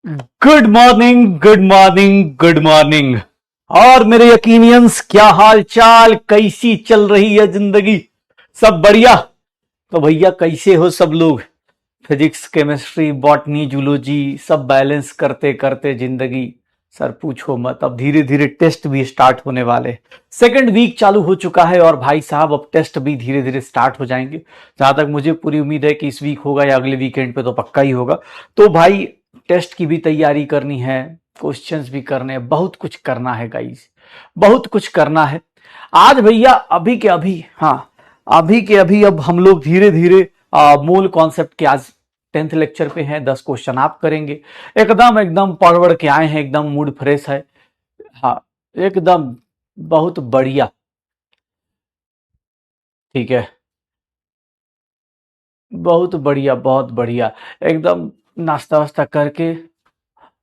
Good morning, good morning, good morning. और मेरे यकीनियंस, क्या हाल चाल, कैसी चल रही है जिंदगी? सब बढ़िया? तो भैया कैसे हो सब लोग? फिजिक्स, केमिस्ट्री, बॉटनी, जूलॉजी सब बैलेंस करते करते जिंदगी, सर पूछो मत। अब धीरे धीरे टेस्ट भी स्टार्ट होने वाले। सेकंड वीक चालू हो चुका है और भाई साहब अब टेस्ट भी धीरे धीरे स्टार्ट हो जाएंगे। जहां तक मुझे पूरी उम्मीद है कि इस वीक होगा या अगले वीकेंड पे तो पक्का ही होगा। तो भाई टेस्ट की भी तैयारी करनी है, क्वेश्चंस भी करने हैं, बहुत कुछ करना है गाइस, बहुत कुछ करना है। आज भैया अभी के अभी, हाँ अभी के अभी अब हम लोग धीरे धीरे मूल कॉन्सेप्ट के आज 10th लेक्चर पे हैं। 10 क्वेश्चन आप करेंगे। एकदम एकदम पढ़ वढ़ के आए हैं, एकदम मूड फ्रेश है। हाँ, एकदम बहुत बढ़िया। ठीक है, बहुत बढ़िया, बहुत बढ़िया। एकदम नाश्ता वास्ता करके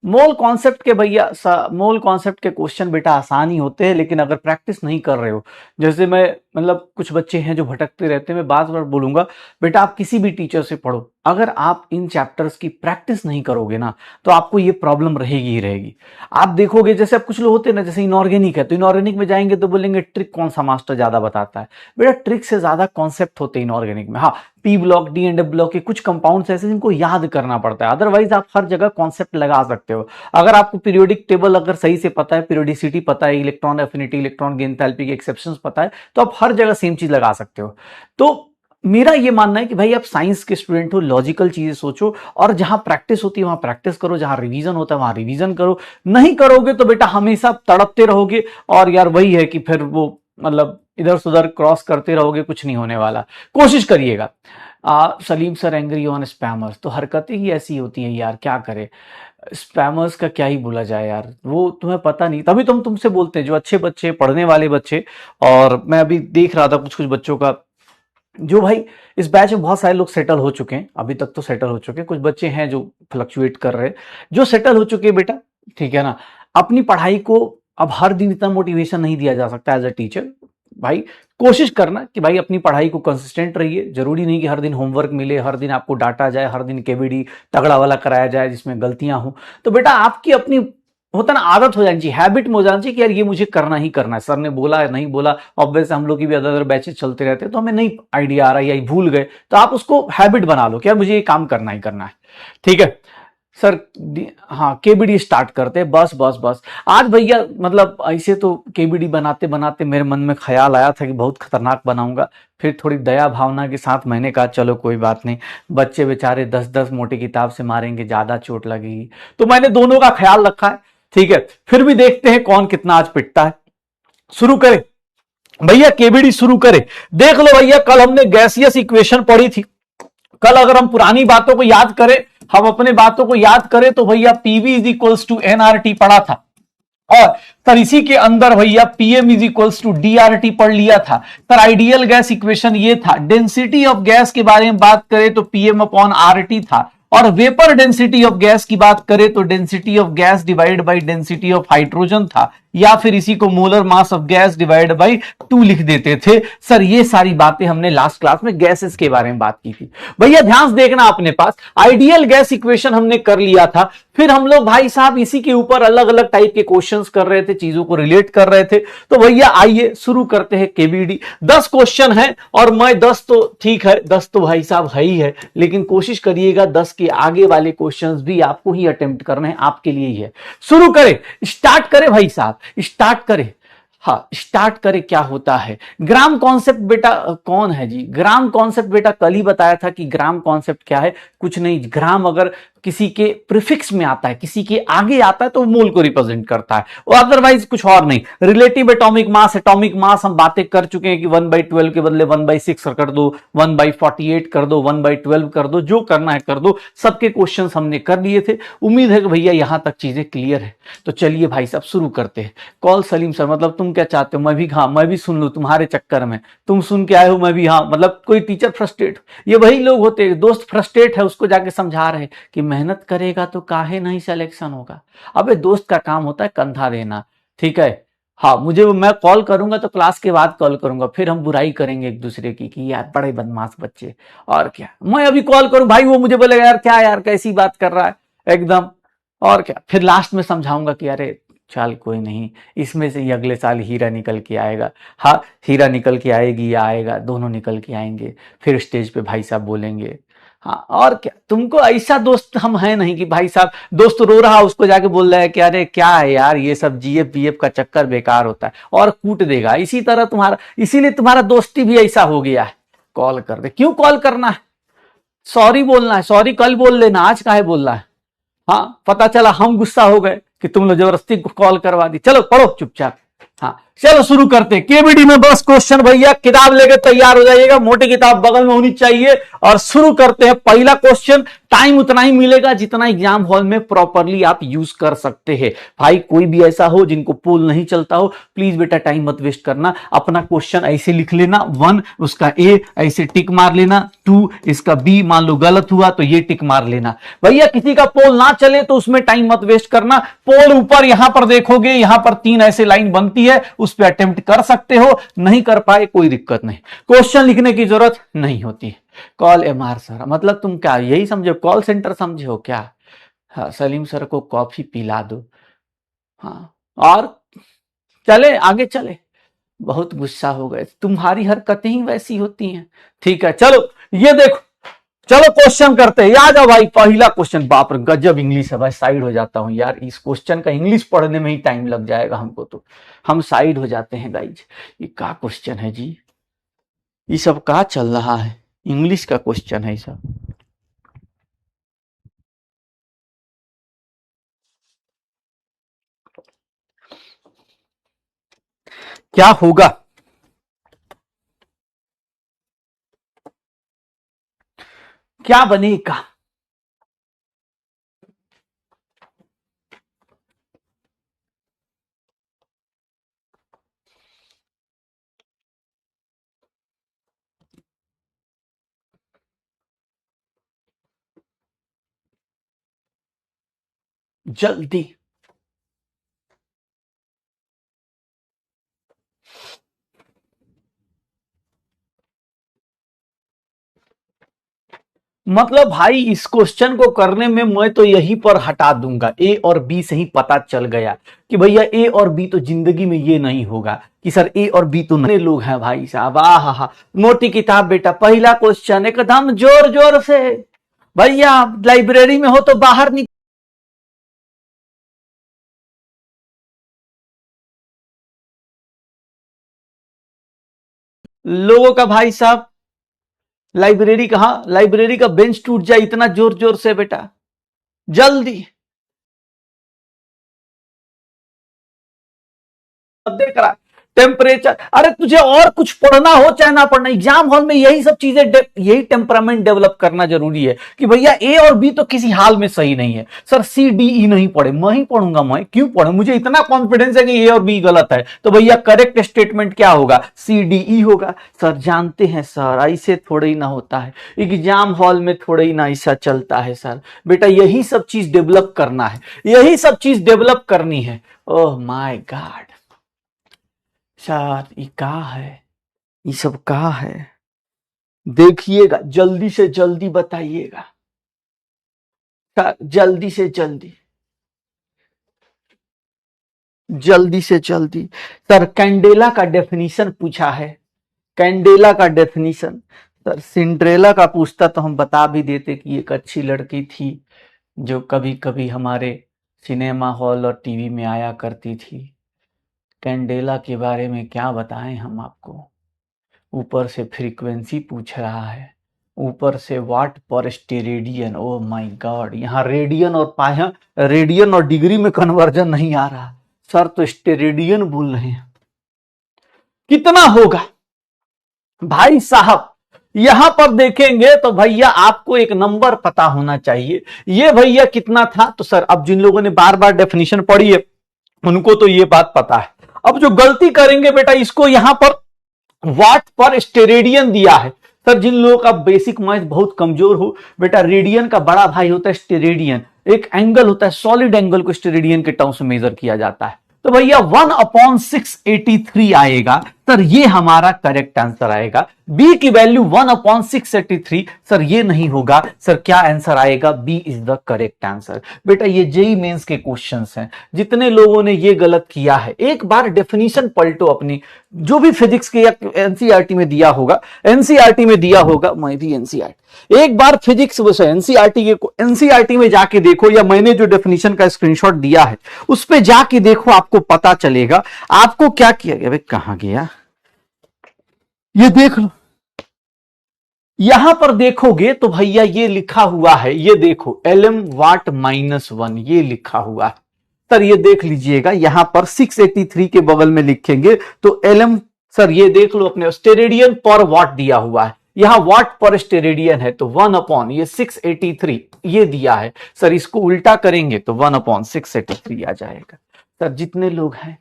मोल कॉन्सेप्ट के भैया, मोल कॉन्सेप्ट के क्वेश्चन बेटा आसान ही होते हैं, लेकिन अगर प्रैक्टिस नहीं कर रहे हो, जैसे मैं मतलब कुछ बच्चे हैं जो भटकते रहते हैं, मैं बार बार बोलूंगा बेटा आप किसी भी टीचर से पढ़ो, अगर आप इन चैप्टर्स की प्रैक्टिस नहीं करोगे ना तो आपको ये प्रॉब्लम रहेगी ही रहेगी। आप देखोगे जैसे अब कुछ लोग होते हैं ना, जैसे इनऑर्गेनिक है तो इनऑर्गेनिक में जाएंगे तो बोलेंगे ट्रिक कौन सा मास्टर ज्यादा बताता है। बेटा ट्रिक से ज्यादा कॉन्सेप्ट होते हैं इनऑर्गेनिक में। हाँ, P block, D and F block के कुछ कंपाउंड्स ऐसे जिनको याद करना पड़ता है, अदरवाइज आप हर जगह कॉन्सेप्ट लगा सकते हो। अगर आपको पीरियोडिक टेबल अगर सही से पता है, पीरियोडिसिटी पता है, electron affinity, electron gain, enthalpy के एक्सेप्शंस पता है, तो आप हर जगह सेम चीज लगा सकते हो। तो मेरा ये मानना है कि भाई आप साइंस के स्टूडेंट हो, लॉजिकल चीजें सोचो, और जहां प्रैक्टिस होती है वहां प्रैक्टिस करो, जहां रिवीजन होता है वहां रिवीजन करो। नहीं करोगे तो बेटा हमेशा तड़पते रहोगे, और यार वही है कि फिर वो मतलब इधर से उधर क्रॉस करते रहोगे, कुछ नहीं होने वाला। कोशिश करिएगा। Salim sir angry on spammers, तो हरकतें ही ऐसी होती हैं यार, क्या करे। स्पैमर्स का क्या ही बोला जाए यार, वो तुम्हें पता नहीं, तभी तो हम तुमसे बोलते हैं जो अच्छे बच्चे, पढ़ने वाले बच्चे। और मैं अभी देख रहा था कुछ कुछ बच्चों का, जो भाई इस बैच में बहुत सारे लोग सेटल हो चुके हैं, अभी तक तो सेटल हो चुके हैं, कुछ बच्चे हैं जो फ्लक्चुएट कर रहे हैं। जो सेटल हो चुके हैं बेटा, ठीक है ना, अपनी पढ़ाई को अब हर दिन इतना मोटिवेशन नहीं दिया जा सकता एज अ टीचर। भाई कोशिश करना कि भाई अपनी पढ़ाई को कंसिस्टेंट रहिए। जरूरी नहीं कि हर दिन होमवर्क मिले, हर दिन आपको डांटा जाए, हर दिन केबीडी तगड़ा वाला कराया जाए जिसमें गलतियां हो। तो बेटा आपकी अपनी होता ना आदत हो जानी चाहिए, हैबिट में हो जाना चाहिए कि यार ये मुझे करना ही करना है। सर ने बोला या नहीं बोला, ऑब्वियस हम लोग की भी अदर अदर बैचेस चलते रहते हैं तो हमें नहीं आइडिया आ रहा है या भूल गए, तो आप उसको हैबिट बना लो कि यार मुझे ये काम करना ही करना है। ठीक है सर। हाँ, केबीडी स्टार्ट करते हैं, बस बस बस। आज भैया मतलब ऐसे तो केबीडी बनाते बनाते मेरे मन में ख्याल आया था कि बहुत खतरनाक बनाऊंगा, फिर थोड़ी दया भावना के साथ मैंने कहा चलो कोई बात नहीं, बच्चे बेचारे 10-10 मोटी किताब से मारेंगे, ज्यादा चोट लगेगी, तो मैंने दोनों का ख्याल रखा है। ठीक है, फिर भी देखते हैं कौन कितना आज पिटता है। शुरू करें भैया, केबीडी शुरू करें। देख लो भैया, कल हमने गैसियस इक्वेशन पढ़ी थी। कल अगर हम पुरानी बातों को याद करें, हम अपने बातों को याद करें, तो भैया PV is equals to NRT पढ़ा था, और सर इसी के अंदर भैया PM is equals to DRT पढ़ लिया था। सर आइडियल गैस इक्वेशन ये था, डेंसिटी ऑफ गैस के बारे में बात करें तो पीएम अपॉन आरटी था, और वेपर डेंसिटी ऑफ गैस की बात करें तो density of gas divide by density of hydrogen था, या फिर इसी को molar mass of gas divide by 2 लिख देते थे। सर ये सारी बातें हमने लास्ट क्लास में गैसेस के बारे में बात की थी। भैया ध्यान से देखना, अपने पास आइडियल गैस इक्वेशन हमने कर लिया था, फिर हम लोग भाई साहब इसी के ऊपर अलग अलग टाइप के क्वेश्चंस कर रहे थे, चीजों को रिलेट कर रहे थे। तो भैया आइए शुरू करते हैं केबीडी। 10 क्वेश्चन है, और मैं 10 तो ठीक है, 10 तो भाई साहब है ही है, लेकिन कोशिश करिएगा 10 के आगे वाले क्वेश्चंस भी आपको ही अटेम्प्ट करने हैं, आपके लिए ही है। शुरू करें, स्टार्ट करें भाई साहब, स्टार्ट करें। हाँ स्टार्ट करें। क्या होता है ग्राम कॉन्सेप्ट बेटा? कौन है जी ग्राम कॉन्सेप्ट? बेटा कल ही बताया था कि ग्राम कॉन्सेप्ट क्या है, कुछ नहीं। ग्राम अगर किसी के प्रीफिक्स में आता है, किसी के आगे आता है, तो मोल को रिप्रेजेंट करता है, और अदरवाइज कुछ और नहीं। Relative atomic mass, atomic mass हम बातें कर चुके हैं कि 1/12 के बदले 1/6 कर दो, 1/48 कर दो, 1/12 कर दो, जो करना है कर दो। सबके क्वेश्चन हमने कर लिए थे। उम्मीद है कि भैया यहां तक चीजें क्लियर है। तो चलिए भाई साहब शुरू करते हैं। कॉल सलीम सर, मतलब तुम क्या चाहते हो? मैं भी, हाँ मैं भी सुन लूं तुम्हारे चक्कर में, तुम सुन के आए हो, मैं भी, हाँ मतलब कोई टीचर फ्रस्ट्रेट, ये वही लोग होते हैं, दोस्त फ्रस्ट्रेट है उसको जाके समझा रहे कि मेहनत करेगा तो काहे नहीं सिलेक्शन होगा। अबे दोस्त का काम होता है कंधा देना, ठीक है। हाँ मुझे, मैं कॉल करूंगा तो क्लास के बाद कॉल करूंगा, फिर हम बुराई करेंगे एक दूसरे की कि यार बड़े बदमाश बच्चे। और क्या, मैं अभी कॉल करूं भाई, वो मुझे बोलेगा यार क्या यार कैसी बात कर रहा है एकदम। और क्या, फिर लास्ट में समझाऊंगा कि अरे चल कोई नहीं, इसमें से ही अगले साल हीरा निकल के आएगा। हाँ, हीरा निकल के आएगी या आएगा, दोनों निकल के आएंगे, फिर स्टेज पे भाई साहब बोलेंगे। हाँ, और क्या, तुमको ऐसा दोस्त हम हैं नहीं कि भाई साहब दोस्त रो रहा उसको जाके बोल रहा है कि अरे क्या है यार ये सब जीएफ पीएफ का चक्कर बेकार होता है, और कूट देगा। इसी तरह तुम्हारा, इसीलिए तुम्हारा दोस्ती भी ऐसा हो गया है। कॉल कर दे, क्यों कॉल करना है, सॉरी बोलना है, सॉरी कल बोल लेना, आज काहे बोलना है। हाँ, पता चला हम गुस्सा हो गए कि तुम लोग जबरदस्ती कॉल करवा दी। चलो पढ़ो चुपचाप। हाँ, चलो शुरू करते हैं। केबीडी में बस क्वेश्चन भैया, किताब लेके तैयार हो जाइएगा, मोटी किताब बगल में होनी चाहिए। और शुरू करते हैं। पहला क्वेश्चन, टाइम उतना ही मिलेगा जितना एग्जाम हॉल में प्रॉपरली आप यूज कर सकते हैं। भाई कोई भी ऐसा हो जिनको पोल नहीं चलता हो, प्लीज बेटा टाइम मत वेस्ट करना। अपना क्वेश्चन ऐसे लिख लेना, 1 उसका ए ऐसे टिक मार लेना, 2 इसका बी, मान लो गलत हुआ तो ये टिक मार लेना। भैया किसी का पोल ना चले तो उसमें टाइम मत वेस्ट करना। पोल ऊपर यहां पर देखोगे, यहां पर 3 ऐसे लाइन बनती है, उस पर अटेम्प्ट कर सकते हो, नहीं कर पाए कोई दिक्कत नहीं, क्वेश्चन लिखने की जरूरत नहीं होती। कॉल एमआर सर, मतलब तुम क्या यही समझो, कॉल सेंटर समझे हो क्या। हाँ, सलीम सर को कॉफी पिला दो। हाँ, और चले आगे चले, बहुत गुस्सा हो गए, तुम्हारी हरकतें ही वैसी होती हैं। ठीक है चलो ये देखो, चलो क्वेश्चन करते हैं। याद है भाई, पहला क्वेश्चन, बाप रे गजब इंग्लिश है भाई, साइड हो जाता हूं यार, इस क्वेश्चन का इंग्लिश पढ़ने में ही टाइम लग जाएगा हमको, तो हम साइड हो जाते हैं गाइज। ये क्या क्वेश्चन है जी, ये सब क्या चल रहा है, इंग्लिश का क्वेश्चन है सब। क्या होगा, क्या बनेगा। जल्दी, मतलब भाई इस क्वेश्चन को करने में मैं तो यहीं पर हटा दूंगा, ए और बी से ही पता चल गया कि भैया ए और बी तो जिंदगी में ये नहीं होगा कि सर ए और बी तो नए लोग हैं भाई साहब। आहा, मोटी किताब बेटा, पहला क्वेश्चन एकदम जोर जोर से। भैया लाइब्रेरी में हो तो बाहर निकल, लोगों का भाई साहब, लाइब्रेरी कहां, लाइब्रेरी का बेंच टूट जाए इतना जोर जोर से बेटा, जल्दी। देख रहा टेम्परेचर, अरे तुझे और कुछ पढ़ना हो चाहे ना पढ़ना, एग्जाम हॉल में यही सब चीजें, यही टेम्परामेंट डेवलप करना जरूरी है कि भैया ए और बी तो किसी हाल में सही नहीं है। सर सी डी ई नहीं पढ़े, मैं ही पढ़ूंगा, मैं क्यों पढ़ू, मुझे इतना कॉन्फिडेंस है कि ए और बी गलत है, तो भैया करेक्ट स्टेटमेंट क्या होगा, सी डी ई होगा। सर जानते हैं सर, ऐसे थोड़े ही ना होता है, एग्जाम हॉल में थोड़े ही ना ऐसा चलता है सर। बेटा यही सब चीज डेवलप करना है, यही सब चीज डेवलप करनी है। ओह माय गॉड सर, ये क्या है, ये सब क्या है, देखिएगा जल्दी से जल्दी बताइएगा सर, जल्दी से जल्दी, जल्दी से जल्दी। सर कैंडेला का डेफिनेशन पूछा है, कैंडेला का डेफिनेशन। सर सिंड्रेला का पूछता तो हम बता भी देते कि एक अच्छी लड़की थी जो कभी कभी हमारे सिनेमा हॉल और टीवी में आया करती थी। कैंडेला के बारे में क्या बताएं हम आपको, ऊपर से फ्रीक्वेंसी पूछ रहा है, ऊपर से वाट पर स्टेरेडियन। ओ माय गॉड, यहाँ रेडियन और पाया, रेडियन और डिग्री में कन्वर्जन नहीं आ रहा सर, तो स्टेरेडियन बोल रहे हैं। कितना होगा भाई साहब, यहां पर देखेंगे तो भैया आपको एक नंबर पता होना चाहिए, ये भैया कितना था। तो सर अब जिन लोगों ने बार बार डेफिनेशन पढ़ी है उनको तो ये बात पता है। अब जो गलती करेंगे बेटा, इसको यहां पर वाट पर स्टेरेडियन दिया है। सर जिन लोगों का बेसिक मैथ बहुत कमजोर हो बेटा, रेडियन का बड़ा भाई होता है स्टेरेडियन, एक एंगल होता है, सॉलिड एंगल को स्टेरेडियन के टर्म्स में मेजर किया जाता है। तो भैया 1/683 आएगा। सर ये हमारा करेक्ट आंसर आएगा। बी की वैल्यू 1/683, सर ये नहीं होगा। सर क्या आंसर आएगा? B is the correct answer. बेटा ये जेई मेंस के क्वेश्चंस हैं, जितने लोगों ने ये गलत किया है एक बार डेफिनेशन पलटो अपनी, जो भी फिजिक्स के या एनसीईआरटी में दिया होगा, एनसीईआरटी में दिया होगा, मैं भी एनसीईआरटी, एक बार फिजिक्स एनसीईआरटी में जाके देखो, या मैंने जो डेफिनेशन का स्क्रीनशॉट दिया है उस पे जाके देखो, आपको पता चलेगा आपको क्या किया गया। कहां गया ये देख लो, यहां पर देखोगे तो भैया ये लिखा हुआ है, ये देखो LM वाट -1 ये लिखा हुआ है। सर ये देख लीजिएगा, यहां पर 683 के बगल में लिखेंगे तो LM, सर ये देख लो अपने स्टेरेडियन पर वाट दिया हुआ है, यहां वाट पर स्टेरेडियन है तो 1 ये 683 ये दिया है। सर इसको उल्टा करेंगे तो 1/683 आ जाएगा। सर जितने लोग हैं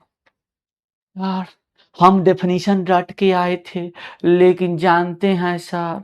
यार, हम डेफिनेशन रट के आए थे, लेकिन जानते हैं सर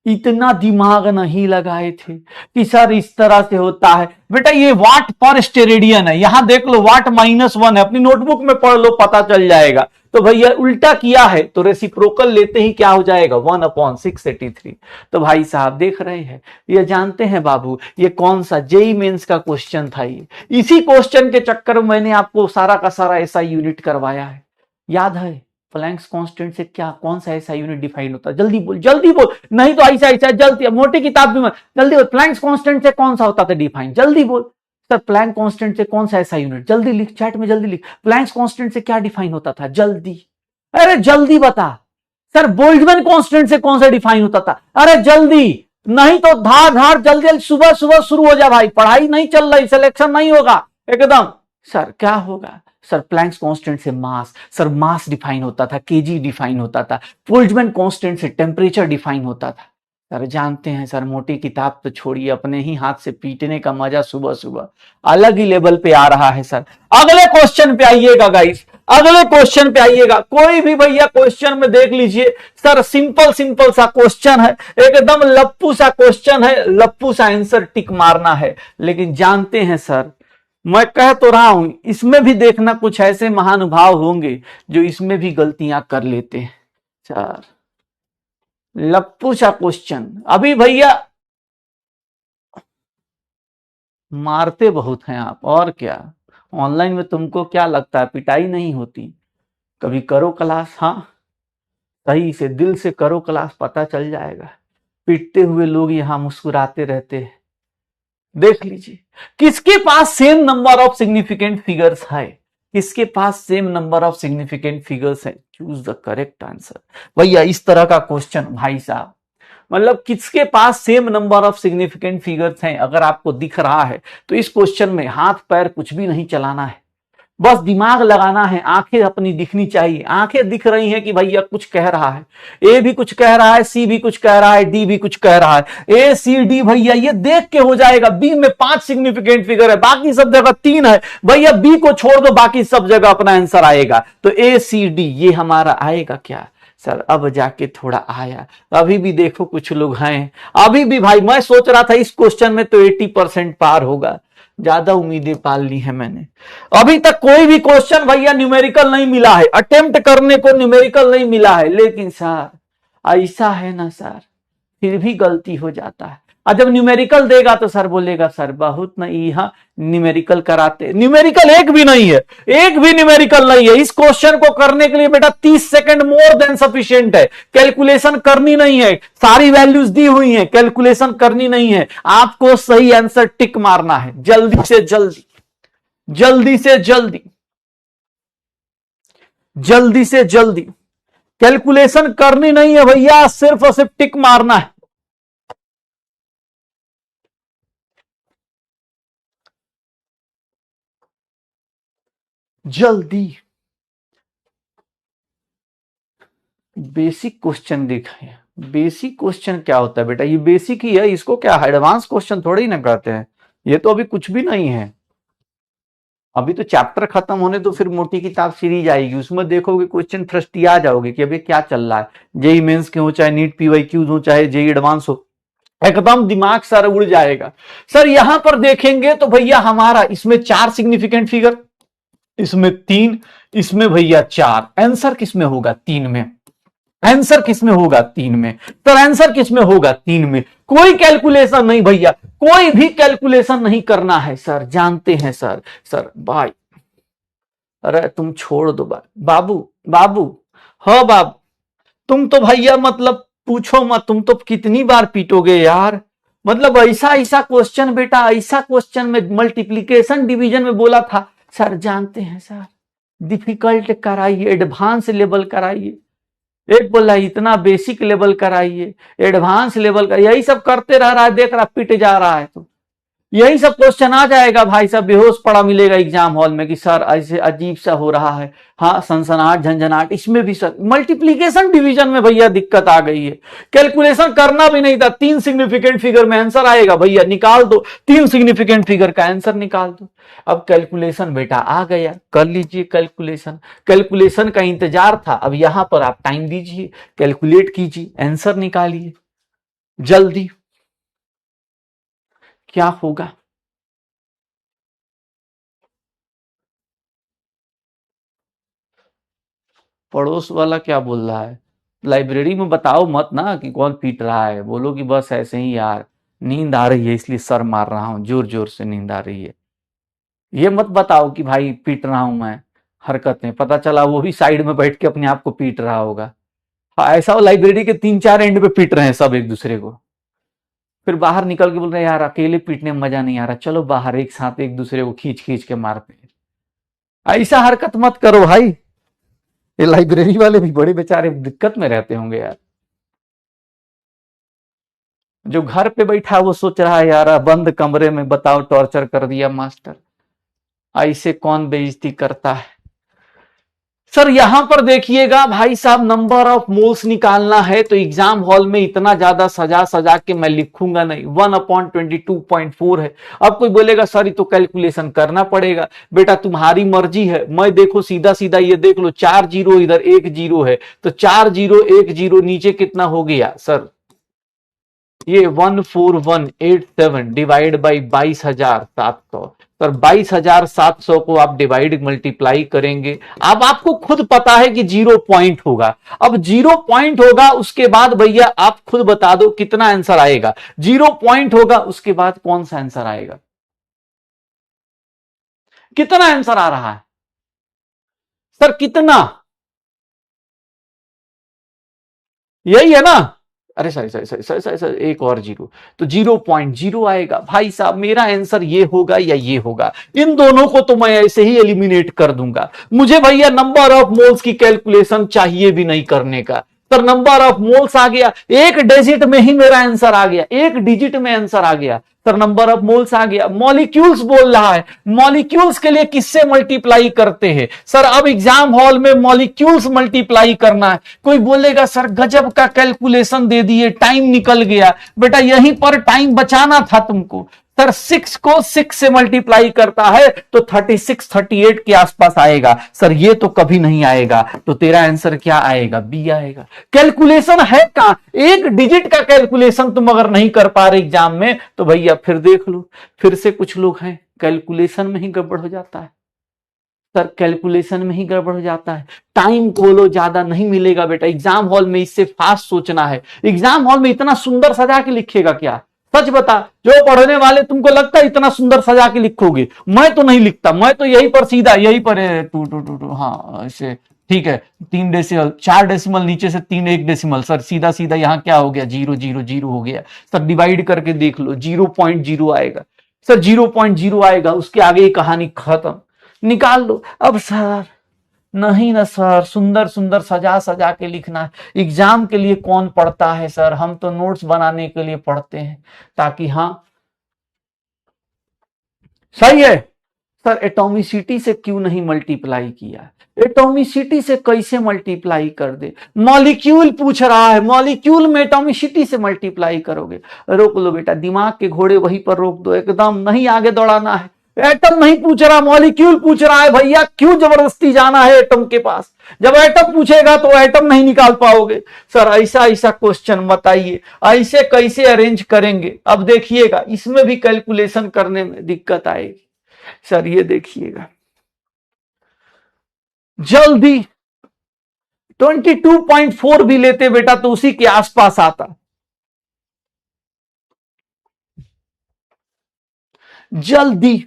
इतना दिमाग नहीं लगाए थे कि सर इस तरह से होता है। बेटा ये वाट पर स्टेरेडियन है, यहां देख लो वाट -1 है, अपनी नोटबुक में पढ़ लो पता चल जाएगा। तो भैया उल्टा किया है तो रेसिप्रोकल लेते ही क्या हो जाएगा 1/683। तो भाई साहब देख रहे हैं, ये जानते हैं बाबू ये कौन सा जेई मेंस का क्वेश्चन था। ये इसी क्वेश्चन के चक्कर में मैंने आपको सारा का सारा ऐसा यूनिट करवाया है, याद है? प्लैंक्स कांस्टेंट से क्या कौन सा ऐसा यूनिट डिफाइन होता है? जल्दी बोल जल्दी बोल, नहीं तो ऐसा ऐसा जल्दी, मोटी किताब भी मत, जल्दी बोल। प्लैंक्स कांस्टेंट से कौन सा होता था डिफाइन? जल्दी बोल सर। प्लैंक कांस्टेंट से कौन सा ऐसा यूनिट? जल्दी लिख, चैट में जल्दी लिख। प्लैंक्स कांस्टेंट से क्या डिफाइन होता था? जल्दी, अरे जल्दी बता। सर बोल्ट्जमैन कांस्टेंट से कौन सा डिफाइन होता था? अरे जल्दी, नहीं तो धार धार जल्दी जल्दी सुबह सुबह शुरू हो जा भाई, पढ़ाई नहीं चल रही, सिलेक्शन नहीं होगा एकदम। सर क्या होगा? सर प्लैंक्स कांस्टेंट से मास, सर मास डिफाइन होता था, केजी डिफाइन होता था। बोल्ट्जमैन कांस्टेंट से टेम्परेचर डिफाइन होता था। सर जानते हैं सर, मोटी किताब तो छोड़िए, अपने ही हाथ से पीटने का मजा सुबह सुबह अलग ही लेवल पे आ रहा है। सर अगले क्वेश्चन पे आइएगा गाइस, अगले क्वेश्चन पे आइएगा। कोई भी भैया क्वेश्चन में देख लीजिए सर, सिंपल सिंपल सा क्वेश्चन है, एकदम लप्पू सा क्वेश्चन है, लप्पू सा आंसर टिक मारना है। लेकिन जानते हैं सर, मैं कह तो रहा हूं इसमें भी देखना कुछ ऐसे महानुभाव होंगे जो इसमें भी गलतियां कर लेते हैं। सर लप्पू सा क्वेश्चन, अभी भैया मारते बहुत हैं आप, और क्या। ऑनलाइन में तुमको क्या लगता है पिटाई नहीं होती? कभी करो क्लास, हाँ सही से दिल से करो क्लास, पता चल जाएगा। पिटते हुए लोग यहां मुस्कुराते रहते हैं। देख लीजिए, किसके पास same number of significant figures है? किसके पास same number of significant figures है? Choose the correct answer. भैया इस तरह का क्वेश्चन भाई साहब, मतलब किसके पास same number of significant figures हैं, अगर आपको दिख रहा है तो इस क्वेश्चन में हाथ पैर कुछ भी नहीं चलाना है, बस दिमाग लगाना है, आंखें अपनी दिखनी चाहिए। आंखें दिख रही हैं कि भैया कुछ कह रहा है, ए भी कुछ कह रहा है, सी भी कुछ कह रहा है, डी भी कुछ कह रहा है। ए सी डी भैया ये देख के हो जाएगा। बी में 5 सिग्निफिकेंट फिगर है, बाकी सब जगह 3 है, भैया बी को छोड़ दो, बाकी सब जगह अपना आंसर आएगा। तो ए सी डी ये हमारा आएगा क्या? सर अब जाके थोड़ा आया। अभी भी देखो कुछ लोग हैं, अभी भी भाई मैं सोच रहा था इस क्वेश्चन में तो 80% पार होगा, ज्यादा उम्मीदें पाल ली है मैंने। अभी तक कोई भी क्वेश्चन भैया न्यूमेरिकल नहीं मिला है, अटेम्प्ट करने को न्यूमेरिकल नहीं मिला है। लेकिन सर ऐसा है ना सर, फिर भी गलती हो जाता है। और जब न्यूमेरिकल देगा तो सर बोलेगा सर बहुत नहीं, यहाँ न्यूमेरिकल कराते, न्यूमेरिकल एक भी नहीं है, एक भी न्यूमेरिकल नहीं है। इस क्वेश्चन को करने के लिए बेटा 30 सेकंड मोर देन सफिशिएंट है। कैलकुलेशन करनी नहीं है, सारी वैल्यूज दी हुई हैं, कैलकुलेशन करनी नहीं है, आपको सही आंसर टिक मारना है। जल्दी से जल्दी, जल्दी से जल्दी, जल्दी से जल्दी, कैलकुलेशन करनी नहीं है भैया, सिर्फ और सिर्फ टिक मारना है। जल्दी, बेसिक क्वेश्चन देखा है। बेसिक क्वेश्चन क्या होता है बेटा? ये बेसिक ही है, इसको क्या एडवांस क्वेश्चन थोड़ी ना कहते हैं। ये तो अभी कुछ भी नहीं है, अभी तो चैप्टर खत्म होने तो फिर मोटी किताब सीरीज आएगी, उसमें देखोगे क्वेश्चन फ्रस्ट्रिया जाओगे कि अभी क्या चल रहा है। जेई मेंस के हो चाहे नीट पीवाईक्यूज हो चाहे जेई एडवांस हो, एकदम दिमाग सारा उड़ जाएगा। सर यहां पर देखेंगे तो भैया हमारा इसमें 4 सिग्निफिकेंट फिगर, इसमें 3, इसमें भैया 4, आंसर किसमें होगा? 3 में। आंसर किसमें होगा? 3 में। तो आंसर किसमें होगा? 3 में। कोई कैलकुलेशन नहीं भैया, कोई भी कैलकुलेशन नहीं करना है सर, जानते हैं सर। सर भाई, अरे तुम छोड़ दो बाबू, बाबू, हाँ बाबू, तुम तो भैया मतलब पूछो मत, तुम तो कितनी बार पीटोगे यार। मतलब ऐसा ऐसा क्वेश्चन बेटा, ऐसा क्वेश्चन में मल्टीप्लीकेशन डिवीजन में बोला था सर, जानते हैं सर, डिफिकल्ट कराइए, एडवांस लेवल कराइए। एक बोला इतना बेसिक लेवल कराइए, एडवांस लेवल का, यही सब करते रह रहा है, देख रहा पिट जा रहा है। तो यही सब क्वेश्चन आ जाएगा भाई साहब, बेहोश पड़ा मिलेगा एग्जाम हॉल में कि सर ऐसे अजीब सा हो रहा है, हाँ सनसनाहट झंझनाहट। इसमें भी सर मल्टीप्लीकेशन डिवीजन में भैया दिक्कत आ गई है, कैलकुलेशन करना भी नहीं था, 3 सिग्निफिकेंट फिगर में आंसर आएगा भैया, निकाल दो, 3 सिग्निफिकेंट फिगर का आंसर निकाल दो। अब कैलकुलेशन बेटा आ गया, कर लीजिए कैलकुलेशन। कैलकुलेशन का इंतजार था, अब यहां पर आप टाइम दीजिए, कैलकुलेट कीजिए, आंसर निकालिए जल्दी। क्या होगा? पड़ोस वाला क्या बोल रहा है? लाइब्रेरी में बताओ मत ना कि कौन पीट रहा है, बोलो कि बस ऐसे ही यार नींद आ रही है इसलिए सर मार रहा हूं, जोर जोर से नींद आ रही है। ये मत बताओ कि भाई पीट रहा हूं मैं, हरकतें पता चला वो भी साइड में बैठ के अपने आप को पीट रहा होगा। हाँ, ऐसा हो लाइब्रेरी के 3-4 एंड पे पीट रहे हैं सब एक दूसरे को, फिर बाहर निकल के बोल रहे हैं यार अकेले पीटने में मजा नहीं आ रहा, चलो बाहर एक साथ एक दूसरे को खींच खींच के मारते हैं। ऐसा हरकत मत करो भाई, ये लाइब्रेरी वाले भी बड़े बेचारे दिक्कत में रहते होंगे यार। जो घर पे बैठा वो सोच रहा है यार बंद कमरे में बताओ टॉर्चर कर दिया मास्टर, ऐसे कौन बेइज्जती करता है। सर यहां पर देखिएगा भाई साहब, नंबर ऑफ मोल्स निकालना है तो एग्जाम हॉल में इतना ज्यादा सजा सजा के मैं लिखूंगा नहीं, 1/22.4 है। अब कोई बोलेगा सर ये तो कैलकुलेशन करना पड़ेगा, बेटा तुम्हारी मर्जी है। मैं देखो सीधा सीधा ये देख लो, 4 जीरो इधर 1 जीरो है, तो 4 जीरो 1 जीरो नीचे कितना हो गया सर? ये 14187 डिवाइड बाई 22,700, सर 22,700 को आप डिवाइड मल्टीप्लाई करेंगे, अब आपको खुद पता है कि 0 पॉइंट होगा। अब 0 पॉइंट होगा उसके बाद भैया आप खुद बता दो कितना आंसर आएगा। 0 पॉइंट होगा उसके बाद कौन सा आंसर आएगा? कितना आंसर आ रहा है सर, कितना? यही है ना? अरे sorry sorry sorry sorry sorry, एक और जीरो, तो 0.0 आएगा भाई साहब। मेरा आंसर ये होगा या ये होगा, इन दोनों को तो मैं ऐसे ही एलिमिनेट कर दूंगा। मुझे भैया नंबर ऑफ मोल्स की कैलकुलेशन चाहिए भी नहीं करने का, तो नंबर ऑफ मोल्स आ गया, एक डिजिट में ही मेरा आंसर आ गया, एक डिजिट में आंसर आ गया सर, नंबर ऑफ मोल्स आ गया। मॉलिक्यूल्स बोल रहा है, मॉलिक्यूल्स के लिए किससे मल्टीप्लाई करते हैं सर? अब एग्जाम हॉल में मॉलिक्यूल्स मल्टीप्लाई करना है। कोई बोलेगा सर गजब का कैलकुलेशन दे दिए, टाइम निकल गया। बेटा यहीं पर टाइम बचाना था तुमको। सर 6 को 6 से मल्टीप्लाई करता है तो 36 38 के आसपास आएगा सर, ये तो कभी नहीं आएगा, तो तेरा आंसर क्या आएगा? बी आएगा। कैलकुलेशन है कहां? एक डिजिट का कैलकुलेशन तुम अगर नहीं कर पा रहे एग्जाम में तो भैया फिर देख लो, फिर से कुछ लोग हैं कैलकुलेशन में ही गड़बड़ हो जाता है सर, कैलकुलेशन में ही गड़बड़ हो जाता है। टाइम खोलो, ज्यादा नहीं मिलेगा बेटा एग्जाम हॉल में, इससे फास्ट सोचना है। एग्जाम हॉल में इतना सुंदर सजा के लिखेगा क्या? सच बता, जो पढ़ने वाले तुमको लगता है इतना सुंदर सजा के लिखोगे? मैं तो नहीं लिखता, मैं तो यहीं पर सीधा यहीं पर टू टू टू टू, हाँ ऐसे ठीक है, 3 डेसिमल 4 डेसिमल नीचे से 3 1 डेसिमल, सर सीधा सीधा यहाँ क्या हो गया? 0 0 0 हो गया सर, डिवाइड करके देख लो 0.0 आएगा सर, 0.0 आएगा, उसके आगे ही कहानी खत्म, निकाल लो। अब सर नहीं ना सर, सुंदर सुंदर सजा सजा के लिखना है। एग्जाम के लिए कौन पढ़ता है सर? हम तो नोट्स बनाने के लिए पढ़ते हैं, ताकि हाँ सही है सर। एटॉमिसिटी से क्यों नहीं मल्टीप्लाई किया? एटॉमिसिटी से कैसे मल्टीप्लाई कर दे? मॉलिक्यूल पूछ रहा है, मॉलिक्यूल में एटॉमिसिटी से मल्टीप्लाई करोगे? रोक लो बेटा, दिमाग के घोड़े वहीं पर रोक दो, एकदम नहीं आगे दौड़ाना है। एटम नहीं पूछ रहा, मॉलिक्यूल पूछ रहा है भैया, क्यों जबरदस्ती जाना है एटम के पास? जब एटम पूछेगा तो एटम नहीं निकाल पाओगे सर। ऐसा ऐसा क्वेश्चन बताइए, ऐसे कैसे अरेंज करेंगे? अब देखिएगा इसमें भी कैलकुलेशन करने में दिक्कत आएगी सर, ये देखिएगा जल्दी 22.4 भी लेते बेटा तो उसी के आसपास आता। जल्दी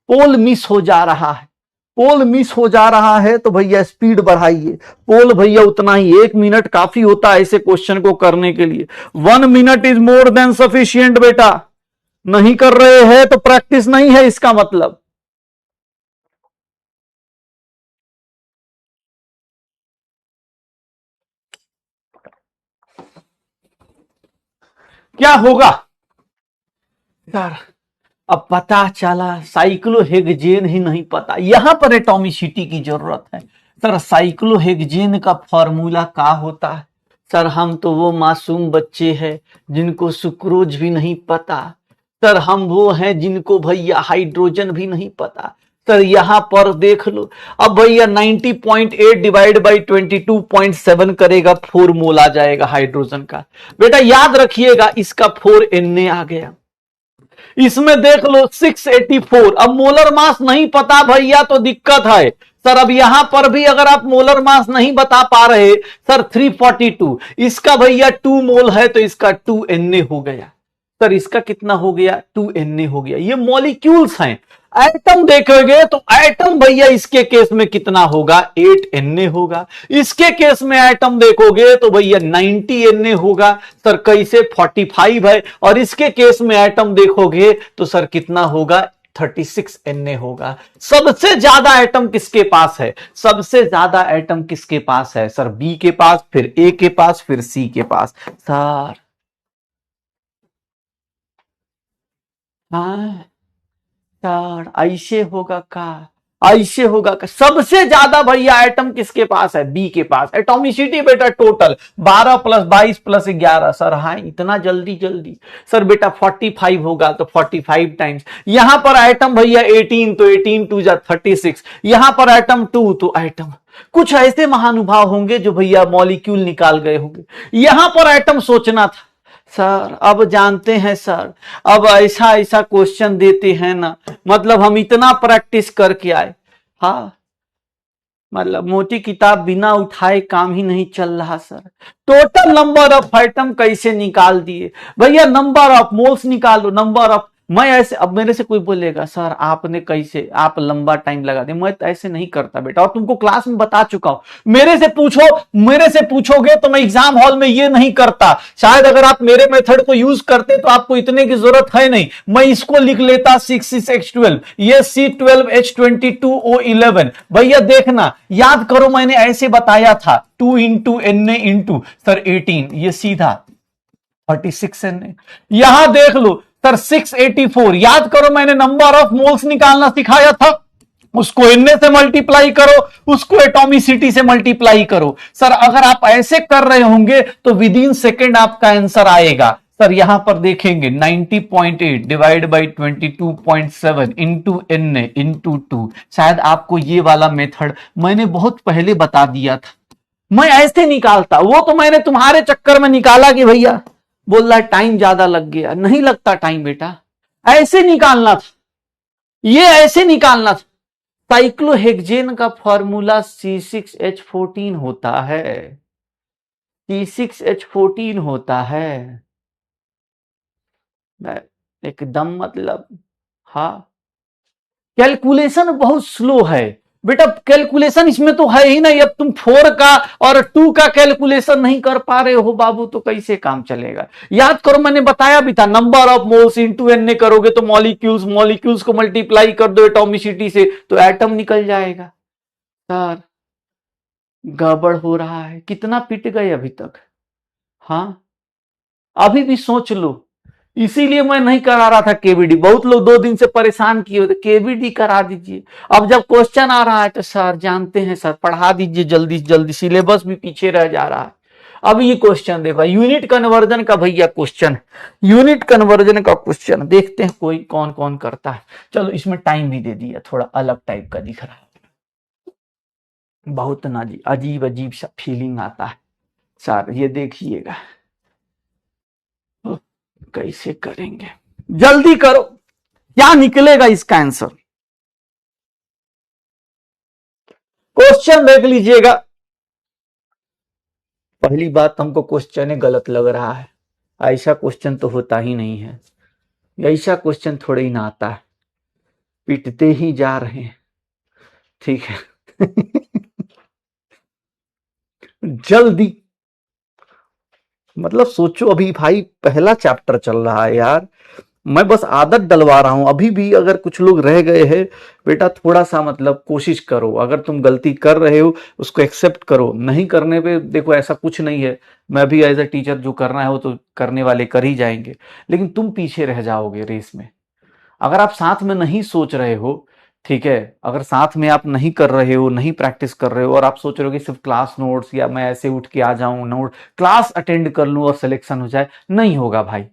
पोल मिस हो जा रहा है, पोल मिस हो जा रहा है तो भैया स्पीड बढ़ाइए। पोल भैया उतना ही, 1 मिनट काफी होता है ऐसे क्वेश्चन को करने के लिए। 1 minute is more than sufficient बेटा। नहीं कर रहे हैं तो प्रैक्टिस नहीं है इसका मतलब। क्या होगा यार? अब पता चला साइक्लोहेक्सेन ही नहीं पता, यहां पर एटॉमिसिटी की जरूरत है। सर साइक्लोहेक्सेन का फॉर्मूला क्या होता है? सर हम तो वो मासूम बच्चे हैं जिनको सुक्रोज भी नहीं पता। सर हम वो हैं जिनको भैया हाइड्रोजन भी नहीं पता। सर यहां पर देख लो, अब भैया 90.8 डिवाइड बाई 22.7 करेगा, 4 मोल आ जाएगा हाइड्रोजन का। बेटा याद रखिएगा इसका 4 Na आ गया। इसमें देख लो 684। अब मोलर मास नहीं पता भैया तो दिक्कत है। सर अब यहां पर भी अगर आप मोलर मास नहीं बता पा रहे, सर 342, इसका भैया 2 मोल है तो इसका 2 Na हो गया। सर इसका कितना हो गया? 2 Na हो गया। ये मॉलिक्यूल्स हैं। एटम देखोगे तो एटम भैया इसके केस में कितना होगा? 8 Na होगा। इसके केस में एटम देखोगे तो भैया 90 Na होगा। सर कैसे? 45 है। और इसके केस में एटम देखोगे तो सर कितना होगा? 36 Na होगा। सबसे ज्यादा एटम किसके पास है? सबसे ज्यादा एटम किसके पास है? सर बी के पास, फिर ए के पास, फिर सी के पास। सर हाँ सर ऐसे होगा का? ऐसे होगा का? सबसे ज्यादा भैया एटम किसके पास है? बी के पास। एटॉमिसिटी बेटा टोटल 12 प्लस 22 प्लस 11। सर हाँ इतना जल्दी जल्दी? सर बेटा 45 होगा तो 45 टाइम्स। यहां पर एटम भैया 18 तो 18 टू जा 36। यहां पर एटम 2 तो एटम कुछ ऐसे महानुभाव होंगे जो भैया मॉलिक्यूल निकाल गए होंगे। यहां पर एटम सोचना था। सर अब जानते हैं सर, अब ऐसा ऐसा क्वेश्चन देते हैं ना, मतलब हम इतना प्रैक्टिस करके आए। हाँ मतलब मोटी किताब बिना उठाए काम ही नहीं चल रहा sir. Total number of atom कैसे निकाल दिए भैया? नंबर ऑफ मोल्स निकालो, नंबर ऑफ। मैं ऐसे, अब मेरे से कोई बोलेगा सर आपने कैसे, आप लंबा टाइम लगा दे, मैं तो ऐसे नहीं करता बेटा, और तुमको क्लास में बता चुका हूं। मेरे से पूछो, मेरे से पूछोगे तो मैं एग्जाम हॉल में ये नहीं करता। शायद अगर आप मेरे मेथड को यूज करते तो आपको इतने की जरूरत है नहीं। मैं इसको लिख लेता 6 6 H12, ये C12H22O11। भैया देखना, याद करो मैंने ऐसे बताया था 2 इंटू Na इंटू सर 18, ये सीधा 36 Na। यहां देख लो सर 684, याद करो मैंने नंबर ऑफ मोल्स निकालना सिखाया था। उसको Na से मल्टीप्लाई करो, उसको एटॉमिसिटी से मल्टीप्लाई करो। सर अगर आप ऐसे कर रहे होंगे तो विद इन सेकेंड आपका आंसर आएगा। सर यहां पर देखेंगे 90.8 divide by 22.7 into Na into 2। शायद आपको ये वाला मेथड मैंने बहुत पहले बता दिया था। मैं ऐसे निकालता, वो तो मैंने तुम्हारे चक्कर में निकाला कि भैया बोल रहा है टाइम ज्यादा लग गया। नहीं लगता टाइम बेटा, ऐसे निकालना था, ये ऐसे निकालना था। साइक्लोहेक्सेन का फॉर्मूला C6H14 होता है, C6H14 होता है एकदम, मतलब हाँ कैलकुलेशन बहुत स्लो है बेटा। कैलकुलेशन इसमें तो है ही नहीं। अब तुम 4 का और 2 का कैलकुलेशन नहीं कर पा रहे हो बाबू तो कैसे काम चलेगा? याद करो मैंने बताया भी था, number of moles into Na करोगे तो मॉलिक्यूल्स, मॉलिक्यूल्स को मल्टीप्लाई कर दो एटॉमिसिटी से तो एटम निकल जाएगा। सर गड़बड़ हो रहा है। कितना पिट गए अभी तक? हाँ अभी भी सोच लो। इसीलिए मैं नहीं करा रहा था केवीडी। बहुत लोग 2 दिन से परेशान किए होते, केवीडी करा दीजिए। अब जब क्वेश्चन आ रहा है तो सर जानते हैं सर पढ़ा दीजिए जल्दी से जल्दी, सिलेबस भी पीछे रह जा रहा है। अब ये क्वेश्चन देखा, यूनिट कन्वर्जन का भैया क्वेश्चन, यूनिट कन्वर्जन का क्वेश्चन देखते हैं कोई कौन कौन करता है। चलो इसमें टाइम भी दे दिया, थोड़ा अलग टाइप का दिख रहा है। बहुत ना जी अजीब अजीब सा फीलिंग आता है सर, ये देखिएगा कैसे करेंगे। जल्दी करो, क्या निकलेगा इसका आंसर? क्वेश्चन देख लीजिएगा। पहली बात, हमको क्वेश्चन ही गलत लग रहा है। ऐसा क्वेश्चन तो होता ही नहीं है, ऐसा क्वेश्चन थोड़े ही ना आता है। पिटते ही जा रहे हैं, ठीक है। जल्दी, मतलब सोचो, अभी भाई पहला चैप्टर चल रहा है यार, मैं बस आदत डलवा रहा हूं। अभी भी अगर कुछ लोग रह गए हैं, बेटा थोड़ा सा मतलब कोशिश करो। अगर तुम गलती कर रहे हो उसको एक्सेप्ट करो, नहीं करने पे देखो ऐसा कुछ नहीं है। मैं भी एज अ टीचर जो करना है वो तो करने वाले कर ही जाएंगे, लेकिन तुम पीछे रह जाओगे रेस में। अगर आप साथ में नहीं सोच रहे हो, ठीक है, अगर साथ में आप नहीं कर रहे हो, नहीं प्रैक्टिस कर रहे हो, और आप सोच रहे हो कि सिर्फ क्लास नोट्स या मैं ऐसे उठ के आ जाऊं, नोट क्लास अटेंड कर लूं और सिलेक्शन हो जाए, नहीं होगा भाई।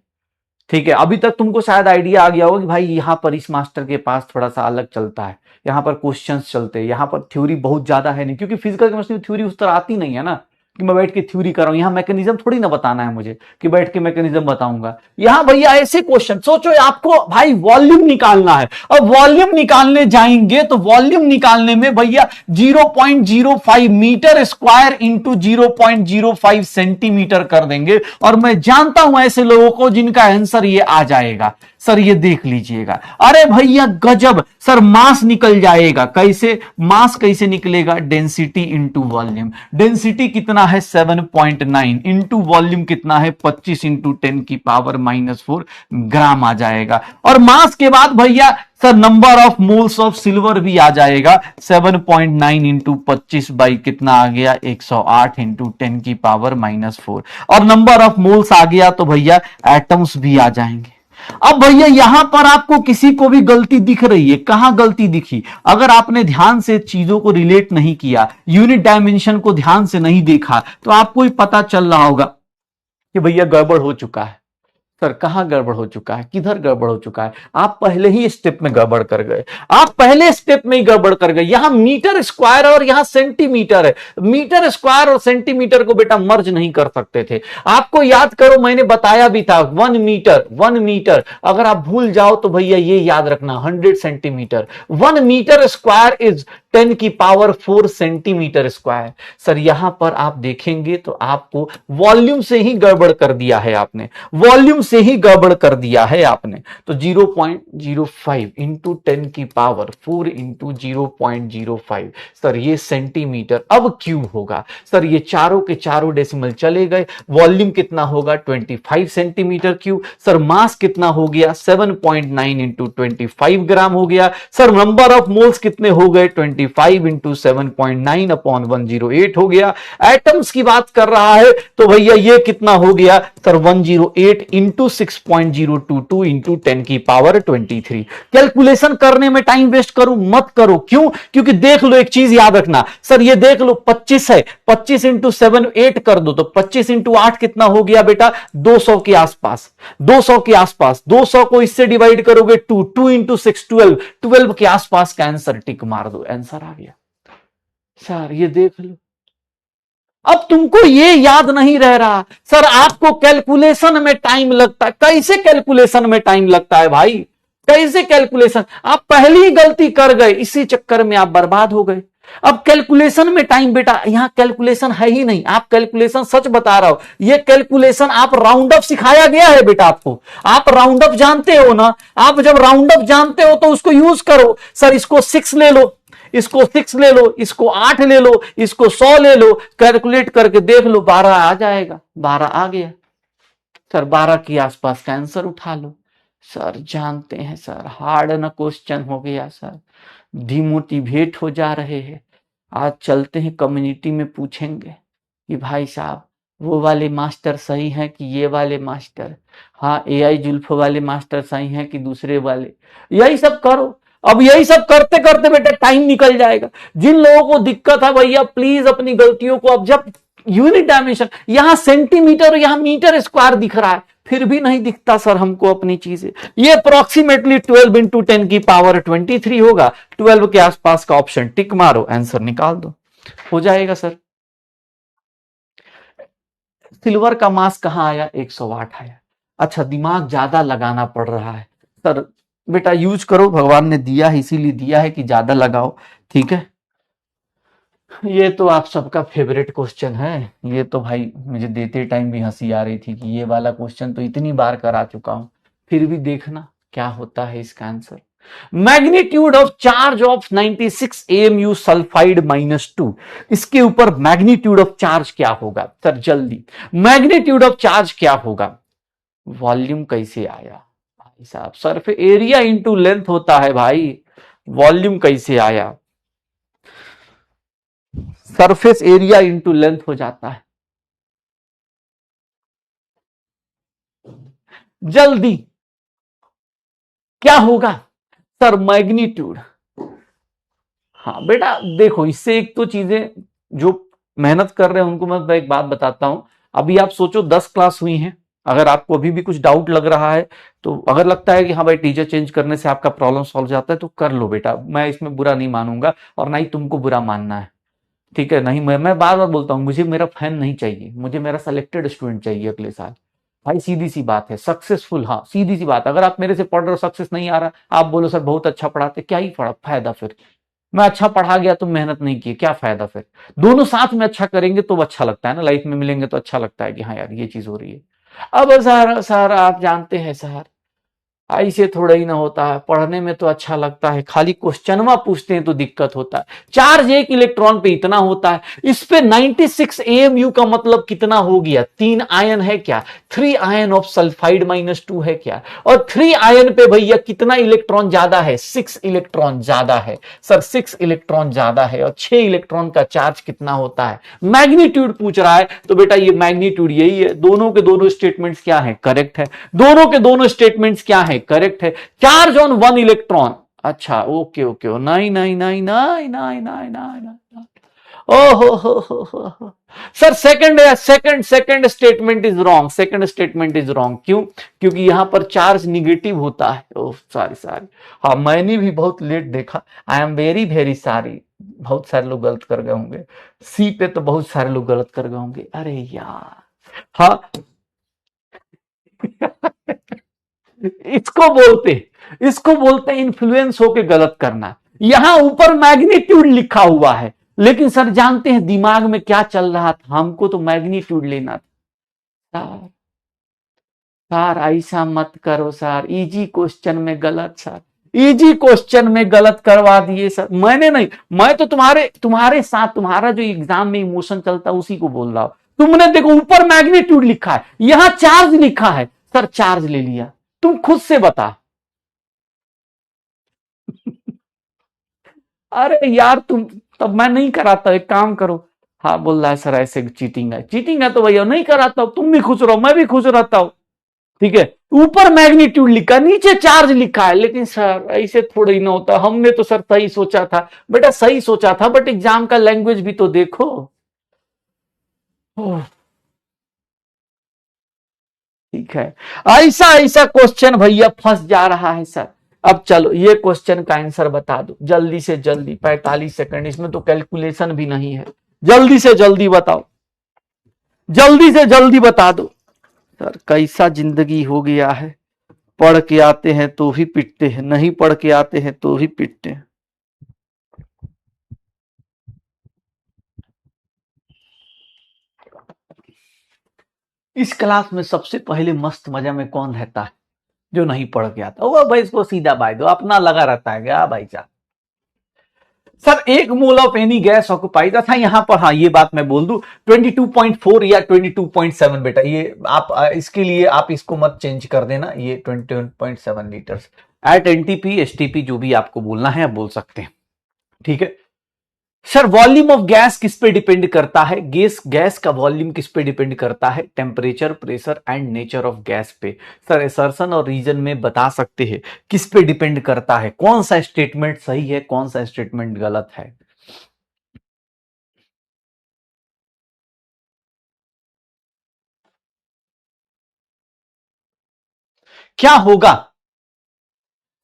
ठीक है, अभी तक तुमको शायद आइडिया आ गया होगा कि भाई यहाँ पर इस मास्टर के पास थोड़ा सा अलग चलता है, यहाँ पर क्वेश्चंस चलते हैं, यहाँ पर थ्योरी बहुत ज्यादा है नहीं, क्योंकि फिजिकल केमिस्ट्री में थ्योरी उस तरह आती नहीं है ना कि मैं बैठ के थ्योरी कर रहा हूं। यहाँ मैकेनिज्म थोड़ी ना बताना है मुझे कि बैठ के मैकेनिज्म बताऊंगा। यहाँ भैया ऐसे क्वेश्चन सोचो, आपको भाई वॉल्यूम निकालना है, और वॉल्यूम निकालने जाएंगे तो वॉल्यूम निकालने में भैया 0.05 मीटर स्क्वायर इंटू 0.05 सेंटीमीटर कर देंगे, और मैं जानता हूं ऐसे लोगों को जिनका आंसर ये आ जाएगा। सर ये देख लीजिएगा, अरे भैया गजब सर, मास निकल जाएगा। कैसे मास कैसे निकलेगा? Density into volume. डेंसिटी कितना है? 7.9 इंटू वॉल्यूम कितना है? 25 इंटू 10⁻⁻⁴ ग्राम आ जाएगा। और मास के बाद भैया sir number of moles of silver भी आ जाएगा। 7.9 इंटू 25 बाई कितना आ गया? 108 इंटू 10⁻⁻⁴। और नंबर ऑफ मोल्स आ गया तो भैया एटम्स भी आ जाएंगे। अब भैया यहां पर आपको किसी को भी गलती दिख रही है? कहां गलती दिखी? अगर आपने ध्यान से चीजों को रिलेट नहीं किया, यूनिट डायमेंशन को ध्यान से नहीं देखा, तो आपको ही पता चल रहा होगा कि भैया गड़बड़ हो चुका है। सर कहां गड़बड़ हो चुका है? किधर गड़बड़ हो चुका है? आप पहले ही स्टेप में गड़बड़ कर गए, आप पहले स्टेप में ही गड़बड़ कर गए। यहां मीटर स्क्वायर और यहां सेंटीमीटर है। मीटर स्क्वायर और सेंटीमीटर को बेटा मर्ज नहीं कर सकते थे। आपको याद करो, मैंने बताया भी था 1 मीटर अगर आप भूल जाओ तो भैया ये याद रखना 100 centimetre. 1 metre square is 10⁻⁴ centimetre square. Sir यहां पर आप देखेंगे तो आपको वॉल्यूम से ही गड़बड़ कर दिया है आपने, वॉल्यूम से ही गड़बड़ कर दिया है आपने। तो 0.05 इंटू 10⁻⁴ इंटू 0.05, सर ये सेंटीमीटर। अब क्यूब होगा सर, ये चारों के चारों डेसिमल चले गए। वॉल्यूम कितना होगा? 25 सेंटीमीटर क्यूब। सर मास कितना हो गया? 7.9 इंटू 25 ग्राम हो गया। सर नंबर ऑफ मोल्स कितने हो गए? 25 इंटू 7.9/108 हो गया। एटम्स की बात कर रहा है तो भैया ये कितना हो गया? Sir 108 into 6.022 into 10⁻23। कैलकुलेशन करने में टाइम वेस्ट करूं मत करो। क्यों? क्योंकि देख लो, एक चीज याद रखना सर, ये देख लो 25 है, 25 इंटू 7 8 कर दो तो 25 इंटू 8 कितना हो गया बेटा? 200 के आसपास, 200 के आसपास। 200 को इससे डिवाइड करोगे 2, 2 इंटू 6 12, 12 के आसपास का आंसर टिक मार दो, आंसर आ गया। सर ये देख लो, अब तुमको ये याद नहीं रह रहा। सर आपको कैलकुलेशन में टाइम लगता है। कैसे कैलकुलेशन में टाइम लगता है भाई? कैसे कैलकुलेशन? आप पहली ही गलती कर गए, इसी चक्कर में आप बर्बाद हो गए। अब कैलकुलेशन में टाइम बेटा, यहां कैलकुलेशन है ही नहीं। आप कैलकुलेशन, सच बता रहा हूं, ये कैलकुलेशन आप राउंड अप सिखाया गया है बेटा आपको। आप राउंड अप जानते हो ना? आप जब राउंड अप जानते हो तो उसको यूज करो। सर इसको 6 ले लो, इसको 6 ले लो, इसको 8 ले लो, इसको 100 ले लो, कैलकुलेट करके देख लो 12 आ जाएगा। 12 आ गया। सर 12 के आसपास का आंसर उठा लो। सर जानते हैं सर, हार्ड ना क्वेश्चन हो गया सर, डिमोटिवेट हो जा रहे हैं। आज चलते हैं कम्युनिटी में पूछेंगे कि भाई साहब वो वाले मास्टर सही हैं कि ये वाले मास्टर? हाँ एआई जुल्फ वाले मास्टर सही हैं कि दूसरे वाले? यही सब करो। अब यही सब करते करते बेटा टाइम निकल जाएगा। जिन लोगों को दिक्कत है भैया, प्लीज अपनी गलतियों को, अब जब यूनिट डायमेंशन यहां सेंटीमीटर और यहां मीटर स्क्वायर दिख रहा है, फिर भी नहीं दिखता सर हमको अपनी चीजें। ये अप्रोक्सीमेटली 12 इंटू 10⁻23 होगा। 12 के आसपास का ऑप्शन टिक मारो, आंसर निकाल दो, हो जाएगा सर। सिल्वर का मास कहां आया? 108 आया। अच्छा दिमाग ज्यादा लगाना पड़ रहा है सर। बेटा यूज करो, भगवान ने दिया है इसीलिए दिया है कि ज्यादा लगाओ, ठीक है। ये तो आप सबका फेवरेट क्वेश्चन है। ये तो भाई मुझे देते टाइम भी हंसी आ रही थी कि ये वाला क्वेश्चन तो इतनी बार करा चुका हूं, फिर भी देखना क्या होता है इसका answer. Magnitude of charge of 96 AMU sulphide -2, इसके ऊपर मैग्नीट्यूड ऑफ चार्ज क्या होगा सर? जल्दी, मैग्नीट्यूड ऑफ चार्ज क्या होगा? वॉल्यूम कैसे आया भाई साहब? सरफेस एरिया इंटू लेंथ होता है भाई, वॉल्यूम कैसे आया? सरफेस एरिया इंटू लेंथ हो जाता है। जल्दी, क्या होगा सर? मैग्नीट्यूड। हाँ बेटा देखो, इससे एक तो चीजें जो मेहनत कर रहे हैं उनको मैं एक बात बताता हूं। अभी आप सोचो 10 क्लास हुई हैं, अगर आपको अभी भी कुछ डाउट लग रहा है, तो अगर लगता है कि हाँ भाई टीचर चेंज करने से आपका प्रॉब्लम सॉल्व जाता है तो कर लो बेटा, मैं इसमें बुरा नहीं मानूंगा और ना ही तुमको बुरा मानना है। ठीक है? नहीं, मैं बार बार बोलता हूँ, मुझे मेरा फैन नहीं चाहिए, मुझे मेरा सेलेक्टेड स्टूडेंट चाहिए अगले साल। भाई सीधी सी बात है, सक्सेसफुल, हाँ सीधी सी बात, अगर आप मेरे से पढ़ रहे हो सक्सेस नहीं आ रहा, आप बोलो सर बहुत अच्छा पढ़ाते, क्या ही फायदा फिर? मैं अच्छा पढ़ा गया, तुम मेहनत नहीं की, क्या फायदा फिर? दोनों साथ में अच्छा करेंगे तो अच्छा लगता है ना, लाइफ में मिलेंगे तो अच्छा लगता है कि हाँ यार ये चीज हो रही है। अब सर सर आप जानते हैं सर, ऐसे थोड़ा ही ना होता है, पढ़ने में तो अच्छा लगता है, खाली क्वेश्चनवा पूछते हैं तो दिक्कत होता है। चार्ज एक इलेक्ट्रॉन पे इतना होता है, इस पे 96 AMU का मतलब कितना हो गया? 3 आयन है क्या? 3 आयन ऑफ सल्फाइड -2 है क्या? और 3 आयन पे भैया कितना इलेक्ट्रॉन ज्यादा है? 6 इलेक्ट्रॉन ज्यादा है सर, 6 इलेक्ट्रॉन ज्यादा है। और 6 इलेक्ट्रॉन का चार्ज कितना होता है? मैग्नीट्यूड पूछ रहा है तो बेटा ये मैग्नीट्यूड यही है। दोनों के दोनों स्टेटमेंट्स क्या है? करेक्ट है। दोनं के दोनों स्टेटमेंट्स क्या है? करेक्ट है। चार्ज ऑन 1 इलेक्ट्रॉन, अच्छा ओके ओके, नहीं नहीं नहीं नहीं नहीं नहीं नहीं, ओहो हो। Sir second statement is wrong, second statement is wrong. क्यों? क्योंकि यहां पर चार्ज निगेटिव होता है। ओह सॉरी सॉरी, हाँ मैंने भी बहुत लेट देखा, I am very very sorry. बहुत सारे लोग गलत कर गए होंगे, सी पे तो बहुत सारे लोग गलत कर गए होंगे, अरे यार। हाँ इसको बोलते हैं इन्फ्लुएंस होके गलत करना। यहां ऊपर मैग्नीट्यूड लिखा हुआ है, लेकिन सर जानते हैं दिमाग में क्या चल रहा था? हमको तो मैग्नीट्यूड लेना था। सर ऐसा मत करो सर, इजी क्वेश्चन में गलत सर, इजी क्वेश्चन में गलत करवा दिए सर। मैंने नहीं, मैं तो तुम्हारे साथ, तुम्हारा जो एग्जाम में इमोशन चलता है उसी को बोल रहा हूं। तुमने देखो ऊपर मैग्नीट्यूड लिखा है, यहां चार्ज लिखा है, सर चार्ज ले लिया। तुम खुद से बता। अरे यार तुम, तब मैं नहीं कराता, एक काम करो। हाँ बोल रहा है सर ऐसे चीटिंग है, चीटिंग है तो भैया नहीं कराता हूं, तुम भी खुश रहो मैं भी खुश रहता हूं। ठीक है? ऊपर मैग्नीट्यूड लिखा, नीचे चार्ज लिखा है, लेकिन सर ऐसे थोड़ा ही ना होता, हमने तो सर सही सोचा था। बेटा सही सोचा था, बट एग्जाम का लैंग्वेज भी तो देखो। ओह, ठीक है, ऐसा ऐसा क्वेश्चन भैया फंस जा रहा है सर। अब चलो ये क्वेश्चन का आंसर बता दो जल्दी से जल्दी, 45 सेकंड, इसमें तो कैलकुलेशन भी नहीं है। जल्दी से जल्दी बताओ, जल्दी से जल्दी बता दो। सर कैसा जिंदगी हो गया है, पढ़ के आते हैं तो भी पिटते हैं, नहीं पढ़ के आते हैं तो भी पिटते हैं। इस क्लास में सबसे पहले मस्त मजा में कौन रहता है? जो नहीं पढ़ के आता वो भाई, इसको सीधा बाय दो, अपना लगा रहता है क्या भाई साहब? सर एक mole of any gas occupied, था यहां पर, हाँ ये बात मैं बोल दूं, 22.4 या 22.7 बेटा, ये आप इसके लिए आप इसको मत चेंज कर देना, ये 21.7 लीटर्स एट एनटीपी एसटीपी, जो भी आपको बोलना है आप बोल सकते हैं। ठीक है सर, वॉल्यूम ऑफ गैस किस पे डिपेंड करता है? गैस का वॉल्यूम किस पे डिपेंड करता है? Temperature, pressure and nature of gas पे। सर असर्शन और रीजन में बता सकते हैं किस पे डिपेंड करता है, कौन सा स्टेटमेंट सही है कौन सा स्टेटमेंट गलत है? क्या होगा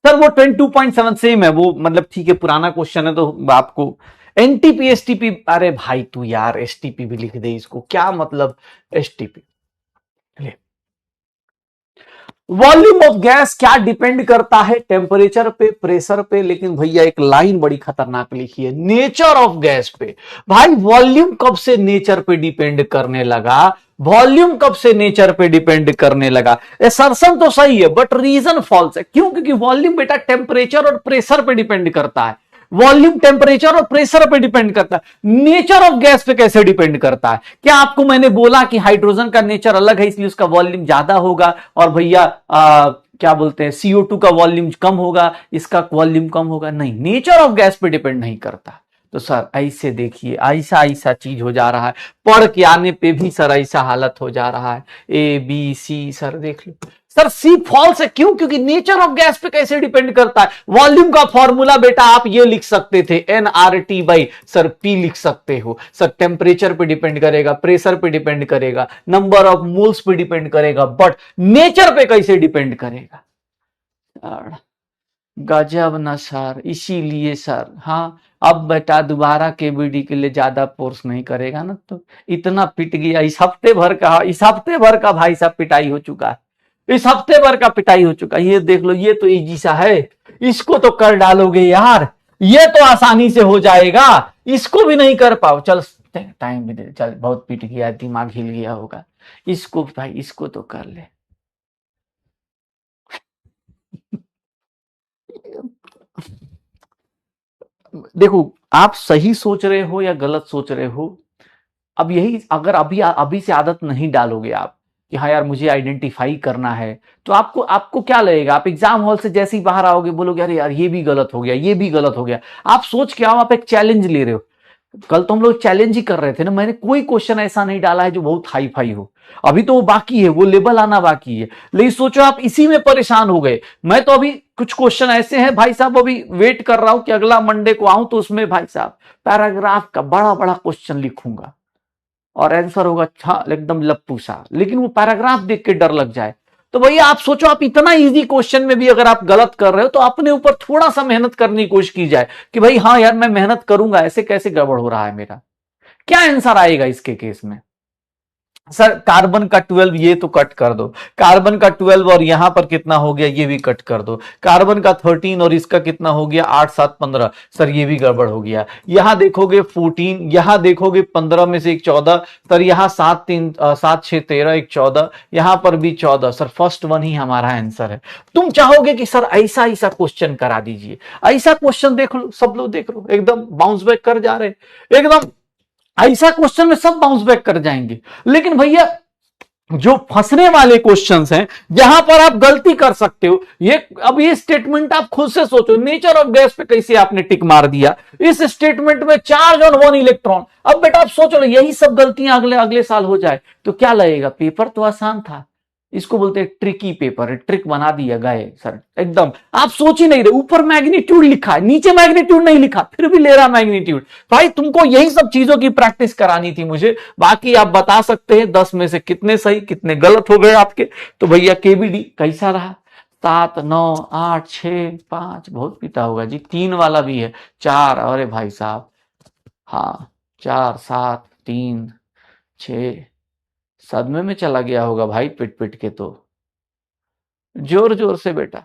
सर? वो 22.7 सेम है वो, मतलब ठीक है पुराना क्वेश्चन है तो आपको एनटीपी एसटीपी, अरे भाई तू यार एसटीपी भी लिख दे इसको, क्या मतलब एसटीपी? वॉल्यूम ऑफ गैस क्या डिपेंड करता है? टेम्परेचर पे, प्रेशर पे। लेकिन भैया एक लाइन बड़ी खतरनाक लिखी है, नेचर ऑफ गैस पे। भाई वॉल्यूम कब से नेचर पे डिपेंड करने लगा? वॉल्यूम कब से नेचर पे डिपेंड करने लगा? असर्शन तो सही है बट रीजन फॉल्स है। क्यों? क्योंकि वॉल्यूम बेटा टेम्परेचर और प्रेशर पे डिपेंड करता है। वॉल्यूम टेम्परेचर और प्रेशर पे डिपेंड करता है। नेचर ऑफ गैस पे कैसे डिपेंड करता है? क्या आपको मैंने बोला कि हाइड्रोजन का नेचर अलग है इसलिए उसका वॉल्यूम ज्यादा होगा, और भैया क्या बोलते हैं CO2 का वॉल्यूम कम होगा, इसका वॉल्यूम कम होगा? नहीं, नेचर ऑफ गैस पे डिपेंड नहीं करता। तो सर ऐसे देखिए, ऐसा ऐसा चीज हो जा रहा है, पढ़ के आने पे भी सर ऐसा हालत हो जा रहा है। ABC सर देख लो। सर सी फॉल्स है। क्यों? क्योंकि नेचर ऑफ गैस पे कैसे डिपेंड करता है? वॉल्यूम का फॉर्मूला बेटा आप ये लिख सकते थे, nRT बाई सर P लिख सकते हो। सर टेम्परेचर पे डिपेंड करेगा, प्रेशर पे डिपेंड करेगा, नंबर ऑफ मोल्स पे डिपेंड करेगा, बट नेचर पे कैसे डिपेंड करेगा? गजब ना सर। इसीलिए सर, हाँ अब बेटा दोबारा KBD के लिए ज्यादा फोर्स नहीं करेगा ना, तो इतना पिट गया इस हफ्ते भर का भाई साहब पिटाई हो चुका है। इस हफ्ते भर का पिटाई हो चुका है। ये देख लो, ये तो इजी सा है, इसको तो कर डालोगे यार, ये तो आसानी से हो जाएगा, इसको भी नहीं कर पाओ। चल टाइम भी दे, चल बहुत पिट गया, दिमाग हिल गया होगा, इसको भाई इसको तो कर ले। देखो आप सही सोच रहे हो या गलत सोच रहे हो, अब यही अगर अभी अभी से आदत नहीं डालोगे आप कि हाँ यार मुझे आइडेंटिफाई करना है, तो आपको आपको क्या लगेगा? आप एग्जाम हॉल से जैसे ही बाहर आओगे बोलोगे अरे यार ये भी गलत हो गया, ये भी गलत हो गया। आप सोच के आओ, आप एक चैलेंज ले रहे हो। कल तो हम लोग चैलेंज ही कर रहे थे ना, मैंने कोई क्वेश्चन ऐसा नहीं डाला है जो बहुत हाई फाई हो। अभी तो वो बाकी है, वो लेवल आना बाकी है। लेकिन सोचो आप इसी में परेशान हो गए। मैं तो अभी कुछ क्वेश्चन ऐसे हैं भाई साहब, अभी वेट कर रहा हूं कि अगला मंडे को आऊं तो उसमें भाई साहब पैराग्राफ का बड़ा बड़ा क्वेश्चन लिखूंगा और आंसर होगा अच्छा एकदम लप्पू सा, लेकिन वो पैराग्राफ देख के डर लग जाए। तो भैया आप सोचो, आप इतना इजी क्वेश्चन में भी अगर आप गलत कर रहे हो तो अपने ऊपर थोड़ा सा मेहनत करने की कोशिश की जाए कि भाई हाँ यार मैं मेहनत करूंगा, ऐसे कैसे गड़बड़ हो रहा है मेरा, क्या आंसर आएगा इसके केस में? सर कार्बन का 12 ये तो कट कर दो, कार्बन का 12 और यहां पर कितना हो गया ये भी कट कर दो, कार्बन का 13 और इसका कितना हो गया 8 7 15, सर ये भी गड़बड़ हो गया। यहां देखोगे 14, यहां देखोगे 15 में से एक 14, सर यहां 7 6 13 एक 14, यहां पर भी 14, सर फर्स्ट वन ही हमारा आंसर है। तुम चाहोगे कि सर ऐसा ऐसा क्वेश्चन करा दीजिए, ऐसा क्वेश्चन देख लो, सब लोग देख लो एकदम बाउंस बैक कर जा रहे, एकदम ऐसा क्वेश्चन में सब बाउंस बैक कर जाएंगे। लेकिन भैया जो फंसने वाले क्वेश्चंस हैं जहां पर आप गलती कर सकते हो, ये अब ये स्टेटमेंट आप खुद से सोचो, नेचर ऑफ गैस पे कैसे आपने टिक मार दिया? इस स्टेटमेंट में चार्ज ऑन 1 इलेक्ट्रॉन। अब बेटा आप सोच लो यही सब गलतियां अगले अगले साल हो जाए तो क्या लगेगा? पेपर तो आसान था, इसको बोलते हैं ट्रिकी पेपर, ट्रिक बना दिया गए सर एकदम। आप सोच ही नहीं रहे, ऊपर मैग्नीट्यूड लिखा है नीचे मैग्नीट्यूड नहीं लिखा, फिर भी ले रहा मैग्नीट्यूड। भाई तुमको यही सब चीजों की प्रैक्टिस करानी थी मुझे। बाकी आप बता सकते हैं 10 में से कितने सही कितने गलत हो गए आपके। तो भैया KBD कैसा रहा? 7 9 8 6 5, बहुत पीता होगा जी, 3 वाला भी है, 4, अरे भाई साहब हाँ 4 7 3 6, सदमे में चला गया होगा भाई पिट पिट के, तो जोर जोर से बेटा।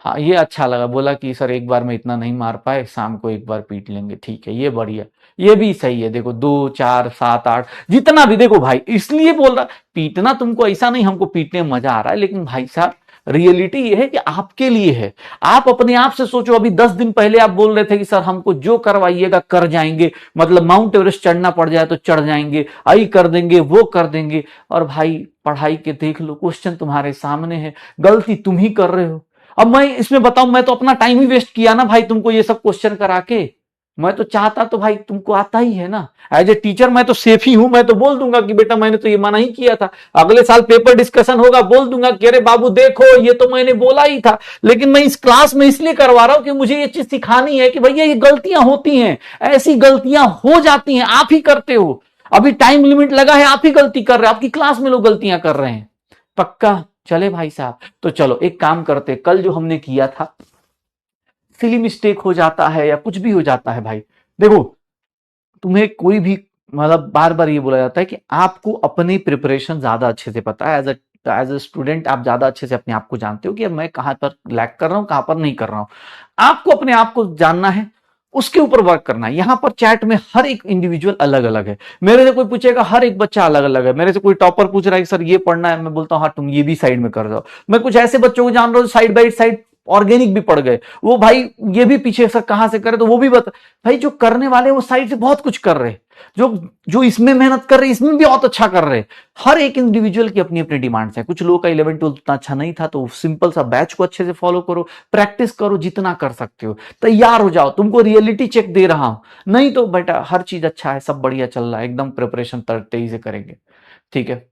हाँ ये अच्छा लगा, बोला कि सर एक बार में इतना नहीं मार पाए, शाम को एक बार पीट लेंगे, ठीक है ये बढ़िया, ये भी सही है। देखो 2 4 7 8 जितना भी, देखो भाई इसलिए बोल रहा पीटना तुमको, ऐसा नहीं हमको पीटने में मजा आ रहा है, लेकिन भाई साहब रियलिटी ये है कि आपके लिए है। आप अपने आप से सोचो, अभी 10 दिन पहले आप बोल रहे थे कि सर हमको जो करवाइएगा कर जाएंगे, मतलब माउंट एवरेस्ट चढ़ना पड़ जाए तो चढ़ जाएंगे, आई कर देंगे वो कर देंगे। और भाई पढ़ाई के देख लो, क्वेश्चन तुम्हारे सामने है, गलती तुम ही कर रहे हो। अब मैं इसमें बताऊं, मैं तो अपना टाइम ही वेस्ट किया ना भाई तुमको ये सब क्वेश्चन करा के। मैं तो चाहता तो भाई तुमको आता ही है ना, एज ए टीचर मैं तो सेफ ही हूं, मैं तो बोल दूंगा कि बेटा मैंने तो ये मना ही किया था, अगले साल पेपर डिस्कशन होगा बोल दूंगा कि अरे बाबू देखो ये तो मैंने बोला ही था। लेकिन मैं इस क्लास में इसलिए करवा रहा हूं कि मुझे ये चीज सिखानी है कि भैया ये गलतियां होती हैं, ऐसी गलतियां हो जाती हैं, आप ही करते हो। अभी टाइम लिमिट लगा है, आप ही गलती कर रहे हैं, आपकी क्लास में लोग गलतियां कर रहे हैं। पक्का चले भाई साहब? तो चलो एक काम करते, कल जो हमने किया था सिली मिस्टेक हो जाता है या कुछ भी हो जाता है भाई, देखो तुम्हें कोई भी मतलब बार बार ये बोला जाता है कि आपको अपनी प्रिपरेशन ज्यादा अच्छे से पता है, एज अ तो एज ए स्टूडेंट आप ज्यादा अच्छे से अपने आप को जानते हो कि अब मैं कहां पर लैग कर रहा हूं, कहां पर नहीं कर रहा हूं। आपको अपने आप को जानना है, उसके ऊपर वर्क करना है। यहां पर चैट में हर एक इंडिविजुअल अलग अलग है। मेरे से कोई पूछेगा, हर एक बच्चा अलग अलग है। मेरे से कोई टॉपर पूछ रहा है सर ये पढ़ना है, मैं बोलता हूं हाँ तुम ये भी साइड में कर दो। मैं कुछ ऐसे बच्चों को जान रहा हूं साइड बाई साइड ऑर्गेनिक भी पढ़ गए, वो भाई ये भी पीछे सर कहां से करे, तो वो भी बता। भाई जो करने वाले वो साइड से बहुत कुछ कर रहे हैं, जो जो इसमें मेहनत कर रहे हैं इसमें भी बहुत अच्छा कर रहे हैं। हर एक इंडिविजुअल की अपनी अपनी डिमांड्स है। कुछ लोगों का 11-12 उतना अच्छा नहीं था, तो सिंपल सा बैच को अच्छे से फॉलो करो, प्रैक्टिस करो जितना कर सकते हो, तैयार हो जाओ। तुमको रियलिटी चेक दे रहा हूं, नहीं तो बेटा हर चीज अच्छा है, सब बढ़िया चल रहा है, एकदम प्रिपरेशन तेजी से करेंगे। ठीक है,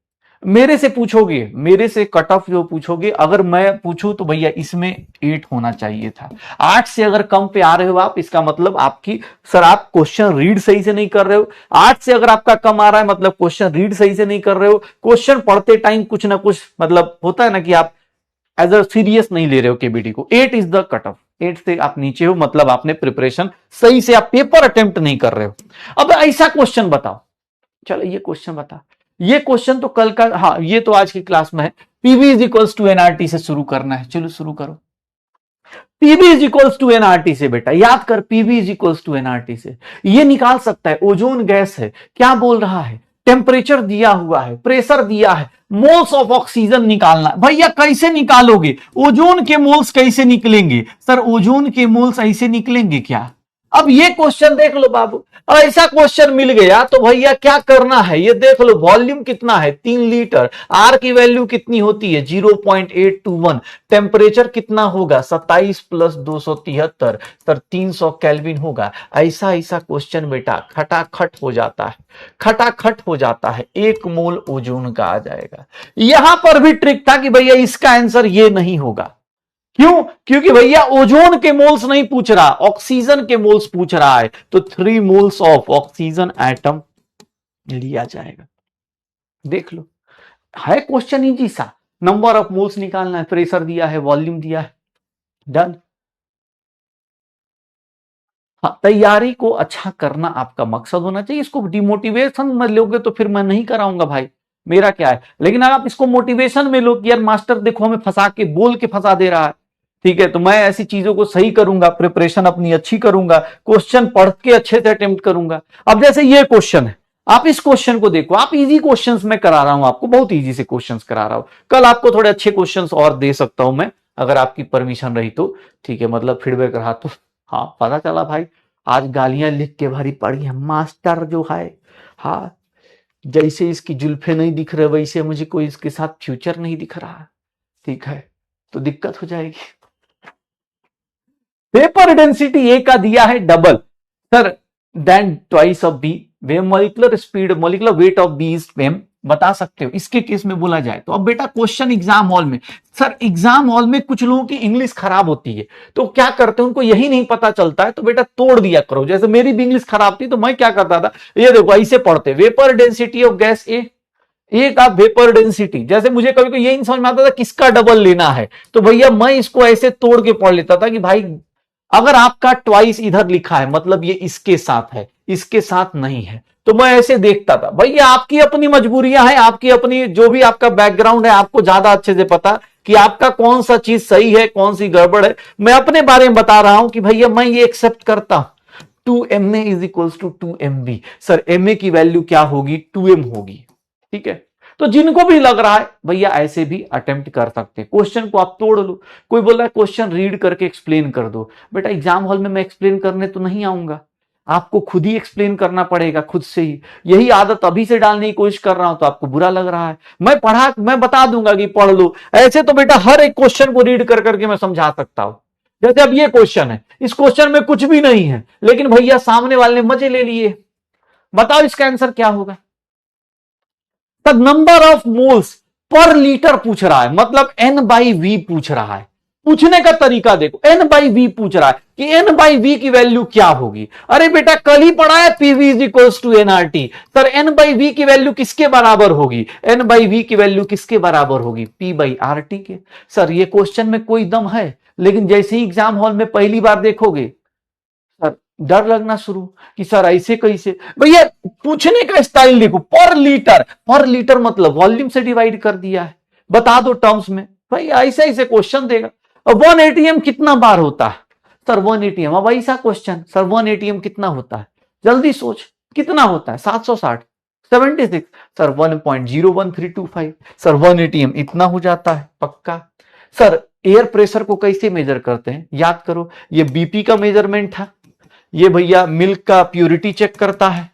मेरे से पूछोगे, मेरे से कट ऑफ जो पूछोगे, अगर मैं पूछूं तो भैया इसमें 8 होना चाहिए था। 8 से अगर कम पे आ रहे हो आप, इसका मतलब आपकी सर आप क्वेश्चन रीड सही से नहीं कर रहे हो। 8 से अगर आपका कम आ रहा है मतलब क्वेश्चन रीड सही से नहीं कर रहे हो, क्वेश्चन पढ़ते टाइम कुछ ना कुछ मतलब होता है ना कि आप एज अ सीरियस नहीं ले रहे हो केबीटी को। 8 इज द कट ऑफ। 8 से आप नीचे हो मतलब आपने प्रिपरेशन सही से, आप पेपर अटेम्प्ट नहीं कर रहे हो। अब ऐसा क्वेश्चन बताओ, चलो ये क्वेश्चन बता, ये क्वेश्चन तो कल का, हाँ ये तो आज की क्लास में है। PV is equals to NRT से शुरू करना है, चलो शुरू करो। PV is equals to NRT से, बेटा याद कर, PV is equals to NRT से ये निकाल सकता है। ओजोन गैस है, क्या बोल रहा है, टेम्परेचर दिया हुआ है, प्रेशर दिया है, मोल्स ऑफ ऑक्सीजन निकालना है। भैया कैसे निकालोगे, ओजोन के मोल्स कैसे निकलेंगे सर, ओजोन के मोल्स ऐसे निकलेंगे क्या। अब ये क्वेश्चन देख लो बाबू, ऐसा क्वेश्चन मिल गया तो भैया क्या करना है, ये देख लो। वॉल्यूम कितना है 3 लीटर, आर की वैल्यू कितनी होती है 0.821, टेम्परेचर कितना होगा 27 प्लस 273 सर 300 केल्विन होगा। ऐसा ऐसा क्वेश्चन बेटा खटाखट हो जाता है, खटाखट हो जाता है, 1 मोल ओजोन का आ जाएगा। यहां पर भी ट्रिक था कि भैया इसका आंसर ये नहीं होगा। क्यों, क्योंकि भैया ओजोन के मोल्स नहीं पूछ रहा, ऑक्सीजन के मोल्स पूछ रहा है, तो 3 मोल्स ऑफ ऑक्सीजन एटम लिया जाएगा। देख लो, है क्वेश्चन इजी सा, नंबर ऑफ मोल्स निकालना है, प्रेशर दिया है, वॉल्यूम दिया है, डन। हाँ, तैयारी को अच्छा करना आपका मकसद होना चाहिए। इसको डिमोटिवेशन में लोगे तो फिर मैं नहीं कराऊंगा भाई, मेरा क्या है। लेकिन अगर आप इसको मोटिवेशन में लो कि यार मास्टर देखो हमें फंसा के बोल के फंसा दे रहा है, ठीक है, तो मैं ऐसी चीजों को सही करूंगा, प्रिपरेशन अपनी अच्छी करूंगा, क्वेश्चन पढ़ के अच्छे से अटेम्प्ट करूंगा। अब जैसे ये क्वेश्चन है, आप इस क्वेश्चन को देखो, आप इजी क्वेश्चंस में करा रहा हूं आपको, बहुत इजी से क्वेश्चंस करा रहा हूं। कल आपको थोड़े अच्छे क्वेश्चंस और दे सकता हूं मैं, अगर आपकी परमिशन रही तो, ठीक है, मतलब फीडबैक रहा तो। हाँ पता चला भाई, आज गालियां लिख के भरी पड़ी है मास्टर जो है। हाँ, जैसे इसकी जुल्फे नहीं दिख रहे वैसे मुझे कोई इसके साथ फ्यूचर नहीं दिख रहा, ठीक है, तो दिक्कत हो जाएगी। पेपर डेंसिटी ए का दिया है double sir then twice of B, way molecular speed molecular weight of B is M, बता सकते हो इसके केस में बोला जाए तो। अब बेटा क्वेश्चन एग्जाम हॉल में, सर एग्जाम हॉल में कुछ लोगों की इंग्लिश खराब होती है, तो क्या करते हैं, उनको यही नहीं पता चलता है, तो बेटा तोड़ दिया करो। जैसे मेरी भी इंग्लिश खराब थी तो मैं क्या करता था, ये देखो ऐसे पढ़ते, वेपर डेंसिटी ऑफ गैस ए, ए का वेपर डेंसिटी, जैसे मुझे कभी कोई यही नहीं समझ में आता था किसका डबल लेना है, तो भैया मैं इसको ऐसे तोड़ के पढ़ लेता था कि भाई अगर आपका ट्वाइस इधर लिखा है मतलब ये इसके साथ है, इसके साथ नहीं है, तो मैं ऐसे देखता था। भैया आपकी अपनी मजबूरियां हैं, आपकी अपनी जो भी आपका बैकग्राउंड है, आपको ज्यादा अच्छे से पता कि आपका कौन सा चीज सही है कौन सी गड़बड़ है। मैं अपने बारे में बता रहा हूं कि भैया मैं ये एक्सेप्ट करता हूं 2ma is equals to 2mb, sir ma की वैल्यू क्या होगी 2m होगी, ठीक है। तो जिनको भी लग रहा है भैया ऐसे भी अटेम्प्ट कर सकते हैं, क्वेश्चन को आप तोड़ लो। कोई बोल रहा है क्वेश्चन रीड करके एक्सप्लेन कर दो, बेटा एग्जाम हॉल में मैं एक्सप्लेन करने तो नहीं आऊंगा, आपको खुद ही एक्सप्लेन करना पड़ेगा खुद से ही। यही आदत अभी से डालने की कोशिश कर रहा हूं तो आपको बुरा लग रहा है। मैं बता दूंगा कि पढ़ लो, ऐसे तो बेटा हर एक क्वेश्चन को रीड कर करके मैं समझा सकता हूं। जैसे अब ये क्वेश्चन है, इस क्वेश्चन में कुछ भी नहीं है, लेकिन भैया सामने वाले ने मजे ले लिए, बताओ इसका आंसर क्या होगा। तब number of moles per litre पूछ रहा है, मतलब एन बाई वी पूछ रहा है। पूछने का तरीका देखो, एन बाई वी पूछ रहा है कि एन बाई वी की वैल्यू क्या होगी। अरे बेटा कल ही पढ़ा है PV is equals to NRT, sir N by V की वैल्यू किसके बराबर होगी, एन बाई वी की वैल्यू किसके बराबर होगी, पी बाई आर टी के। सर ये क्वेश्चन में कोई दम है, लेकिन जैसे ही एग्जाम हॉल में पहली बार देखोगे सर डर लगना शुरू कि सर ऐसे कैसे। भैया पूछने का स्टाइल देखो, पर लीटर मतलब वॉल्यूम से डिवाइड कर दिया है, बता दो टर्म्स में, भाई ऐसे ऐसे क्वेश्चन देगा। अब 1 एटीएम कितना बार होता है सर? 1 एटीएम, अब ऐसा क्वेश्चन सर 1 एटीएम कितना होता है, जल्दी सोच कितना होता है? 760, 76 सर, 1.01325 सर, 1 एटीएम इतना हो जाता है पक्का। सर एयर प्रेशर को कैसे मेजर करते हैं, याद करो, ये बीपी का मेजरमेंट था, ये भैया मिल्क का प्योरिटी चेक करता है,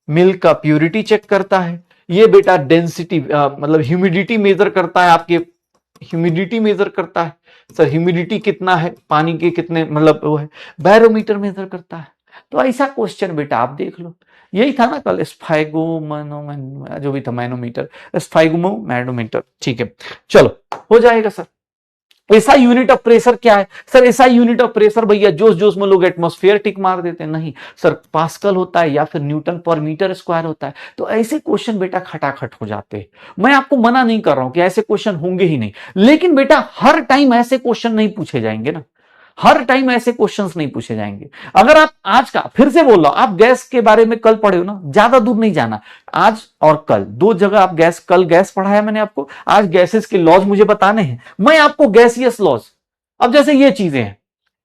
मिल्क का प्योरिटी चेक करता है, ये बेटा डेंसिटी मतलब ह्यूमिडिटी मेजर करता है, आपके ह्यूमिडिटी मेजर करता है। सर ह्यूमिडिटी कितना है, पानी के कितने मतलब वो है, बैरोमीटर मेजर करता है। तो ऐसा क्वेश्चन बेटा आप देख लो, यही था ना कल, स्फाइगो जो भी था मैनोमीटर, स्फाइगो मैनोमीटर, ठीक है चलो हो जाएगा सर। ऐसा यूनिट ऑफ प्रेशर क्या है सर? ऐसा यूनिट ऑफ प्रेशर भैया जोश जोश में लोग एटमॉस्फेयर टिक मार देते हैं, नहीं सर, पास्कल होता है या फिर न्यूटन पर मीटर स्क्वायर होता है। तो ऐसे क्वेश्चन बेटा खटाखट हो जाते हैं। मैं आपको मना नहीं कर रहा हूं कि ऐसे क्वेश्चन होंगे ही नहीं, लेकिन बेटा हर टाइम ऐसे क्वेश्चन नहीं पूछे जाएंगे ना, हर टाइम ऐसे क्वेश्चंस नहीं पूछे जाएंगे। अगर आप आज का, फिर से बोल रहा हूं, आप गैस के बारे में कल पढ़े हो ना, ज्यादा दूर नहीं जाना, आज और कल दो जगह आप गैस, कल गैस पढ़ाया मैंने आपको, आज गैसेस के लॉज मुझे बताने हैं, मैं आपको गैसियस लॉज, अब जैसे ये चीजें हैं,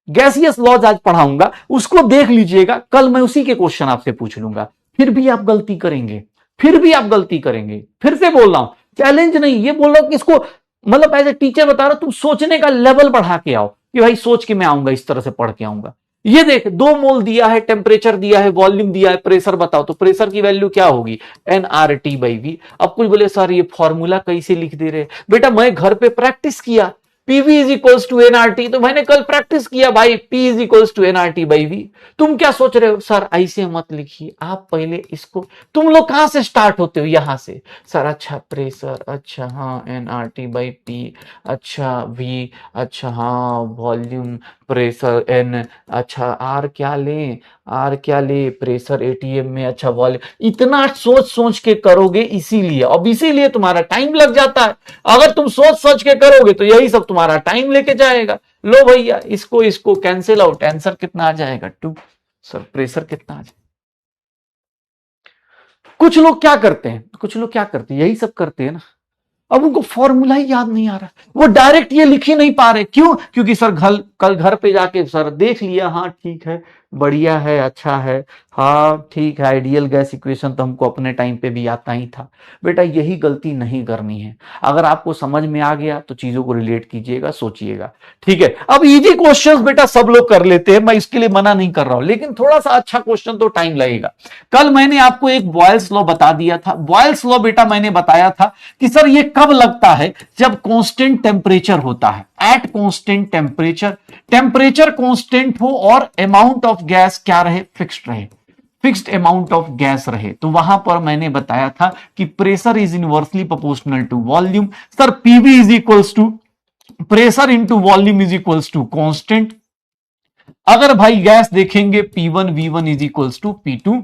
गैसियस लॉज आज पढ़ाऊंगा, उसको देख लीजिएगा, कल मैं उसी के क्वेश्चन आपसे पूछ लूंगा, फिर भी आप गलती करेंगे, फिर भी आप गलती करेंगे। फिर से बोल रहा हूं, चैलेंज नहीं, ये बोल रहा हूं कि इसको मतलब एज ए टीचर बता रहा हूं, तुम सोचने का लेवल बढ़ा के आओ कि भाई सोच के मैं आऊंगा, इस तरह से पढ़ के आऊंगा। ये देख 2 मोल दिया है, टेम्परेचर दिया है, वॉल्यूम दिया है, प्रेशर बताओ, तो प्रेशर की वैल्यू क्या होगी? nRT/V। अब कुछ बोले सर ये फॉर्मूला कैसे लिख दे रहे? बेटा मैं घर पे प्रैक्टिस किया, PV is equals to nRT, तो मैंने कल प्रैक्टिस किया भाई, P is equals to nRT/V। तुम क्या सोच रहे हो सर ऐसे मत लिखिए, आप पहले इसको, तुम लोग कहां से स्टार्ट होते हो? यहां से सर, अच्छा प्रेशर, अच्छा हाँ nRT/P, अच्छा V, अच्छा हाँ वॉल्यूम, प्रेशर N, अच्छा R क्या ले, आर क्या ले, प्रेशर एटीएम में, अच्छा वॉल्यूम, इतना सोच सोच के करोगे, इसीलिए, अब इसीलिए तुम्हारा टाइम लग जाता है। अगर तुम सोच सोच के करोगे तो यही सब तुम्हारा टाइम लेके जाएगा। लो भैया इसको इसको कैंसिल आउट, आंसर कितना आ जाएगा? 2। सर प्रेशर कितना आ जाएगा? कुछ लोग क्या करते हैं, कुछ लोग क्या करते हैं, यही सब करते हैं ना, अब उनको फॉर्मूला ही याद नहीं आ रहा, वो डायरेक्ट ये लिख ही नहीं पा रहे, क्यों? क्योंकि सर कल घर पे जाके सर देख लिया, हाँ ठीक है, बढ़िया है, अच्छा है, हाँ ठीक है, आइडियल गैस इक्वेशन तो हमको अपने टाइम पे भी आता ही था। बेटा यही गलती नहीं करनी है। अगर आपको समझ में आ गया तो चीजों को रिलेट कीजिएगा, सोचिएगा, ठीक है। अब इजी क्वेश्चंस बेटा सब लोग कर लेते हैं, मैं इसके लिए मना नहीं कर रहा हूं, लेकिन थोड़ा सा अच्छा क्वेश्चन तो टाइम लगेगा। कल मैंने आपको एक बॉयल्स लॉ बता दिया था। बॉयल्स लॉ बेटा मैंने बताया था कि सर ये कब लगता है, जब कांस्टेंट टेम्परेचर होता है, eight constant temperature, temperature constant हो और अमाउंट ऑफ गैस क्या रहे, फिक्स्ड रहे, फिक्स्ड अमाउंट ऑफ गैस रहे, तो वहां पर मैंने बताया था कि pressure is inversely proportional to volume. Sir PV is equals to pressure into volume is equals to constant. अगर भाई गैस देखेंगे P1 V1 is equals to P2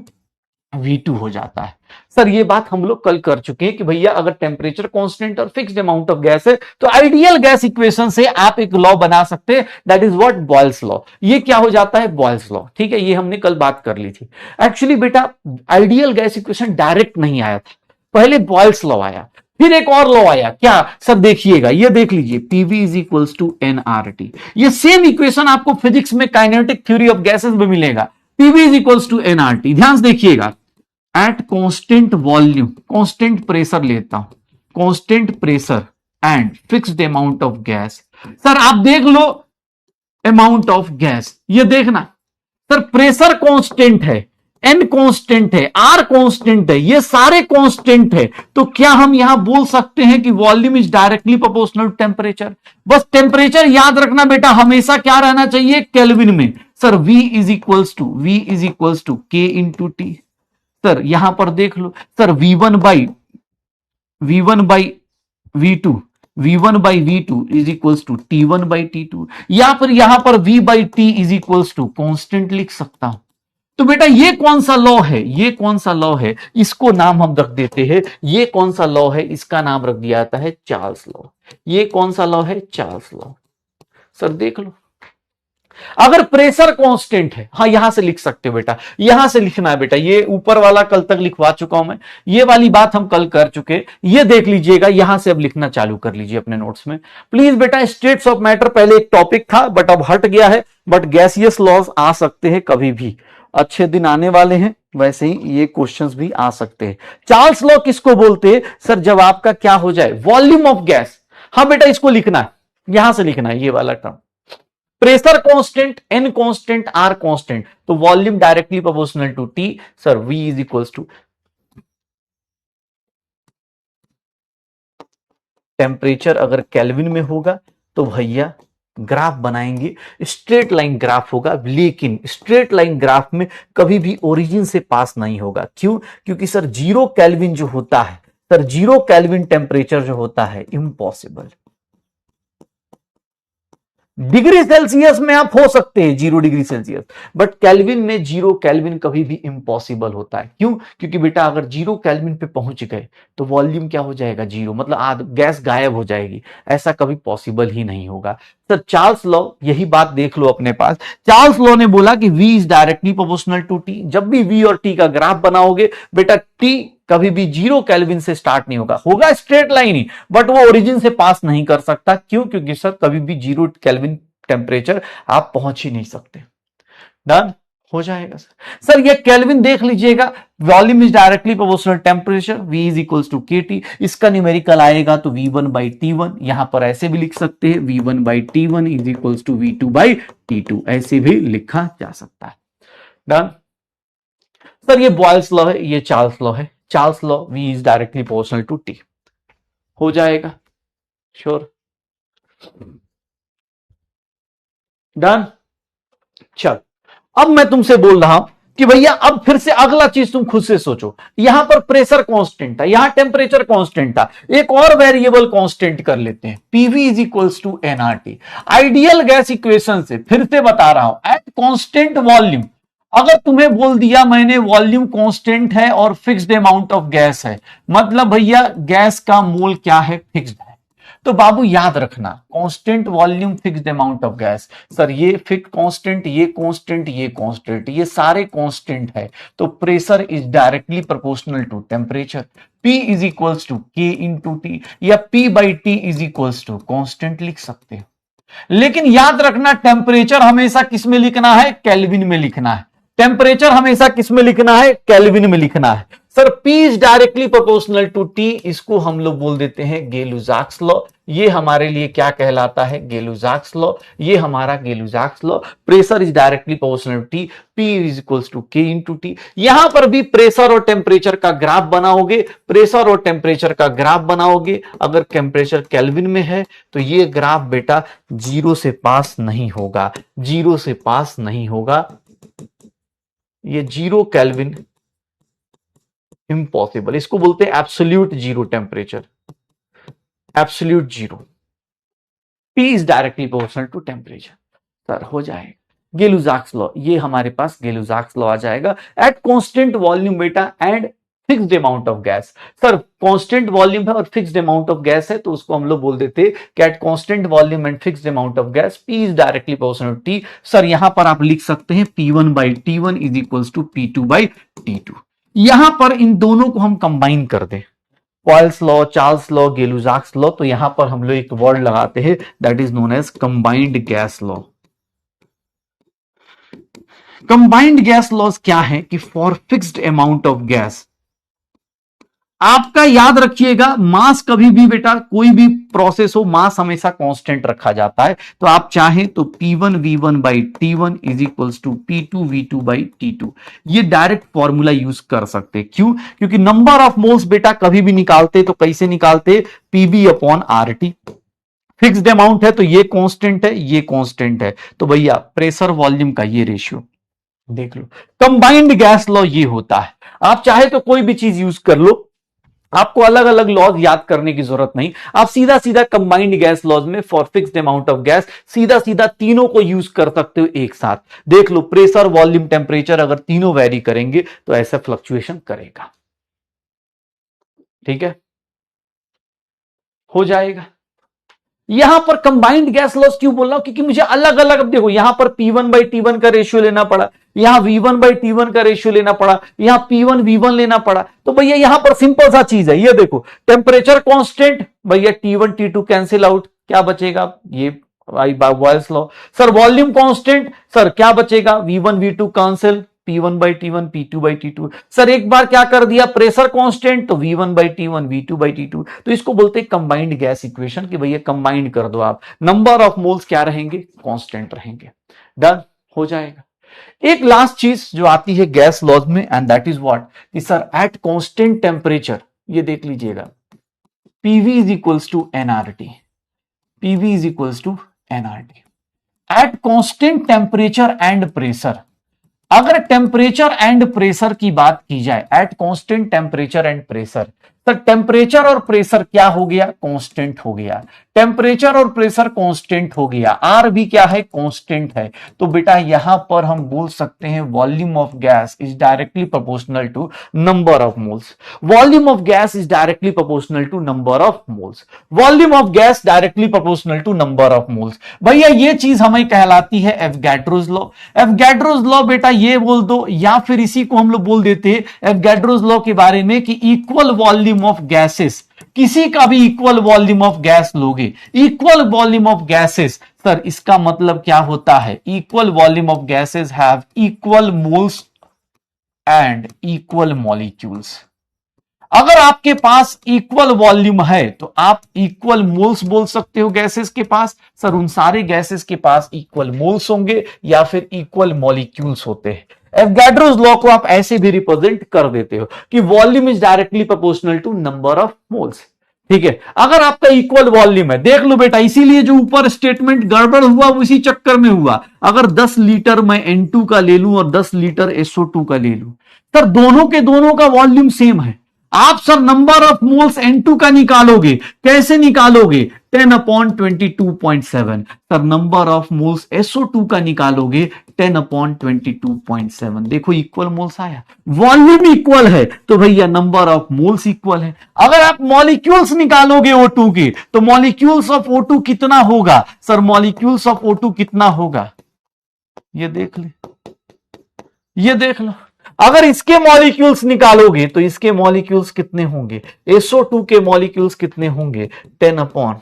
V2 हो जाता है। सर ये बात हम लोग कल कर चुके हैं कि भैया अगर टेम्परेचर कांस्टेंट और फिक्स्ड अमाउंट ऑफ गैस है तो आइडियल गैस इक्वेशन से आप एक लॉ बना सकते हैं, that is what, Boyle's law. ये क्या हो जाता है, बॉयल्स लॉ, ठीक है, ये हमने कल बात कर ली थी। एक्चुअली बेटा आइडियल गैस इक्वेशन डायरेक्ट नहीं आया था, पहले बॉयल्स लॉ आया, फिर एक और लॉ आया, क्या सर देखिएगा, ये देख लीजिए, PV is equals to nRT। ये सेम इक्वेशन आपको फिजिक्स में काइनेटिक थ्योरी ऑफ गैसेस में मिलेगा, PV is equals to nRT। ध्यान से देखिएगा, at constant volume, constant pressure लेता हूं, constant pressure and fixed amount of gas. Sir आप देख लो अमाउंट ऑफ गैस, ये देखना सर, प्रेशर कांस्टेंट है, एन कांस्टेंट है, आर कांस्टेंट है, ये सारे कांस्टेंट है, तो क्या हम यहां बोल सकते हैं कि volume is directly proportional to temperature? बस टेम्परेचर याद रखना बेटा, हमेशा क्या रहना चाहिए, केल्विन में। Sir V is equals to K into T. Sir यहां पर देख लो, sir V1 by V2 is equals to T1/T2, या फिर यहां पर V/T is equals to constant लिख सकता हूं। तो बेटा ये कौन सा लॉ है, ये कौन सा लॉ है, इसको नाम हम रख देते हैं, ये कौन सा लॉ है, इसका नाम रख दिया जाता है चार्ल्स लॉ। ये कौन सा लॉ है, चार्ल्स लॉ। सर देख लो, अगर प्रेशर कांस्टेंट है, हाँ यहां से लिख सकते हो बेटा, यहां से लिखना है बेटा, ये ऊपर वाला कल तक लिखवा चुका हूं मैं, ये वाली बात हम कल कर चुके, ये देख लीजिएगा, यहां से अब लिखना चालू कर लीजिए अपने नोट्स में प्लीज बेटा। स्टेट्स ऑफ मैटर पहले एक टॉपिक था बट अब हट गया है, बट गैसियस लॉज आ सकते हैं कभी भी, अच्छे दिन आने वाले हैं, वैसे ही ये क्वेश्चंस भी आ सकते हैं। चार्ल्स लॉ किसको बोलते हैं सर, जब आपका क्या हो जाए, वॉल्यूम ऑफ गैस, हाँ बेटा इसको लिखना है, यहां से लिखना है ये वाला term, pressure constant, N constant, R constant, तो volume directly proportional to T, sir V is equals to temperature, अगर केल्विन में होगा तो भैया ग्राफ बनाएंगे, स्ट्रेट लाइन ग्राफ होगा, लेकिन स्ट्रेट लाइन ग्राफ में कभी भी ओरिजिन से पास नहीं होगा। क्यों? क्योंकि सर जीरो केल्विन जो होता है, सर जीरो केल्विन टेम्परेचर जो होता है इम्पॉसिबल। डिग्री सेल्सियस में आप हो सकते हैं 0 डिग्री सेल्सियस, बट केल्विन में 0 केल्विन कभी भी इम्पॉसिबल होता है। क्यों? क्योंकि बेटा अगर 0 केल्विन पे पहुंच गए तो वॉल्यूम क्या हो जाएगा, जीरो, मतलब गैस गायब हो जाएगी, ऐसा कभी पॉसिबल ही नहीं होगा। सर चार्ल्स लॉ, यही बात देख लो अपने पास, चार्ल्स लॉ ने बोला कि V is directly proportional to T। जब भी V और T का ग्राफ बनाओगे बेटा, T कभी भी 0 केल्विन से स्टार्ट नहीं होगा, होगा स्ट्रेट लाइन ही, बट वो ओरिजिन से पास नहीं कर सकता। क्यों? क्योंकि सर कभी भी 0 केल्विन टेम्परेचर आप पहुंच ही नहीं सकते। डन हो जाएगा सर। सर ये केल्विन देख लीजिएगा, volume is directly proportional temperature, V is equals to KT, इसका न्यूमेरिकल आएगा तो V1/T1, यहां पर ऐसे भी लिख सकते हैं V1/T1 is equals to V2/T2, ऐसे भी लिखा जा सकता है। डन सर, ये बॉयल्स लॉ है, ये चार्ल्स लॉ है, Charles law V is directly proportional to T, हो जाएगा श्योर। डन चल, अब मैं तुमसे बोल रहा हूं कि भैया अब फिर से अगला चीज तुम खुद से सोचो, यहां पर प्रेशर कांस्टेंट था, यहां टेम्परेचर कांस्टेंट था, एक और वेरिएबल कांस्टेंट कर लेते हैं, PV is equals to NRT. Ideal gas equation से फिर से बता रहा हूं, एट कांस्टेंट वॉल्यूम, अगर तुम्हें बोल दिया मैंने वॉल्यूम कांस्टेंट है और फिक्स्ड अमाउंट ऑफ गैस है, मतलब भैया गैस का मोल क्या है, फिक्स्ड है, तो बाबू याद रखना constant volume fixed amount of gas, sir ये फिक्स कांस्टेंट, ये कांस्टेंट, ये कांस्टेंट, ये सारे कांस्टेंट है, तो pressure is directly proportional to temperature, P is equals to K into T, या P/T is equals to constant लिख सकते हैं। लेकिन याद रखना टेम्परेचर हमेशा किस में लिखना है, केल्विन में लिखना है, टेम्परेचर हमेशा किस में लिखना है, केल्विन में लिखना है। Sir P is directly proportional to T, इसको हम लोग बोल देते हैं गेलुजाक्स लॉ, ये हमारे लिए क्या कहलाता है, गेलुजाक्स लॉ, ये हमारा Gay Lussac's law. Pressure is directly proportional to T, P is equals to K into T। यहां पर भी प्रेशर और टेम्परेचर का ग्राफ बनाओगे, प्रेशर और टेम्परेचर का ग्राफ बनाओगे, अगर टेम्परेचर केल्विन में है तो ये ग्राफ बेटा 0 से पास नहीं होगा, 0 से पास नहीं होगा, ये 0 केल्विन इम्पॉसिबल, इसको बोलते हैं absolute zero temperature, absolute zero. P is directly proportional to temperature, sir हो जाएगा गेलुजाक्स लॉ, ये हमारे पास गेलुजाक्स लॉ आ जाएगा एट कांस्टेंट वॉल्यूम बेटा and fixed amount of gas. Sir constant volume है और फिक्स्ड अमाउंट ऑफ गैस है, तो उसको हम लोग बोल देते हैं कि at constant volume and fixed amount of gas P is directly proportional to T। Sir यहां पर आप लिख सकते हैं P1/T1 is equals to P2/T2। यहां पर इन दोनों को हम कंबाइन कर दें, Boyle's law, Charles law, Gay Lussac's law, तो यहां पर हम लोग एक वर्ड लगाते हैं that is known as combined gas law. Combined gas laws क्या है कि for fixed amount of gas, आपका याद रखिएगा मास कभी भी बेटा कोई भी प्रोसेस हो, मास हमेशा कांस्टेंट रखा जाता है, तो आप चाहें तो P1V1/T1 is equals to P2V2/T2, ये डायरेक्ट फॉर्मूला यूज कर सकते। क्यों? क्योंकि नंबर ऑफ मोल्स बेटा कभी भी निकालते तो कैसे निकालते, PB/RT, फिक्स्ड अमाउंट है तो ये कांस्टेंट है, ये कांस्टेंट है, तो भैया प्रेशर वॉल्यूम का ये रेशियो देख लो। कंबाइंड गैस लॉ ये होता है, आप चाहे तो कोई भी चीज यूज कर लो, आपको अलग अलग लॉज याद करने की जरूरत नहीं, आप सीधा सीधा कंबाइंड गैस लॉज में for fixed amount of gas सीधा सीधा तीनों को यूज कर सकते हो एक साथ। देख लो प्रेशर वॉल्यूम टेम्परेचर अगर तीनों वेरी करेंगे तो ऐसा फ्लक्चुएशन करेगा, ठीक है, हो जाएगा। यहां पर कंबाइंड गैस लॉस क्यों बोल रहा हूं, क्योंकि मुझे अलग अलग, अब देखो यहां पर P1/T1 का रेशियो लेना पड़ा, यहां V1/T1 का रेशियो लेना पड़ा, यहां P1V1 लेना पड़ा। तो भैया यहां पर सिंपल सा चीज है, ये देखो टेम्परेचर कांस्टेंट, भैया T1 T2 कैंसिल आउट, क्या बचेगा, ये Boyle's law. Sir volume constant, sir क्या बचेगा, V1V2 cancel, P1/T1 P2/T2। Sir एक बार क्या कर दिया, प्रेशर कांस्टेंट, तो V1/T1 V2/T2। तो इसको बोलते हैं कंबाइंड गैस इक्वेशन, कि भैया कंबाइंड कर दो आप, नंबर ऑफ मोल्स क्या रहेंगे, कांस्टेंट रहेंगे। डन हो जाएगा। एक लास्ट चीज जो आती है गैस लॉज में, एंड दैट इज व्हाट, कि सर एट कांस्टेंट टेम्परेचर, ये देख लीजिएगा, PV is equals to NRT, PV is equals to NRT at constant temperature and pressure. अगर टेम्परेचर एंड प्रेशर की बात की जाए, at constant temperature and pressure, तो टेम्परेचर और प्रेशर क्या हो गया, कांस्टेंट हो गया। टेम्परेचर और प्रेशर कांस्टेंट हो गया, आर भी क्या है, कांस्टेंट है। तो बेटा यहां पर हम बोल सकते हैं volume of gas is directly proportional to number of moles. Volume of gas is directly proportional to number of moles. Volume of gas directly proportional to number of moles. भैया ये चीज हमें कहलाती है एवगैड्रोज लॉ। एवगैड्रोज लॉ बेटा ये बोल दो, या फिर इसी को हम लोग बोल देते हैं एवगैड्रोज लॉ के बारे में, कि इक्वल वॉल्यूम ऑफ गैसेस, किसी का भी इक्वल वॉल्यूम ऑफ गैस लोगे, equal volume of gases, sir इसका मतलब क्या होता है, equal volume of gases have equal moles and equal molecules. अगर आपके पास इक्वल वॉल्यूम है तो आप इक्वल मोल्स बोल सकते हो गैसेस के पास, सर उन सारे गैसेस के पास इक्वल मोल्स होंगे या फिर इक्वल मॉलिक्यूल्स होते हैं। एवगैड्रोस लॉ को आप ऐसे भी रिप्रेजेंट कर देते हो कि volume is directly proportional to number of moles. ठीक है, अगर आपका इक्वल वॉल्यूम है, देख लो बेटा, इसीलिए जो ऊपर स्टेटमेंट गड़बड़ हुआ उसी चक्कर में हुआ। अगर 10 लीटर मैं N2 का ले लूं और 10 लीटर SO2 का ले लूं, सर दोनों के दोनों का वॉल्यूम सेम है, आप sir number of moles N2 का निकालोगे, कैसे निकालोगे, 10/22.7। Sir number of moles SO2 का निकालोगे 10/22.7। देखो इक्वल मोल्स आया, वॉल्यूम इक्वल है तो भैया नंबर ऑफ मोल्स इक्वल है। अगर आप मॉलिक्यूल्स निकालोगे O2 के, तो मॉलिक्यूल्स ऑफ O2 कितना होगा, सर मॉलिक्यूल्स ऑफ O2 कितना होगा, ये देख ले, ये देख लो। अगर इसके मॉलिक्यूल्स निकालोगे तो इसके मॉलिक्यूल्स कितने होंगे, SO2 के मॉलिक्यूल्स कितने होंगे, 10 अपॉन,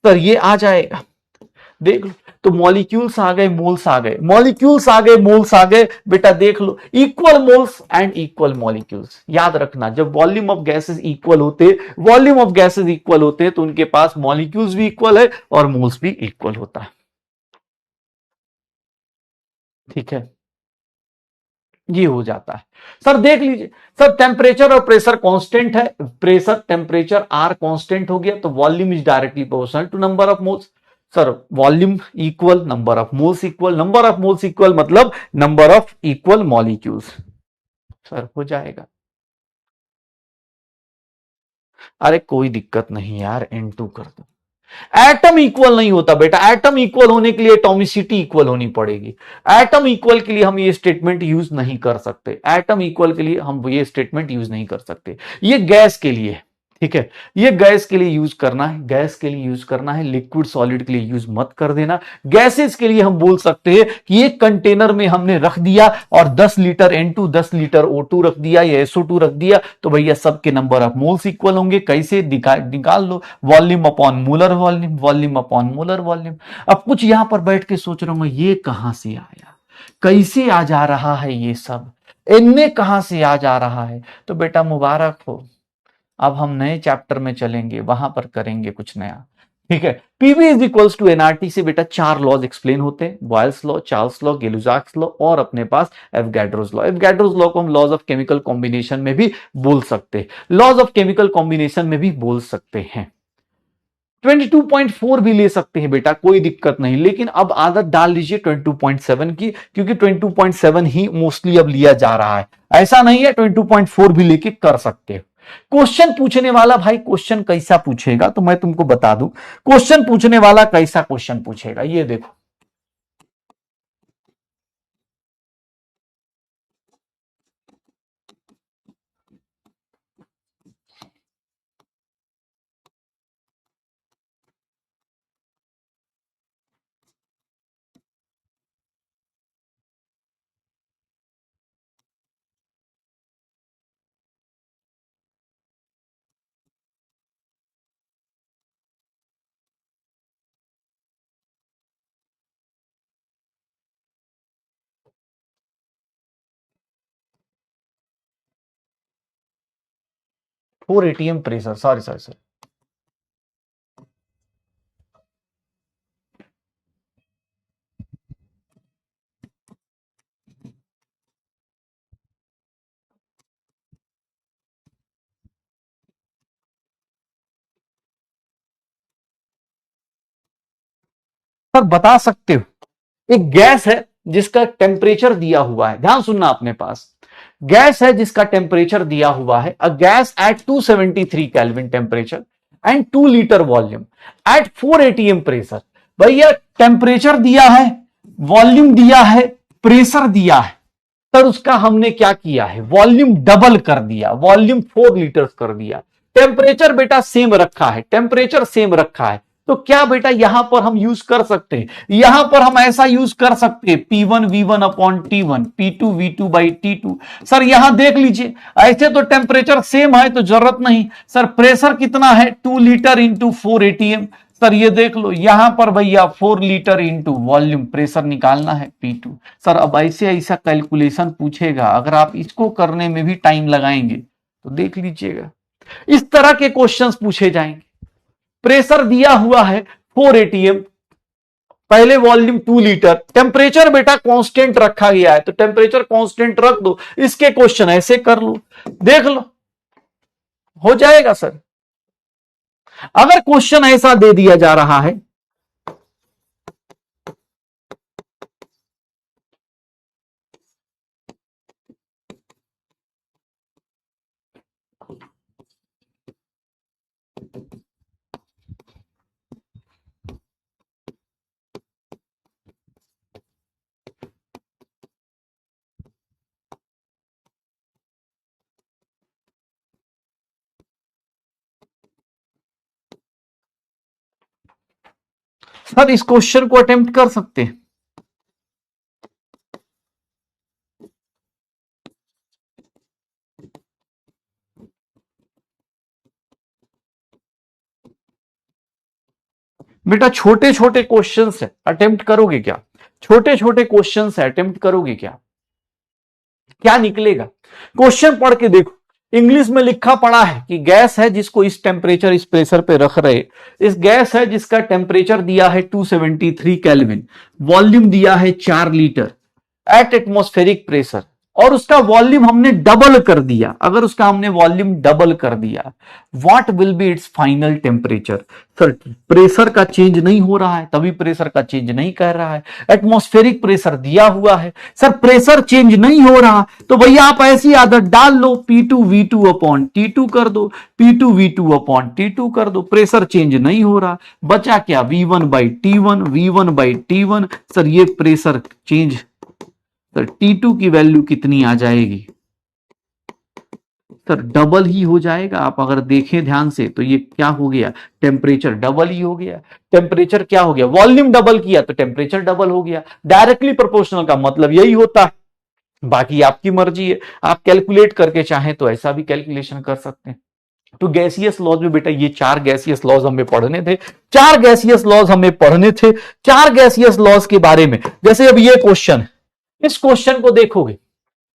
सर ये आ जाएगा, देख लो। तो मॉलिक्यूल्स आ गए, मोल्स आ गए, मॉलिक्यूल्स आ गए, मोल्स आ गए, बेटा देख लो, equal moles and equal molecules. याद रखना, जब वॉल्यूम ऑफ गैसेस इक्वल होते, वॉल्यूम ऑफ गैसेस इक्वल होते तो उनके पास मॉलिक्यूल्स भी इक्वल है और मोल्स भी इक्वल होता है। ठीक है, ये हो जाता है। सर देख लीजिए, सर टेम्परेचर और प्रेशर कांस्टेंट है, प्रेशर टेम्परेचर आर कांस्टेंट हो गया, तो volume is directly proportional to number of moles. Sir volume equal, number of moles equal, number of moles equal मतलब number of equal molecules. Sir हो जाएगा, अरे कोई दिक्कत नहीं यार, N2 कर दो। एटम इक्वल नहीं होता बेटा, एटम इक्वल होने के लिए एटॉमिसिटी इक्वल होनी पड़ेगी। एटम इक्वल के लिए हम ये स्टेटमेंट यूज नहीं कर सकते, एटम इक्वल के लिए हम ये स्टेटमेंट यूज नहीं कर सकते, ये गैस के लिए। ठीक है, ये गैस के लिए यूज करना है, गैस के लिए यूज करना है, लिक्विड सॉलिड के लिए यूज मत कर देना। गैसेस के लिए हम बोल सकते हैं कि एक कंटेनर में हमने रख दिया और 10 लीटर N2 10 लीटर O2 रख दिया या SO2 रख दिया, तो भैया सबके नंबर ऑफ मोल्स इक्वल होंगे। कैसे निकाल लो, volume upon molar volume, volume upon molar volume. अब कुछ यहां पर बैठ के सोच रहा हूं, ये कहां से आया, कैसे आ जा रहा है ये सब, इनमें कहां से आ जा रहा है। तो बेटा मुबारक हो, अब हम नए चैप्टर में चलेंगे, वहां पर करेंगे कुछ नया। ठीक है, PV is equals to NRT से बेटा चार लॉज एक्सप्लेन होते हैं, Boyle's law, Charles law, Gay Lussac's law और अपने पास एवगैड्रोस लॉ। एवगैड्रोस लॉ को हम लॉज ऑफ केमिकल कॉम्बिनेशन में भी बोल सकते हैं, लॉज ऑफ केमिकल कॉम्बिनेशन में भी बोल सकते हैं। 22.4 भी ले सकते हैं बेटा, कोई दिक्कत नहीं, लेकिन अब आदत डाल लीजिए 22.7 की, क्योंकि 22.7 ही मोस्टली अब लिया जा रहा है। ऐसा नहीं है, 22.4 भी लेके कर सकते हो। क्वेश्चन पूछने वाला भाई क्वेश्चन कैसा पूछेगा तो मैं तुमको बता दूं, क्वेश्चन पूछने वाला कैसा क्वेश्चन पूछेगा, ये देखो। 4 ATM pressure, sorry sorry sorry. Sir बता सकते हो, एक गैस है जिसका टेम्परेचर दिया हुआ है, ध्यान सुनना अपने पास, गैस है जिसका टेम्परेचर दिया हुआ है, a gas at 273 kelvin temperature and 2 litre volume at 4 ATM pressure. भैया टेम्परेचर दिया है, वॉल्यूम दिया है, प्रेशर दिया है, तर उसका हमने क्या किया है, वॉल्यूम डबल कर दिया, वॉल्यूम 4 लीटर कर दिया। टेम्परेचर बेटा सेम रखा है, टेम्परेचर सेम रखा है, तो क्या बेटा यहां पर हम यूज कर सकते हैं, यहां पर हम ऐसा यूज कर सकते हैं, P1 V1 upon T1, P2 V2 by T2। Sir यहां देख लीजिए, ऐसे तो टेम्परेचर सेम है तो जरूरत नहीं। सर प्रेशर कितना है, 2 लीटर इंटू 4 ATM। सर ये देख लो यहां पर भैया 4 लीटर इंटू वॉल्यूम, प्रेशर निकालना है P2। सर अब ऐसे ऐसा कैलकुलेशन पूछेगा, अगर आप इसको करने में भी टाइम लगाएंगे तो देख लीजिएगा, इस तरह के क्वेश्चंस पूछे जाएंगे। प्रेशर दिया हुआ है 4 ATM, पहले वॉल्यूम 2 लीटर, टेम्परेचर बेटा कांस्टेंट रखा गया है तो टेम्परेचर कांस्टेंट रख दो, इसके क्वेश्चन ऐसे कर लो, देख लो हो जाएगा सर। अगर क्वेश्चन ऐसा दे दिया जा रहा है, सर इस क्वेश्चन को अटेम्प्ट कर सकते हैं। बेटा छोटे छोटे क्वेश्चंस है, अटेम्प्ट करोगे क्या, छोटे छोटे क्वेश्चंस है, अटेम्प्ट करोगे क्या, क्या निकलेगा, क्वेश्चन पढ़ के देखो। इंग्लिश में लिखा पड़ा है कि गैस है जिसको इस टेम्परेचर इस प्रेशर पे रख रहे, इस गैस है जिसका टेम्परेचर दिया है 273 केल्विन, वॉल्यूम दिया है 4 लीटर एट एटमॉस्फेरिक प्रेशर, और उसका वॉल्यूम हमने डबल कर दिया। अगर उसका हमने वॉल्यूम डबल कर दिया, what will be it's final temperature. Sir pressure का चेंज नहीं हो रहा है, तभी प्रेशर का चेंज नहीं कर रहा है। एटमॉस्फेरिक प्रेशर दिया हुआ है, सर प्रेशर चेंज नहीं हो रहा, तो भैया आप ऐसी आदत डाल लो, P2 V2 अपॉन T2 कर दो, P2 V2 अपॉन T2 कर दो, प्रेशर चेंज नहीं हो रहा, बचा क्या, V1 बाई T1 सर ये प्रेशर चेंज, सर T2 की वैल्यू कितनी आ जाएगी, सर डबल ही हो जाएगा। आप अगर देखें ध्यान से तो ये क्या हो गया, टेम्परेचर डबल ही हो गया, टेम्परेचर क्या हो गया, वॉल्यूम डबल किया तो टेम्परेचर डबल हो गया। डायरेक्टली प्रोपोर्शनल का मतलब यही होता है, बाकी आपकी मर्जी है, आप कैलकुलेट करके चाहें तो ऐसा भी कैलकुलेशन कर सकते हैं। तो गैसियस लॉज में बेटा ये 4 गैसियस लॉज हमें पढ़ने थे, 4 गैसियस लॉज हमें पढ़ने थे, 4 गैसियस लॉज के बारे में। जैसे अब ये क्वेश्चन है, इस क्वेश्चन को देखोगे,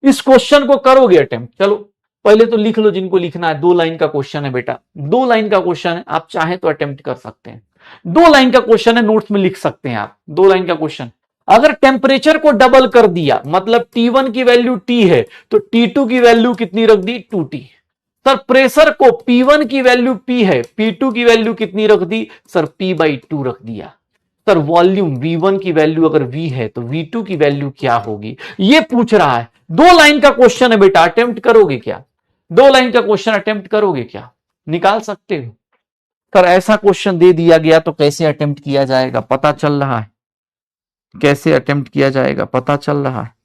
इस क्वेश्चन को करोगे अटेम्प्ट, चलो पहले तो लिख लो जिनको लिखना है, 2 लाइन का क्वेश्चन है बेटा, 2 लाइन का क्वेश्चन है, आप चाहें तो अटेम्प्ट कर सकते हैं। 2 लाइन का क्वेश्चन है, नोट्स में लिख सकते हैं आप, 2 लाइन का क्वेश्चन। अगर टेम्परेचर को डबल कर दिया, मतलब T1 की वैल्यू T है तो T2 की वैल्यू कितनी रख दी, 2T। सर प्रेशर को P1 की वैल्यू P है, P2 की वैल्यू कितनी रख दी, सर P/2 रख दिया। सर वॉल्यूम V1 की वैल्यू अगर V है तो V2 की वैल्यू क्या होगी, ये पूछ रहा है। 2 लाइन का क्वेश्चन है बेटा, अटेम्प्ट करोगे क्या, 2 लाइन का क्वेश्चन अटेम्प्ट करोगे क्या, निकाल सकते हो। सर ऐसा क्वेश्चन दे दिया गया तो कैसे अटेम्प्ट किया जाएगा पता चल रहा है, कैसे अटेम्प्ट किया जाएगा पता चल रहा है।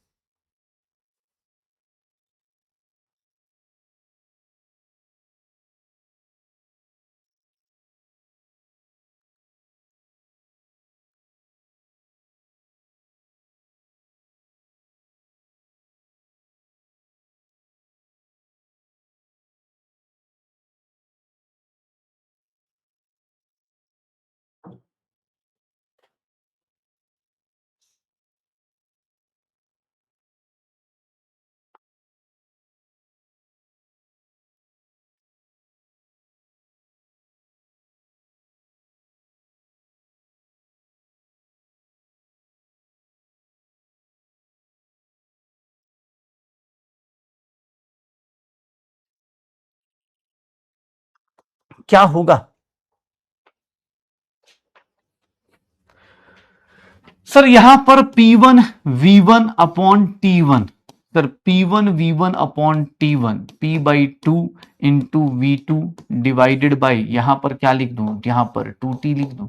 क्या होगा? सर यहां पर P1 V1 upon T1, sir P1 V1 upon T1 P by 2 into V2 divided by, यहां पर क्या लिख दूं, यहां पर 2T लिख दूं।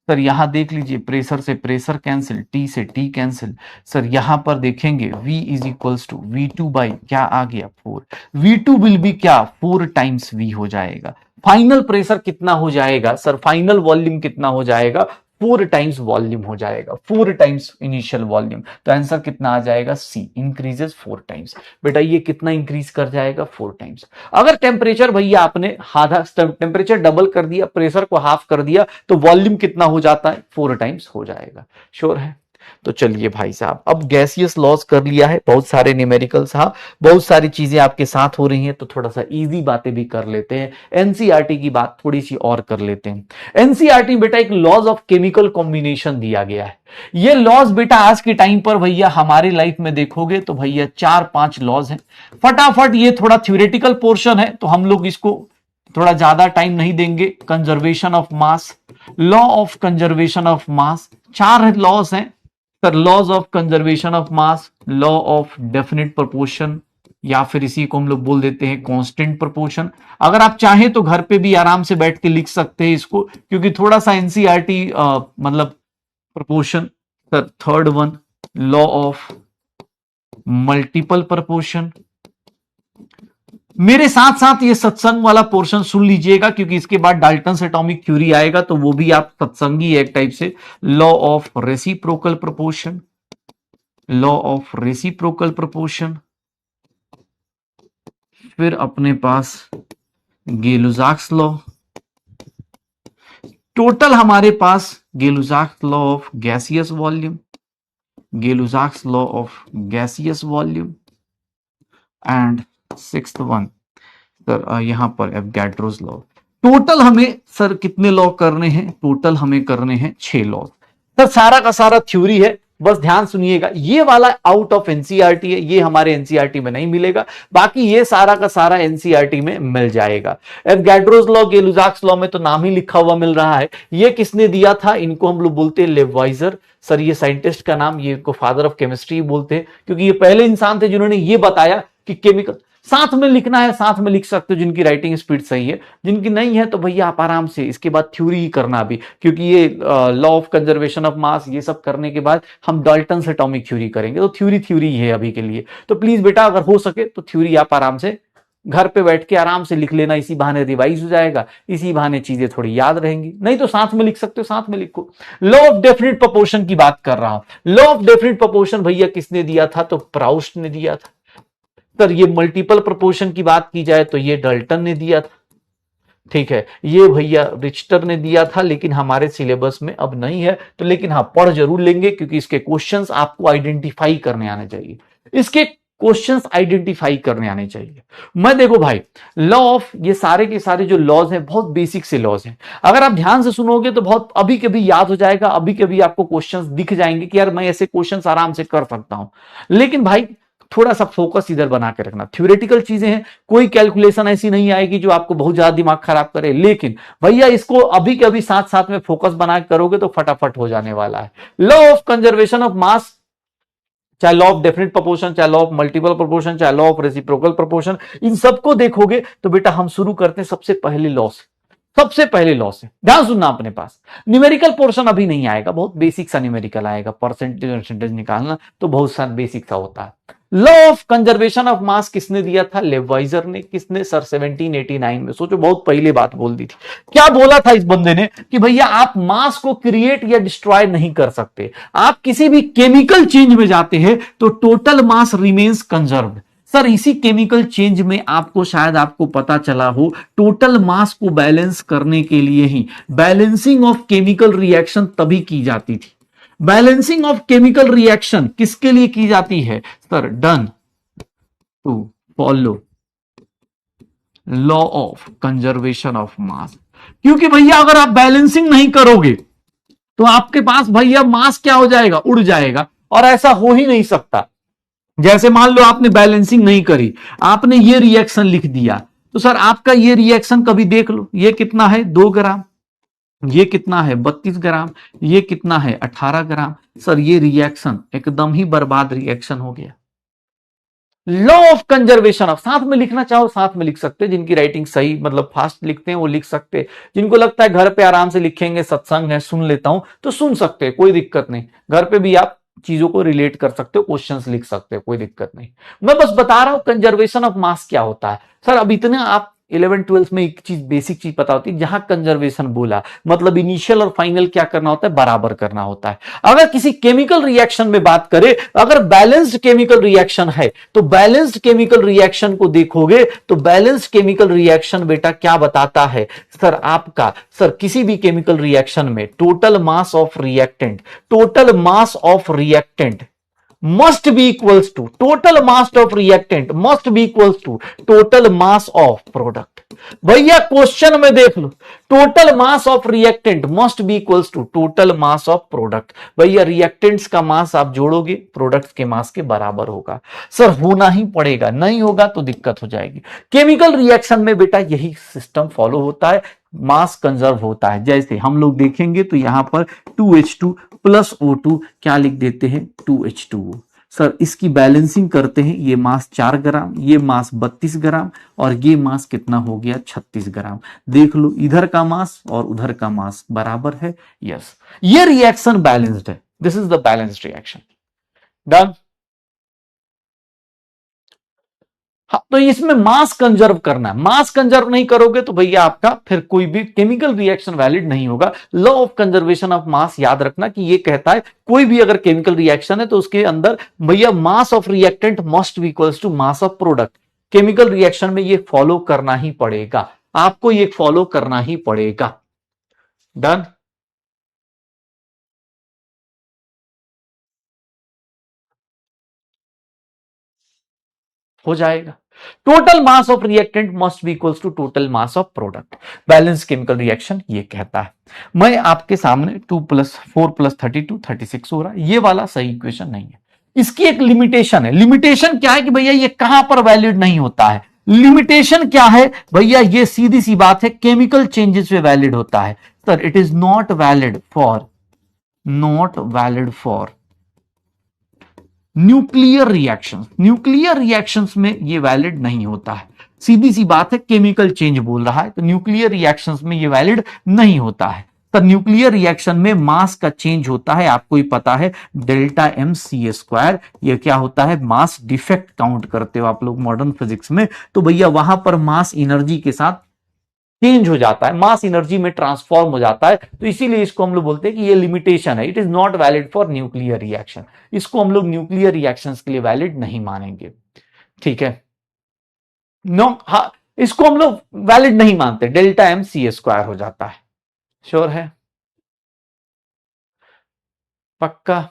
सर यहां देख लीजिए, प्रेशर से प्रेशर कैंसिल, T से T कैंसिल। सर यहां पर देखेंगे V is equals to V2 by क्या आ गया 4, V2 विल बी क्या 4 टाइम्स V हो जाएगा। फाइनल प्रेशर कितना हो जाएगा सर, फाइनल वॉल्यूम कितना हो जाएगा, 4 टाइम्स वॉल्यूम हो जाएगा, 4 टाइम्स इनिशियल वॉल्यूम। तो आंसर कितना आ जाएगा, सी, इंक्रीजेस 4 टाइम्स। बेटा ये कितना इंक्रीज कर जाएगा, 4 टाइम्स। अगर टेम्परेचर भैया आपने आधा टेम्परेचर डबल कर दिया, प्रेशर को हाफ कर दिया, तो वॉल्यूम कितना हो जाता है, 4 टाइम्स हो जाएगा। श्योर है? तो चलिए भाई साहब, अब गैसियस लॉस कर लिया है, बहुत सारे न्यूमेरिकल्स, हाँ बहुत सारी चीजें आपके साथ हो रही हैं, तो थोड़ा सा इजी बातें भी कर लेते हैं। एनसीईआरटी की बात थोड़ी सी और कर लेते हैं। एनसीईआरटी बेटा एक लॉज ऑफ केमिकल कॉम्बिनेशन दिया गया है। ये लॉज बेटा आज के टाइम पर भैया हमारी लाइफ में देखोगे तो भैया 4-5 लॉज हैं। फटाफट, ये थोड़ा थ्योरेटिकल पोर्शन है तो हम लोग इसको थोड़ा ज्यादा टाइम नहीं देंगे। Conservation of mass, law of conservation of mass, 4 laws हैं sir. Laws of conservation of mass, law of definite proportion, या फिर इसी को हम लोग बोल देते हैं कांस्टेंट प्रोपोर्शन। अगर आप चाहें तो घर पे भी आराम से बैठ के लिख सकते हैं इसको, क्योंकि थोड़ा सा एनसीईआरटी मतलब proportion. Sir third one, law of multiple proportion. मेरे साथ साथ ये सत्संग वाला पोर्शन सुन लीजिएगा, क्योंकि इसके बाद डाल्टन्स एटॉमिक थ्योरी आएगा, तो वो भी आप सत्संगी एक टाइप से। Law of reciprocal proportion, law of reciprocal proportion, फिर अपने पास गेलुजाक्स लॉ। टोटल हमारे पास Gay Lussac's law of gaseous volume, Gay Lussac's law of gaseous volume, and sixth one sir यहां पर एवोगाड्रोस लॉ। टोटल हमें सर कितने लॉ करने हैं, टोटल हमें करने हैं 6 लॉ। सर सारा का सारा थ्योरी है, बस ध्यान सुनिएगा। ये वाला आउट ऑफ एनसीईआरटी है, ये हमारे एनसीईआरटी में नहीं मिलेगा, बाकी ये सारा का सारा एनसीईआरटी में मिल जाएगा। एवोगाड्रोस लॉ, गेलुजाक्स लॉ में तो नाम ही लिखा हुआ मिल रहा है। ये किसने दिया था, इनको हम लोग बोलते हैं लेवाइजर। सर ये साइंटिस्ट का नाम, ये को फादर ऑफ केमिस्ट्री बोलते हैं, क्योंकि ये पहले इंसान थे जिन्होंने ये बताया कि केमिकल साथ में लिखना है, साथ में लिख सकते हो जिनकी राइटिंग स्पीड सही है। जिनकी नहीं है तो भैया आप आराम से इसके बाद थ्योरी ही करना अभी, क्योंकि ये लॉ ऑफ कंजर्वेशन ऑफ मास ये सब करने के बाद हम डाल्टन्स एटॉमिक थ्योरी करेंगे, तो थ्योरी है अभी के लिए। तो प्लीज बेटा अगर हो सके तो थ्योरी आप आराम से घर पे बैठ के आराम से लिख लेना, इसी बहाने रिवाइज हो जाएगा, इसी बहाने चीजें थोड़ी याद रहेंगी। नहीं तो साथ में लिख सकते हो, साथ में लिखो। लॉ ऑफ डेफिनेट प्रोपोर्शन की बात कर रहा हूं। लॉ ऑफ डेफिनेट प्रोपोर्शन भैया किसने दिया था, तो प्राउस्ट ने दिया था। सर ये मल्टीपल प्रोपोर्शन की बात की जाए तो ये डाल्टन ने दिया था, ठीक है। ये भैया रिचटर ने दिया था, लेकिन हमारे सिलेबस में अब नहीं है, तो लेकिन हाँ पढ़ जरूर लेंगे, क्योंकि इसके क्वेश्चंस आपको आइडेंटिफाई करने आने चाहिए। इसके क्वेश्चंस आइडेंटिफाई करने आने चाहिए। मैं देखो भाई, लॉ ऑफ ये सारे के सारे जो लॉज हैं बहुत बेसिक से लॉज हैं। अगर आप ध्यान से सुनोगे तो बहुत अभी कभी याद हो जाएगा, अभी कभी आपको क्वेश्चंस दिख जाएंगे कि यार मैं ऐसे क्वेश्चंस आराम से कर सकता हूं। लेकिन भाई थोड़ा सा फोकस इधर बना के रखना। थ्योरेटिकल चीजें हैं, कोई कैलकुलेशन ऐसी नहीं आएगी जो आपको बहुत ज्यादा दिमाग खराब करे, लेकिन भैया इसको अभी के अभी साथ साथ में फोकस बना के करोगे तो फटाफट हो जाने वाला है। लॉ ऑफ कंजर्वेशन ऑफ मास, चाहे लॉ ऑफ डेफिनेट प्रोपोर्शन, चाहे लॉ ऑफ मल्टीपल प्रोपोर्शन, चाहे लॉ ऑफ रेसिप्रोकल प्रोपोर्शन, इन सबको देखोगे तो बेटा हम शुरू करते हैं सबसे पहले लॉ से। सबसे पहले लॉ से ध्यान सुनना, अपने पास न्यूमेरिकल पोर्शन अभी नहीं आएगा, बहुत बेसिक सा न्यूमेरिकल आएगा, परसेंटेज निकालना तो बहुत सा बेसिक सा होता है। लॉ ऑफ कंजर्वेशन ऑफ मास किसने दिया था, लेवाइजर ने। किसने सर, 1789 में। सोचो बहुत पहले बात बोल दी थी। क्या बोला था इस बंदे ने कि भैया आप मास को क्रिएट या डिस्ट्रॉय नहीं कर सकते, आप किसी भी केमिकल चेंज में जाते हैं तो total mass remains conserved. Sir इसी केमिकल चेंज में आपको शायद आपको पता चला हो, टोटल मास को बैलेंस करने के लिए ही बैलेंसिंग ऑफ केमिकल रिएक्शन तभी की जाती थी। बैलेंसिंग ऑफ केमिकल रिएक्शन किसके लिए की जाती है sir, done to follow law of conservation of mass. क्योंकि भैया अगर आप बैलेंसिंग नहीं करोगे तो आपके पास भैया मास क्या हो जाएगा, उड़ जाएगा, और ऐसा हो ही नहीं सकता। जैसे मान लो आपने बैलेंसिंग नहीं करी, आपने ये रिएक्शन लिख दिया, तो सर आपका ये रिएक्शन कभी देख लो, ये कितना है 2 ग्राम, ये कितना है 32 ग्राम, ये कितना है 18 ग्राम। सर ये रिएक्शन एकदम ही बर्बाद रिएक्शन हो गया। लॉ ऑफ कंजर्वेशन ऑफ, साथ में लिखना चाहो साथ में लिख सकते हैं, जिनकी राइटिंग सही मतलब फास्ट लिखते हैं वो लिख सकते हैं, जिनको लगता है घर पे आराम से लिखेंगे, सत्संग है सुन लेता हूं, तो सुन सकते हैं, कोई दिक्कत नहीं। घर पे भी आप चीजों को रिलेट कर सकते हो, क्वेश्चंस लिख सकते हो, कोई दिक्कत नहीं। मैं बस बता रहा हूं कंजर्वेशन ऑफ मास क्या होता है। सर अब इतने आप 11th-12th में एक चीज बेसिक चीज पता होती है, जहां कंजर्वेशन बोला मतलब इनिशियल और फाइनल क्या करना होता है, बराबर करना होता है। अगर किसी केमिकल रिएक्शन में बात करें, अगर बैलेंस्ड केमिकल रिएक्शन है तो बैलेंस्ड केमिकल रिएक्शन को देखोगे तो बैलेंस्ड केमिकल रिएक्शन बेटा क्या बताता है सर आपका, सर किसी भी केमिकल रिएक्शन में total mass of reactant, total mass of reactant must be equals to total mass of reactant must be equals to total mass of product। भैया question में देख लो, total mass of reactant must be equals to total mass of product. भैया reactants का mass आप जोड़ोगे products के मास के बराबर होगा। सर होना ही पड़ेगा, नहीं होगा तो दिक्कत हो जाएगी। केमिकल रिएक्शन में बेटा यही सिस्टम फॉलो होता है, मास कंजर्व होता है। जैसे हम लोग देखेंगे तो यहां पर 2H2 प्लस O2 क्या लिख देते हैं 2H2O। सर इसकी बैलेंसिंग करते हैं, ये मास 4 ग्राम, ये मास 32 ग्राम और ये मास कितना हो गया 36 ग्राम। देख लो इधर का मास और उधर का मास बराबर है। यस ये रिएक्शन बैलेंस्ड है, this is the balanced reaction. Done. हाँ, तो इसमें मास कंजर्व करना है, मास कंजर्व नहीं करोगे तो भैया आपका फिर कोई भी केमिकल रिएक्शन वैलिड नहीं होगा। लॉ ऑफ कंजर्वेशन ऑफ मास याद रखना कि ये कहता है कोई भी अगर केमिकल रिएक्शन है तो उसके अंदर भैया mass of reactant must be equals to mass of product. Chemical reaction में ये फॉलो करना ही पड़ेगा, आपको ये फॉलो करना ही पड़ेगा। डन। हो जाएगा। Total mass of reactant must be equals to total mass of product. Balance chemical reaction ये कहता है। मैं आपके सामने 2 + 4 + 32 36 हो रहा है, ये वाला सही इक्वेशन नहीं है। इसकी एक लिमिटेशन है। लिमिटेशन क्या है कि भैया ये कहां पर वैलिड नहीं होता है। लिमिटेशन क्या है भैया, ये सीधी सी बात है केमिकल चेंजेस पे वैलिड होता है। Sir it is not valid for nuclear reactions. Nuclear reactions में ये वैलिड नहीं होता है, सीधी सी बात है। केमिकल चेंज बोल रहा है तो न्यूक्लियर रिएक्शंस में ये वैलिड नहीं होता है। तो न्यूक्लियर रिएक्शन में मास का चेंज होता है, आपको ही पता है डेल्टा mc²। ये क्या होता है, मास डिफेक्ट काउंट करते हो आप लोग मॉडर्न फिजिक्स में, तो भैया वहां पर मास एनर्जी के साथ चेंज हो जाता है, मास एनर्जी में ट्रांसफॉर्म हो जाता है। तो इसीलिए इसको हम लोग बोलते हैं कि ये लिमिटेशन है, it is not valid for nuclear reaction. इसको हम लोग न्यूक्लियर रिएक्शंस के लिए वैलिड नहीं मानेंगे, ठीक है। नो हाँ, इसको हम लोग वैलिड नहीं मानते, डेल्टा mc² हो जाता है। श्योर है, पक्का।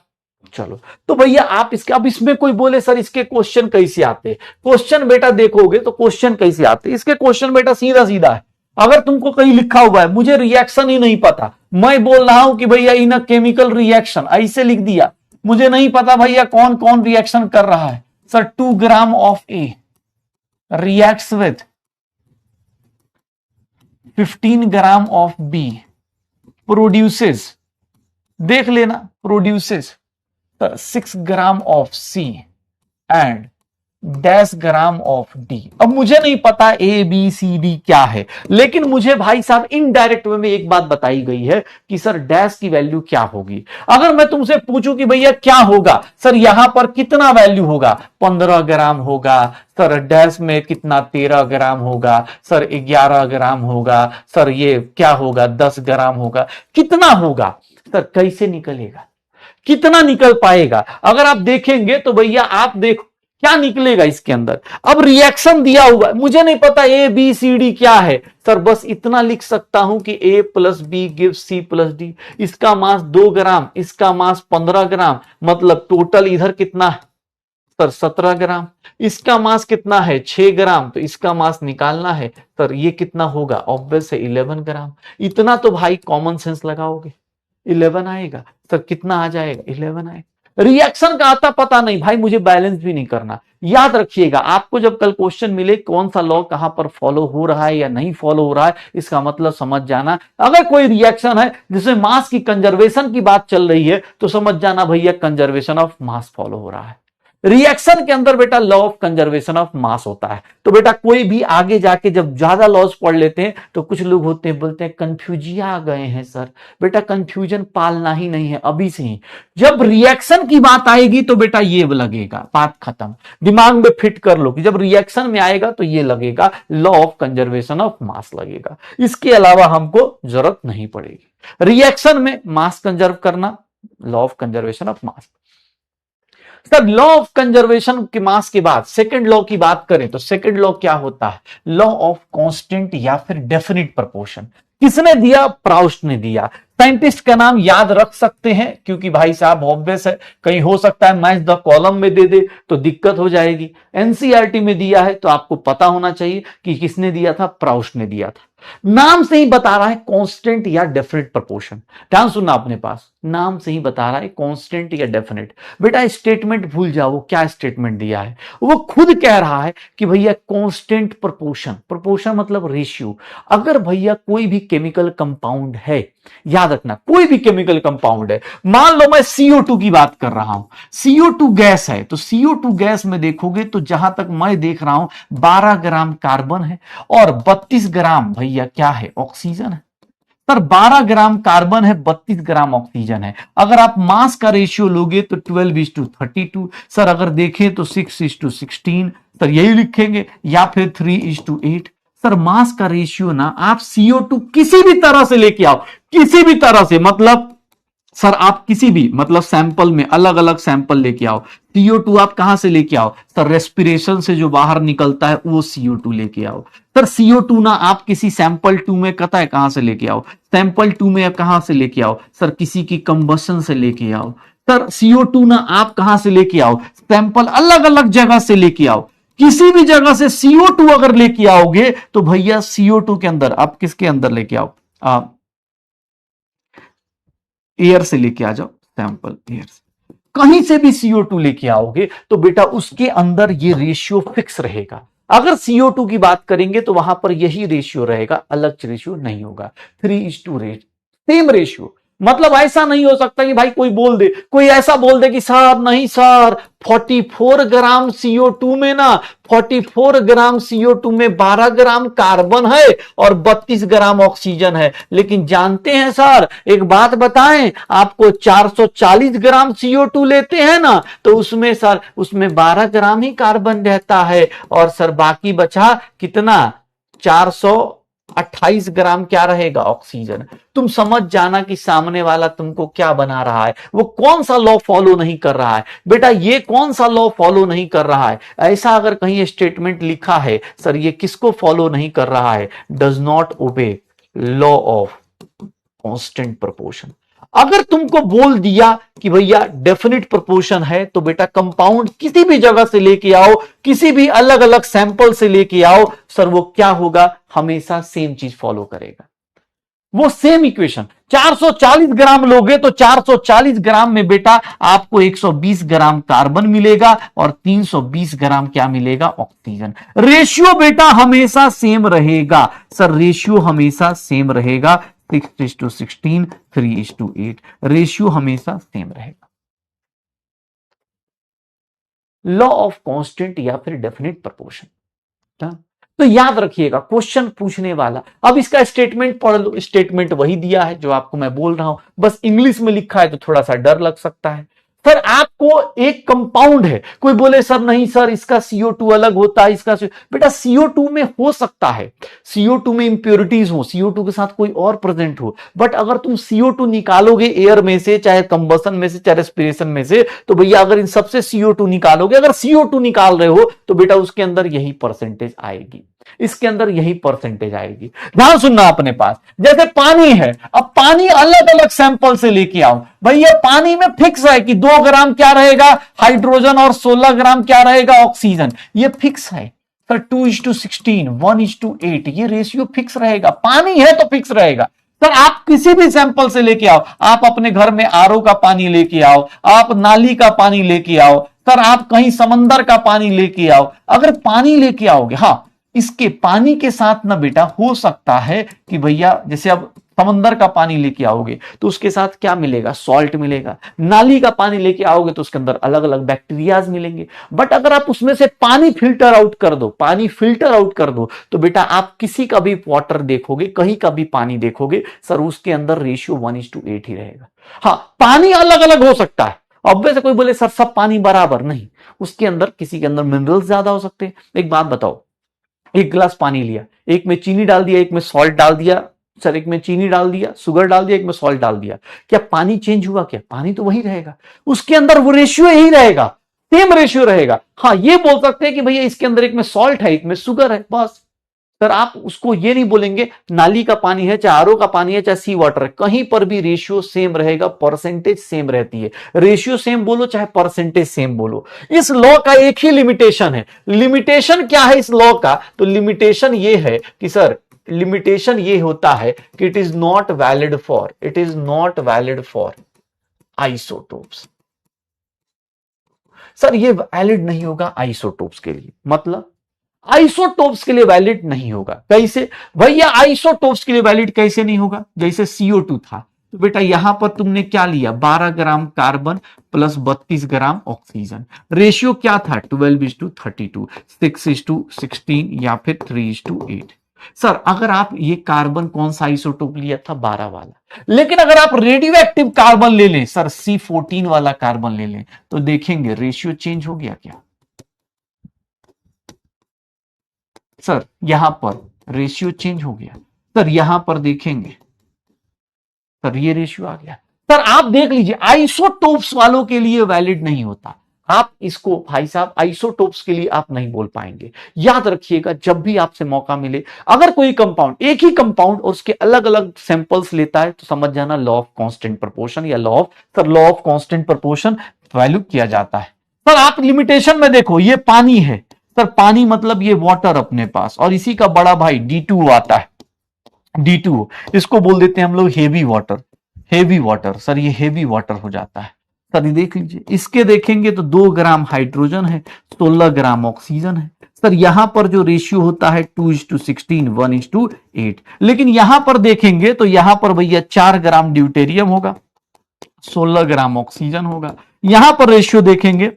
चलो तो भैया आप इसके, अब इसमें कोई बोले सर इसके क्वेश्चन कैसे आते, क्वेश्चन बेटा देखोगे तो क्वेश्चन कैसे आते, इसके क्वेश्चन बेटा सीधा सीधा है। अगर तुमको कहीं लिखा हुआ है मुझे रिएक्शन ही नहीं पता, मैं बोल रहा हूं कि भैया इन अ केमिकल रिएक्शन ऐसे लिख दिया, मुझे नहीं पता भैया कौन कौन रिएक्शन कर रहा है। Sir 2 gram of A reacts with 15 gram of B produces, देख लेना, produces 6 gram of C and dash gram of D. अब मुझे नहीं पता ए बी सी डी क्या है, लेकिन मुझे भाई साहब इनडायरेक्ट वे में एक बात बताई गई है कि सर डैश की वैल्यू क्या होगी। अगर मैं तुमसे पूछूं कि भैया क्या होगा, सर यहां पर कितना वैल्यू होगा, 15 ग्राम होगा, सर डैश में कितना 13 ग्राम होगा, सर 11 ग्राम होगा, सर ये क्या होगा 10 ग्राम होगा, कितना होगा, सर कैसे निकलेगा, कितना निकल पाएगा। अगर आप देखेंगे तो भैया आप देखो क्या निकलेगा इसके अंदर। अब रिएक्शन दिया हुआ है, मुझे नहीं पता ए बी सी डी क्या है, सर बस इतना लिख सकता हूं कि a + b gives c + d। इसका मास 2 ग्राम, इसका मास 15 ग्राम, मतलब टोटल इधर कितना है सर 17 ग्राम। इसका मास कितना है 6 ग्राम, तो इसका मास निकालना है सर ये कितना होगा, ऑब्वियस है 11 ग्राम। इतना तो भाई कॉमन सेंस लगाओगे 11 आएगा, सर कितना आ जाएगा 11 आएगा। रिएक्शन का आता पता नहीं भाई, मुझे बैलेंस भी नहीं करना, याद रखिएगा, आपको जब कल क्वेश्चन मिले कौन सा लॉ कहां पर फॉलो हो रहा है या नहीं फॉलो हो रहा है, इसका मतलब समझ जाना अगर कोई रिएक्शन है जिसमें मास की कंजर्वेशन की बात चल रही है तो समझ जाना भैया कंजर्वेशन ऑफ मास फॉलो हो रहा है। रिएक्शन के अंदर बेटा लॉ ऑफ कंजर्वेशन ऑफ मास होता है। तो बेटा कोई भी आगे जाके जब ज्यादा लॉज पढ़ लेते हैं तो कुछ लोग होते हैं बोलते हैं कंफ्यूजिया आ गए हैं सर। बेटा कंफ्यूजन पालना ही नहीं है अभी से ही, जब रिएक्शन की बात आएगी तो बेटा ये लगेगा, बात खत्म, दिमाग में फिट कर लो कि जब रिएक्शन में आएगा तो ये लगेगा, लॉ ऑफ कंजर्वेशन ऑफ मास लगेगा, इसके अलावा हमको जरूरत नहीं पड़ेगी। रिएक्शन में मास कंजर्व करना, law of conservation of mass. Sir law of conservation के मास के बाद सेकंड लॉ की बात करें तो सेकंड लॉ क्या होता है, लॉ ऑफ कांस्टेंट या फिर डेफिनिट प्रोपोर्शन। किसने दिया, प्राउस्ट ने दिया। साइंटिस्ट का नाम याद रख सकते हैं क्योंकि भाई साहब ऑब्वियस है, कहीं हो सकता है मैच द कॉलम में दे दे तो दिक्कत हो जाएगी। एनसीईआरटी में दिया है तो आपको पता होना चाहिए कि किसने दिया था, प्राउस्ट ने दिया था। नाम से ही बता रहा है कांस्टेंट या डेफिनेट प्रोपोर्शन। ध्यान सुनना अपने पास, नाम से ही बता रहा है कांस्टेंट या डेफिनेट। बेटा स्टेटमेंट भूल जाओ, वो क्या स्टेटमेंट दिया है, वो खुद कह रहा है कि भैया कांस्टेंट प्रोपोर्शन, प्रोपोर्शन मतलब रेशियो। अगर भैया कोई भी केमिकल कंपाउंड है, याद रखना कोई भी केमिकल कंपाउंड है, मान लो मैं CO2 की बात कर रहा हूं, CO2 गैस है तो CO2 गैस में देखोगे तो जहां तक मैं देख रहा हूं 12 ग्राम कार्बन है और 32 ग्राम भैया क्या है, ऑक्सीजन है। सर 12 ग्राम कार्बन है, 32 ग्राम ऑक्सीजन है। अगर आप मास का रेशियो लोगे तो 12:32। सर अगर देखें तो 6:16, सर यही लिखेंगे, या फिर 3:8। सर मास का रेशियो ना आप CO2 किसी भी तरह से लेके आओ, किसी भी तरह से, मतलब सर आप किसी भी मतलब सैंपल में अलग अलग सैंपल लेके आओ। CO2 आप कहां से लेके आओ, सर रेस्पिरेशन से जो बाहर निकलता है वो CO2 लेके आओ। सर CO2 ना आप किसी सैंपल 2 में कता है कहां से लेके आओ, सैंपल 2 में आप कहां से लेके आओ, सर किसी की कंबशन से लेके आओ। सर CO2 ना आप कहां से लेके आओ, सैंपल अलग अलग जगह से लेके आओ। किसी भी जगह से CO2 अगर लेके आओगे तो भैया CO2 के अंदर आप किसके अंदर लेके आओ, आप एयर से लेके आ जाओ, सैंपल एयर से, कहीं से भी CO2 लेके आओगे तो बेटा उसके अंदर ये रेशियो फिक्स रहेगा। अगर CO2 की बात करेंगे तो वहां पर यही रेशियो रहेगा, अलग रेशियो नहीं होगा, 3:8 सेम रेशियो। मतलब ऐसा नहीं हो सकता कि भाई कोई बोल दे, कोई ऐसा बोल दे कि सर नहीं सर 44 ग्राम CO2 में ना 44 ग्राम CO2 में 12 ग्राम कार्बन है और 32 ग्राम ऑक्सीजन है। लेकिन जानते हैं सर एक बात बताएं, आपको 440 ग्राम CO2 लेते हैं ना तो उसमें सर उसमें 12 ग्राम ही कार्बन रहता है और सर बाकी बचा कितना, 428 ग्राम क्या रहेगा, ऑक्सीजन। तुम समझ जाना कि सामने वाला तुमको क्या बना रहा है, वो कौन सा लॉ फॉलो नहीं कर रहा है। बेटा ये कौन सा लॉ फॉलो नहीं कर रहा है, ऐसा अगर कहीं स्टेटमेंट लिखा है सर ये किसको फॉलो नहीं कर रहा है, does not obey law of constant proportion. अगर तुमको बोल दिया कि भैया डेफिनिट प्रोपोर्शन है तो बेटा कंपाउंड किसी भी जगह से लेके आओ, किसी भी अलग अलग सैंपल से लेके आओ, सर वो क्या होगा, हमेशा सेम चीज फॉलो करेगा, वो सेम इक्वेशन। 440 ग्राम लोगे तो 440 ग्राम में बेटा आपको 120 ग्राम कार्बन मिलेगा और 320 ग्राम क्या मिलेगा, ऑक्सीजन। रेशियो बेटा हमेशा सेम रहेगा, सर रेशियो हमेशा सेम रहेगा, 6:16, 3:8, रेशियो हमेशा सेम रहेगा। लॉ ऑफ कांस्टेंट या फिर डेफिनेट प्रोपोर्शन। तो याद रखिएगा क्वेश्चन पूछने वाला, अब इसका स्टेटमेंट पढ़ लो, स्टेटमेंट वही दिया है जो आपको मैं बोल रहा हूं, बस इंग्लिश में लिखा है तो थोड़ा सा डर लग सकता है। सर आपको एक कंपाउंड है, कोई बोले सर नहीं सर इसका CO2 अलग होता है, इसका बेटा CO2 में हो सकता है, CO2 में इंप्योरिटीज हो, CO2 के साथ कोई और प्रेजेंट हो, बट अगर तुम CO2 निकालोगे एयर में से, चाहे कंबसन में से, चाहे रेस्पिरेशन में से, तो भैया अगर इन सबसे CO2 निकालोगे, अगर CO2 निकाल रहे हो तो बेटा उसके अंदर यही परसेंटेज आएगी, इसके अंदर यही परसेंटेज आएगी। ध्यान सुनना अपने पास, जैसे पानी है, अब पानी अलग अलग सैंपल से लेके आओ, भैया पानी में फिक्स है कि 2 ग्राम क्या रहेगा हाइड्रोजन और 16 ग्राम क्या रहेगा ऑक्सीजन, ये फिक्स है। सर 2:16, 1:8 ये रेशियो फिक्स रहेगा, पानी है तो फिक्स रहेगा। सर आप किसी भी सैंपल से लेके आओ, आप अपने घर में RO का पानी लेके आओ, आप नाली का पानी लेके आओ, सर आप कहीं समंदर का पानी लेके आओ, अगर पानी लेके आओगे, हाँ इसके पानी के साथ ना बेटा हो सकता है कि भैया जैसे अब समंदर का पानी लेके आओगे तो उसके साथ क्या मिलेगा, सॉल्ट मिलेगा। नाली का पानी लेके आओगे तो उसके अंदर अलग अलग बैक्टीरियाज मिलेंगे। बट अगर आप उसमें से पानी फिल्टर आउट कर दो, पानी फिल्टर आउट कर दो, तो बेटा आप किसी का भी वाटर देखोगे, कहीं का भी पानी देखोगे, सर उसके अंदर रेशियो 1:8 ही रहेगा। हाँ पानी अलग अलग हो सकता है, ऑब्वियस कोई बोले सर सब पानी बराबर नहीं, उसके अंदर किसी के अंदर मिनरल्स ज्यादा हो सकते हैं। एक बात बताओ, एक गिलास पानी लिया, एक में चीनी डाल दिया, एक में सॉल्ट डाल दिया, सर एक में चीनी डाल दिया, शुगर डाल दिया, एक में सॉल्ट डाल दिया, क्या पानी चेंज हुआ? क्या पानी तो वही रहेगा, उसके अंदर वो रेशियो यही रहेगा, सेम रेशियो रहेगा। हाँ ये बोल सकते हैं कि भैया इसके अंदर एक में सॉल्ट है, एक में शुगर है, बस। सर आप उसको ये नहीं बोलेंगे नाली का पानी है चाहे आरओ का पानी है चाहे सी वाटर है, कहीं पर भी रेशियो सेम रहेगा, परसेंटेज सेम रहती है। रेशियो सेम बोलो चाहे परसेंटेज सेम बोलो। इस लॉ का एक ही लिमिटेशन है। लिमिटेशन क्या है इस लॉ का? तो लिमिटेशन ये है कि सर, लिमिटेशन ये होता है कि it is not valid for isotopes. Sir ये वैलिड नहीं होगा आइसोटोप्स के लिए, मतलब आइसोटोप्स के लिए वैलिड नहीं होगा। कैसे भैया आइसोटोप्स के लिए वैलिड कैसे नहीं होगा? जैसे CO2 था, तो बेटा यहां पर तुमने क्या लिया, 12 gram carbon plus 32 gram oxygen, ratio क्या था, 12:32, 6:16 या फिर 3:8। सर अगर आप ये कार्बन कौन सा आइसोटोप लिया था, 12 वाला, लेकिन अगर आप रेडियो एक्टिव कार्बन ले लें, सर C14 वाला कार्बन ले लें, तो देखेंगे रेशियो चेंज हो गया क्या? सर यहां पर रेशियो चेंज हो गया। सर यहां पर देखेंगे, सर ये रेशियो आ गया। सर आप देख लीजिए आइसोटोप्स वालों के लिए वैलिड नहीं होता। आप इसको भाई साहब आइसोटोप्स के लिए आप नहीं बोल पाएंगे। याद रखिएगा जब भी आपसे मौका मिले, अगर कोई कंपाउंड, एक ही कंपाउंड और उसके अलग अलग सैंपल्स लेता है, तो समझ जाना लॉ ऑफ कांस्टेंट प्रोपोर्शन या law of constant proportion value किया जाता है। सर आप लिमिटेशन में देखो, ये पानी है, सर पानी मतलब ये वाटर अपने पास, और इसी का बड़ा भाई D2 आता है, D2 इसको बोल देते हैं हम लोग हेवी वाटर। सर ये हेवी वाटर हो जाता है। सर ये देख लीजिए, इसके देखेंगे तो 2 ग्राम हाइड्रोजन है, 16 ग्राम ऑक्सीजन है। सर यहां पर जो रेशियो होता है 2:16, 1:8, लेकिन यहां पर देखेंगे तो यहां पर भैया 4 ग्राम ड्यूटेरियम होगा, 16 ग्राम ऑक्सीजन होगा। यहां पर रेशियो देखेंगे,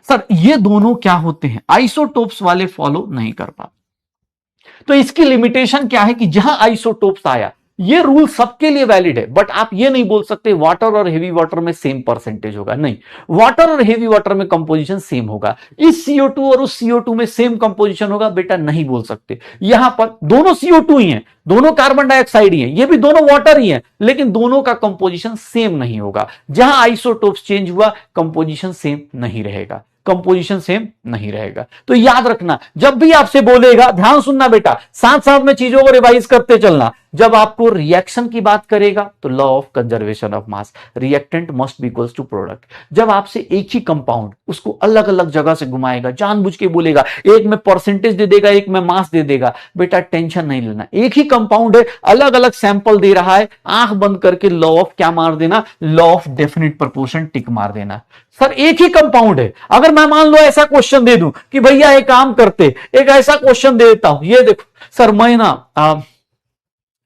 सर ये दोनों क्या होते हैं, आइसोटोप्स वाले फॉलो नहीं कर पाते। तो इसकी लिमिटेशन क्या है कि जहां आइसोटोप्स आया, ये रूल सबके लिए वैलिड है, बट आप ये नहीं बोल सकते वाटर और हेवी वाटर में सेम परसेंटेज होगा, नहीं, वाटर और हेवी वाटर में कंपोजिशन सेम होगा। इस CO2 और उस CO2 में सेम कंपोजिशन होगा, बेटा नहीं बोल सकते। यहां पर दोनों CO2 ही हैं, दोनों कार्बन डाइऑक्साइड ही हैं, ये भी दोनों वाटर ही हैं, लेकिन दोनों का कंपोजिशन सेम नहीं होगा। जहां आइसोटोप्स चेंज हुआ, कंपोजिशन सेम नहीं रहेगा, कंपोजिशन सेम नहीं रहेगा। तो याद रखना, जब भी आपसे बोलेगा, ध्यान सुनना बेटा, साथ साथ में चीजों को रिवाइज करते चलना। जब आपको रिएक्शन की बात करेगा तो law of conservation of mass, reactant must be equals to product. जब आपसे एक ही कंपाउंड उसको अलग अलग जगह से घुमाएगा, जानबूझ के बोलेगा, एक में परसेंटेज दे देगा, एक में मास दे देगा, बेटा टेंशन नहीं लेना। एक ही कंपाउंड है, अलग अलग सैंपल दे रहा है, आंख बंद करके लॉ ऑफ क्या मार देना, लॉ ऑफ डेफिनेट प्रोपोर्शन टिक मार देना। सर एक ही कंपाउंड है, अगर मैं मान लो ऐसा क्वेश्चन दे दूं कि भैया एक काम करते, एक ऐसा क्वेश्चन दे देता हूं, ये देखो सर मैं ना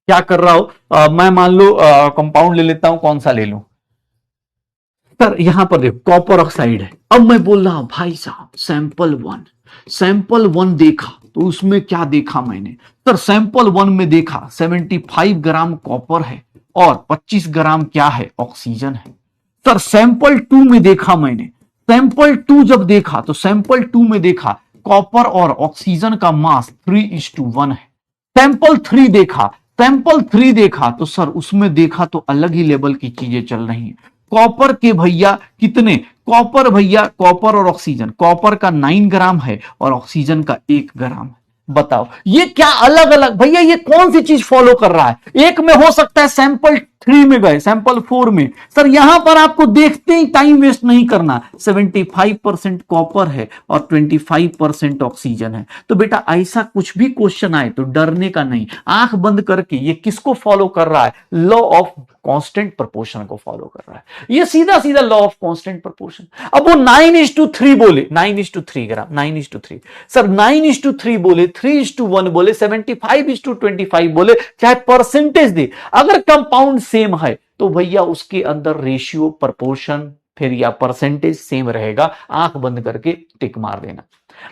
क्या कर रहा हूं, मैं मान लो कंपाउंड ले लेता हूं, कौन सा ले लूं? सर यहां पर देखो कॉपर ऑक्साइड है। अब मैं बोल रहा हूं भाई साहब सैंपल वन देखा, तो उसमें क्या देखा मैंने? सर सैंपल 1 में देखा 75 ग्राम कॉपर है और 25 ग्राम क्या है, ऑक्सीजन है। सर सैंपल 2 में देखा मैंने, सैंपल 2 जब देखा तो सैंपल 2 में देखा कॉपर और ऑक्सीजन का मास 3:1 है। सैंपल 3 देखा तो सर उसमें देखा तो अलग ही लेवल की चीजें चल रही हैं। कॉपर के भैया कितने, कॉपर और ऑक्सीजन, कॉपर का 9 ग्राम है और ऑक्सीजन का 1 ग्राम है। बताओ ये क्या अलग अलग, भैया ये कौन सी चीज फॉलो कर रहा है? एक में हो सकता है सैंपल 3 में गए, सैंपल 4 में, सर यहां पर आपको देखते ही टाइम वेस्ट नहीं करना, 75% कॉपर है और 25% ऑक्सीजन है। तो बेटा ऐसा कुछ भी क्वेश्चन आए तो डरने का नहीं, आंख बंद करके ये किसको फॉलो कर रहा है, लॉ ऑफ कांस्टेंट प्रोपोर्शन को फॉलो कर रहा है। ये सीधा सीधा लॉ ऑफ कांस्टेंट प्रोपोर्शन। अब वो 9:3 बोले, 9:3 ग्राम, 9:3 सर, 9:3 बोले, 3:1 बोले, 75:25 बोले, चाहे परसेंटेज दे, अगर कंपाउंड सेम है तो भैया उसके अंदर रेशियो, प्रोपोर्शन फिर या परसेंटेज सेम रहेगा। आंख बंद करके टिक मार देना,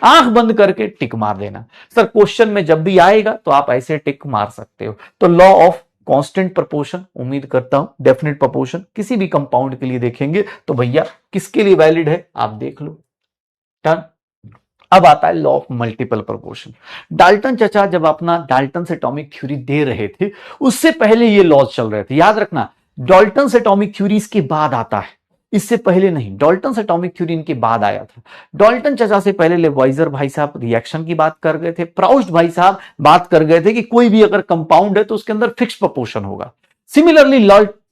आंख बंद करके टिक मार देना। सर क्वेश्चन में जब भी आएगा तो आप ऐसे टिक मार सकते हो। तो लॉ ऑफ कांस्टेंट प्रोपोर्शन, उम्मीद करता हूं डेफिनेट प्रोपोर्शन किसी भी कंपाउंड के लिए देखेंगे तो भैया किसके लिए वैलिड है आप देख लो। डन। अब आता है law of multiple proportion. Dalton चचा जब अपना डाल्टन एटॉमिक थ्योरी दे रहे थे उससे पहले ये लॉज चल रहे थे, याद रखना। डाल्टन एटॉमिक थ्योरी इसके बाद आता है, इससे पहले नहीं। डाल्टन एटॉमिक थ्योरी इनके बाद आया था। डाल्टन चचा से पहले लेवाइजर भाई साहब रिएक्शन की बात कर गए थे, प्राउस्ट भाई साहब बात कर गए थे कि कोई भी अगर कंपाउंड है तो उसके अंदर फिक्स प्रोपोर्शन होगा। सिमिलरली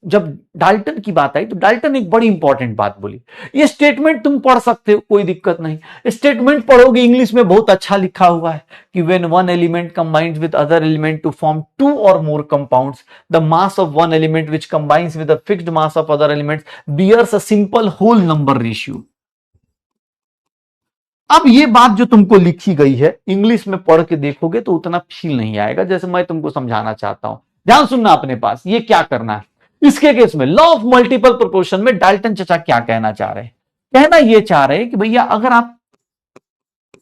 जब डाल्टन की बात आई तो डाल्टन एक बड़ी इंपॉर्टेंट बात बोली। ये स्टेटमेंट तुम पढ़ सकते हो, कोई दिक्कत नहीं। स्टेटमेंट पढ़ोगे, इंग्लिश में बहुत अच्छा लिखा हुआ है कि when one element combines with other element to form two or more compounds, the mass of one element which combines with the fixed mass of other elements bears a simple whole number ratio. अब ये बात जो तुमको लिखी गई है English में पढ़ के देखोगे तो उतना फील नहीं आएगा जैसे मैं तुमको समझाना चाहता हूं। ध्यान सुनना अपने पास, ये क्या करना है इसके केस में। लॉ ऑफ मल्टीपल प्रोपोर्शन में डाल्टन चचा क्या कहना चाह रहे हैं? कहना ये चाह रहे हैं कि भैया अगर आप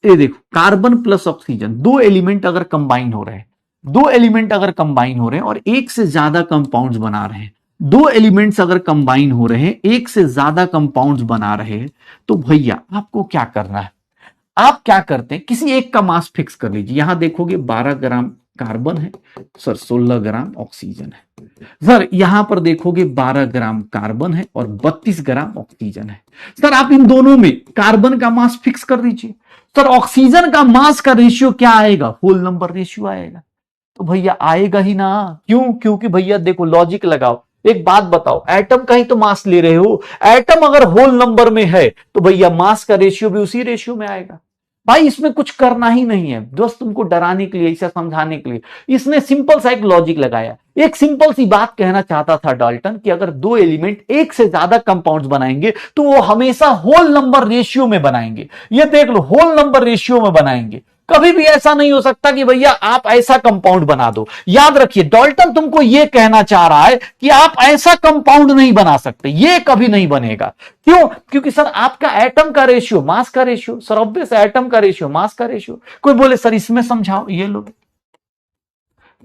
ये देखो, कार्बन प्लस ऑक्सीजन, दो एलिमेंट अगर कंबाइन हो रहे हैं, दो एलिमेंट अगर कंबाइन हो रहे हैं और एक से ज्यादा कंपाउंड्स बना रहे हैं, दो एलिमेंट्स अगर कंबाइन हो रहे हैं, एक से ज्यादा कंपाउंड्स बना रहे हैं, तो भैया आपको क्या करना है? आप क्या करते हैं, किसी एक का मास फिक्स कर लीजिए। यहां देखोगे 12 ग्राम कार्बन है सर, 16 ग्राम ऑक्सीजन है सर। यहां पर देखोगे 12 ग्राम कार्बन है और 32 ग्राम ऑक्सीजन है सर। आप इन दोनों में कार्बन का मास फिक्स कर दीजिए सर। ऑक्सीजन का मास का रेशियो क्या आएगा? होल नंबर रेशियो आएगा। तो भैया आएगा ही ना, क्यों? क्योंकि भैया देखो लॉजिक लगाओ, एक बात बताओ, एटम का ही तो मास ले रहे हो। एटम अगर होल नंबर में है तो भैया मास का रेशियो भी उसी रेशियो में आएगा। भाई इसमें कुछ करना ही नहीं है, दोस्त तुमको डराने के लिए, इसे समझाने के लिए इसने सिंपल सा एक लॉजिक लगाया। एक सिंपल सी बात कहना चाहता था डाल्टन कि अगर दो एलिमेंट एक से ज्यादा कंपाउंड्स बनाएंगे तो वो हमेशा होल नंबर रेशियो में बनाएंगे। ये देख लो, होल नंबर रेशियो में बनाएंगे। कभी भी ऐसा नहीं हो सकता कि भैया आप ऐसा कंपाउंड बना दो। याद रखिए, डाल्टन तुमको यह कहना चाह रहा है कि आप ऐसा कंपाउंड नहीं बना सकते, ये कभी नहीं बनेगा। क्यों? क्योंकि सर आपका एटम का रेशियो मास का रेशियो, सर ऑब्वियस एटम का रेशियो मास का रेशियो। कोई बोले सर इसमें समझाओ, ये लो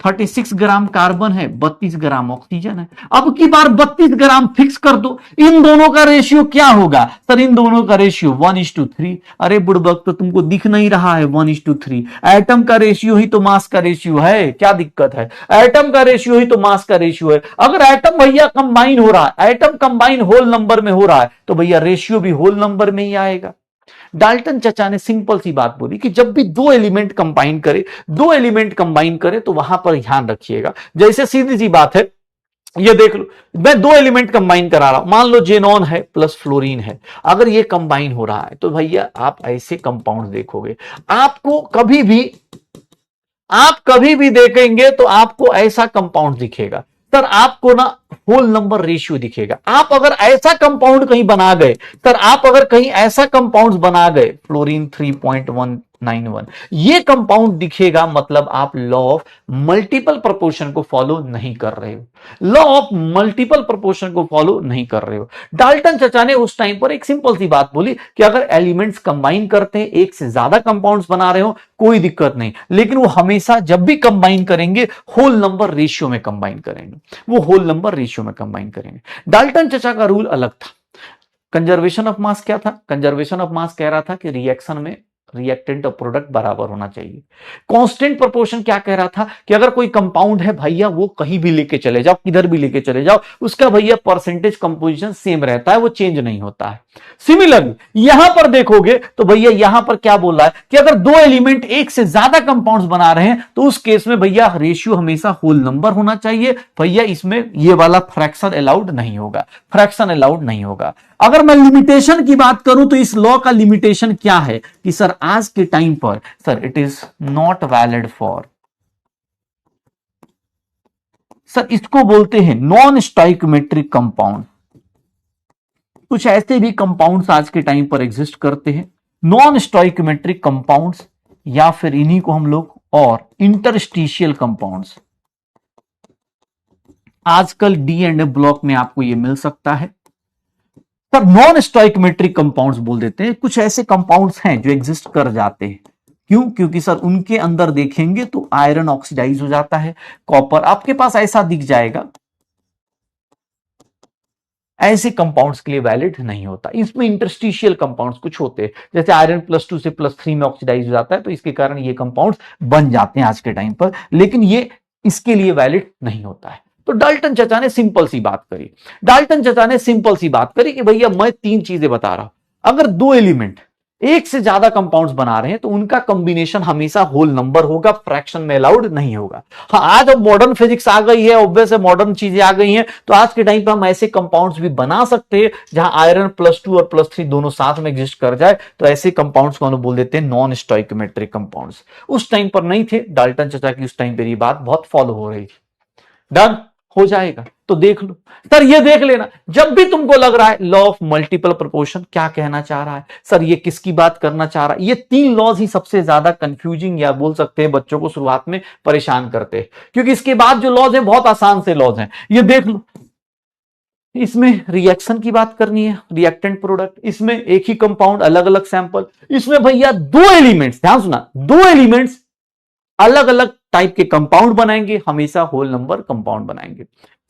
36 ग्राम कार्बन है, 32 ग्राम ऑक्सीजन है। अब की बार 32 ग्राम फिक्स कर दो। इन दोनों का रेशियो क्या होगा? सर इन दोनों का रेशियो 1:3। अरे बुड़बक, तो तुमको दिख नहीं रहा है 1:3? एटम का रेशियो ही तो मास का रेशियो है, क्या दिक्कत है? एटम का रेशियो ही तो मास का रेशियो है। अगर एटम भैया कंबाइन हो रहा है, एटम कंबाइन होल नंबर में हो रहा है, तो भैया रेशियो भी होल नंबर में ही आएगा। डाल्टन चचा ने सिंपल सी बात बोली कि जब भी दो एलिमेंट कंबाइन करे तो वहां पर ध्यान रखिएगा। जैसे सीधी सी बात है, ये देख लो, मैं दो एलिमेंट कंबाइन करा रहा हूं, मान लो जेनॉन है प्लस फ्लोरीन है। अगर ये कंबाइन हो रहा है तो भैया आप ऐसे कंपाउंड देखोगे, आपको कभी भी देखेंगे तो आपको ऐसा कंपाउंड दिखेगा सर। आपको ना होल नंबर रेशियो दिखेगा। आप अगर ऐसा कंपाउंड कहीं बना गए सर, आप अगर कहीं ऐसा कंपाउंड बना गए, फ्लोरीन 3.191, ये कंपाउंड दिखेगा, मतलब आप लॉ ऑफ मल्टीपल प्रोपोर्शन को फॉलो नहीं कर रहे हो। लॉ ऑफ मल्टीपल प्रोपोर्शन को फॉलो नहीं कर रहे हो। डाल्टन चचा ने उस टाइम पर एक सिंपल सी बात बोली कि अगर एलिमेंट्स कंबाइन करते हैं, एक से ज्यादा कंपाउंड्स बना रहे हो, कोई दिक्कत नहीं, लेकिन वो हमेशा जब भी कंबाइन करेंगे होल नंबर रेशियो में कंबाइन करेंगे, वो होल नंबर रेशियो में कंबाइन करेंगे। डाल्टन चचा का रूल अलग था। कंजर्वेशन ऑफ मास क्या था? कंजर्वेशन ऑफ मास कह रहा था कि रिएक्शन में रिएक्टेंट और प्रोडक्ट बराबर होना चाहिए। कांस्टेंट प्रोपोर्शन क्या कह रहा था कि अगर कोई कंपाउंड है भैया, वो कहीं भी लेके चले जाओ, किधर भी लेके चले जाओ, उसका भैया परसेंटेज कंपोजिशन सेम रहता है, वो चेंज नहीं होता है। सिमिलरली यहां पर देखोगे तो भैया यहां पर क्या बोल रहा है कि अगर दो एलिमेंट एक से ज्यादा कंपाउंड्स बना रहे हैं तो उस केस में भैया रेशियो हमेशा होल नंबर होना चाहिए। भैया इसमें ये वाला फ्रैक्शन अलाउड नहीं होगा, फ्रैक्शन अलाउड नहीं होगा। अगर मैं लिमिटेशन की बात करूं तो इस लॉ का लिमिटेशन क्या है कि सर आज के टाइम पर sir it is not valid for sir इसको बोलते हैं नॉन स्टोइकोमेट्रिक कंपाउंड। कुछ ऐसे भी कंपाउंड्स आज के टाइम पर एग्जिस्ट करते हैं, नॉन स्टोइकोमेट्रिक कंपाउंड्स, या फिर इन्हीं को हम लोग और इंटरस्टिशियल कंपाउंड्स। आजकल डी&एफ ब्लॉक में आपको ये मिल सकता है। सर नॉन स्टोइकोमेट्रिक कंपाउंड्स बोल देते हैं, कुछ ऐसे कंपाउंड्स हैं जो एग्जिस्ट कर जाते हैं। क्यों? क्योंकि सर उनके अंदर देखेंगे तो आयरन ऑक्सीडाइज हो जाता है, कॉपर आपके पास ऐसा दिख जाएगा, ऐसे कंपाउंड्स के लिए वैलिड नहीं होता। इसमें इंटरस्टिशियल कंपाउंड्स कुछ होते हैं, जैसे आयरन +2 से +3 में ऑक्सीडाइज हो जाता है, तो इसके कारण ये कंपाउंड्स बन जाते हैं आज के टाइम पर, लेकिन ये इसके लिए वैलिड नहीं होता है। तो डाल्टन चाचा ने सिंपल सी बात करी, डाल्टन चाचा ने सिंपल सी बात करी कि भैया मैं 3 चीजें बता रहा हूं, अगर 2 एलिमेंट एक से ज्यादा कंपाउंड्स बना रहे हैं तो उनका कॉम्बिनेशन हमेशा होल नंबर होगा, फ्रैक्शन में अलाउड नहीं होगा। हाँ, आज अब मॉडर्न फिजिक्स आ गई है, ऑब्वियस है मॉडर्न चीजें आ गई हैं, तो आज के टाइम पे हम ऐसे कंपाउंड्स भी बना सकते हैं जहां आयरन +2 और +3 दोनों साथ में एग्जिस्ट कर जाए, तो ऐसे कंपाउंड्स को हम बोल देते हैं नॉन स्टोइकोमेट्रिक कंपाउंड्स। उस टाइम पर नहीं थे, डाल्टन चाचा की उस टाइम पर ये बात बहुत फॉलो हो रही थी। डन हो जाएगा तो देख लो सर, ये देख लेना जब भी तुमको लग रहा है लॉ ऑफ मल्टीपल प्रोपोर्शन क्या कहना चाह रहा है, सर ये किसकी बात करना चाह रहा है, ये 3 लॉज ही सबसे ज्यादा कंफ्यूजिंग या बोल सकते हैं बच्चों को शुरुआत में परेशान करते हैं, क्योंकि इसके बाद जो लॉज है बहुत आसान से लॉज हैं। ये देख लो, इसमें रिएक्शन की बात करनी है, रिएक्टेंट प्रोडक्ट, इसमें एक ही कंपाउंड अलग अलग सैंपल, इसमें भैया 2 एलिमेंट्स, ध्यान सुना, 2 एलिमेंट्स अलग अलग टाइप के कंपाउंड बनाएंगे, हमेशा होल नंबर कंपाउंड बनाएंगे।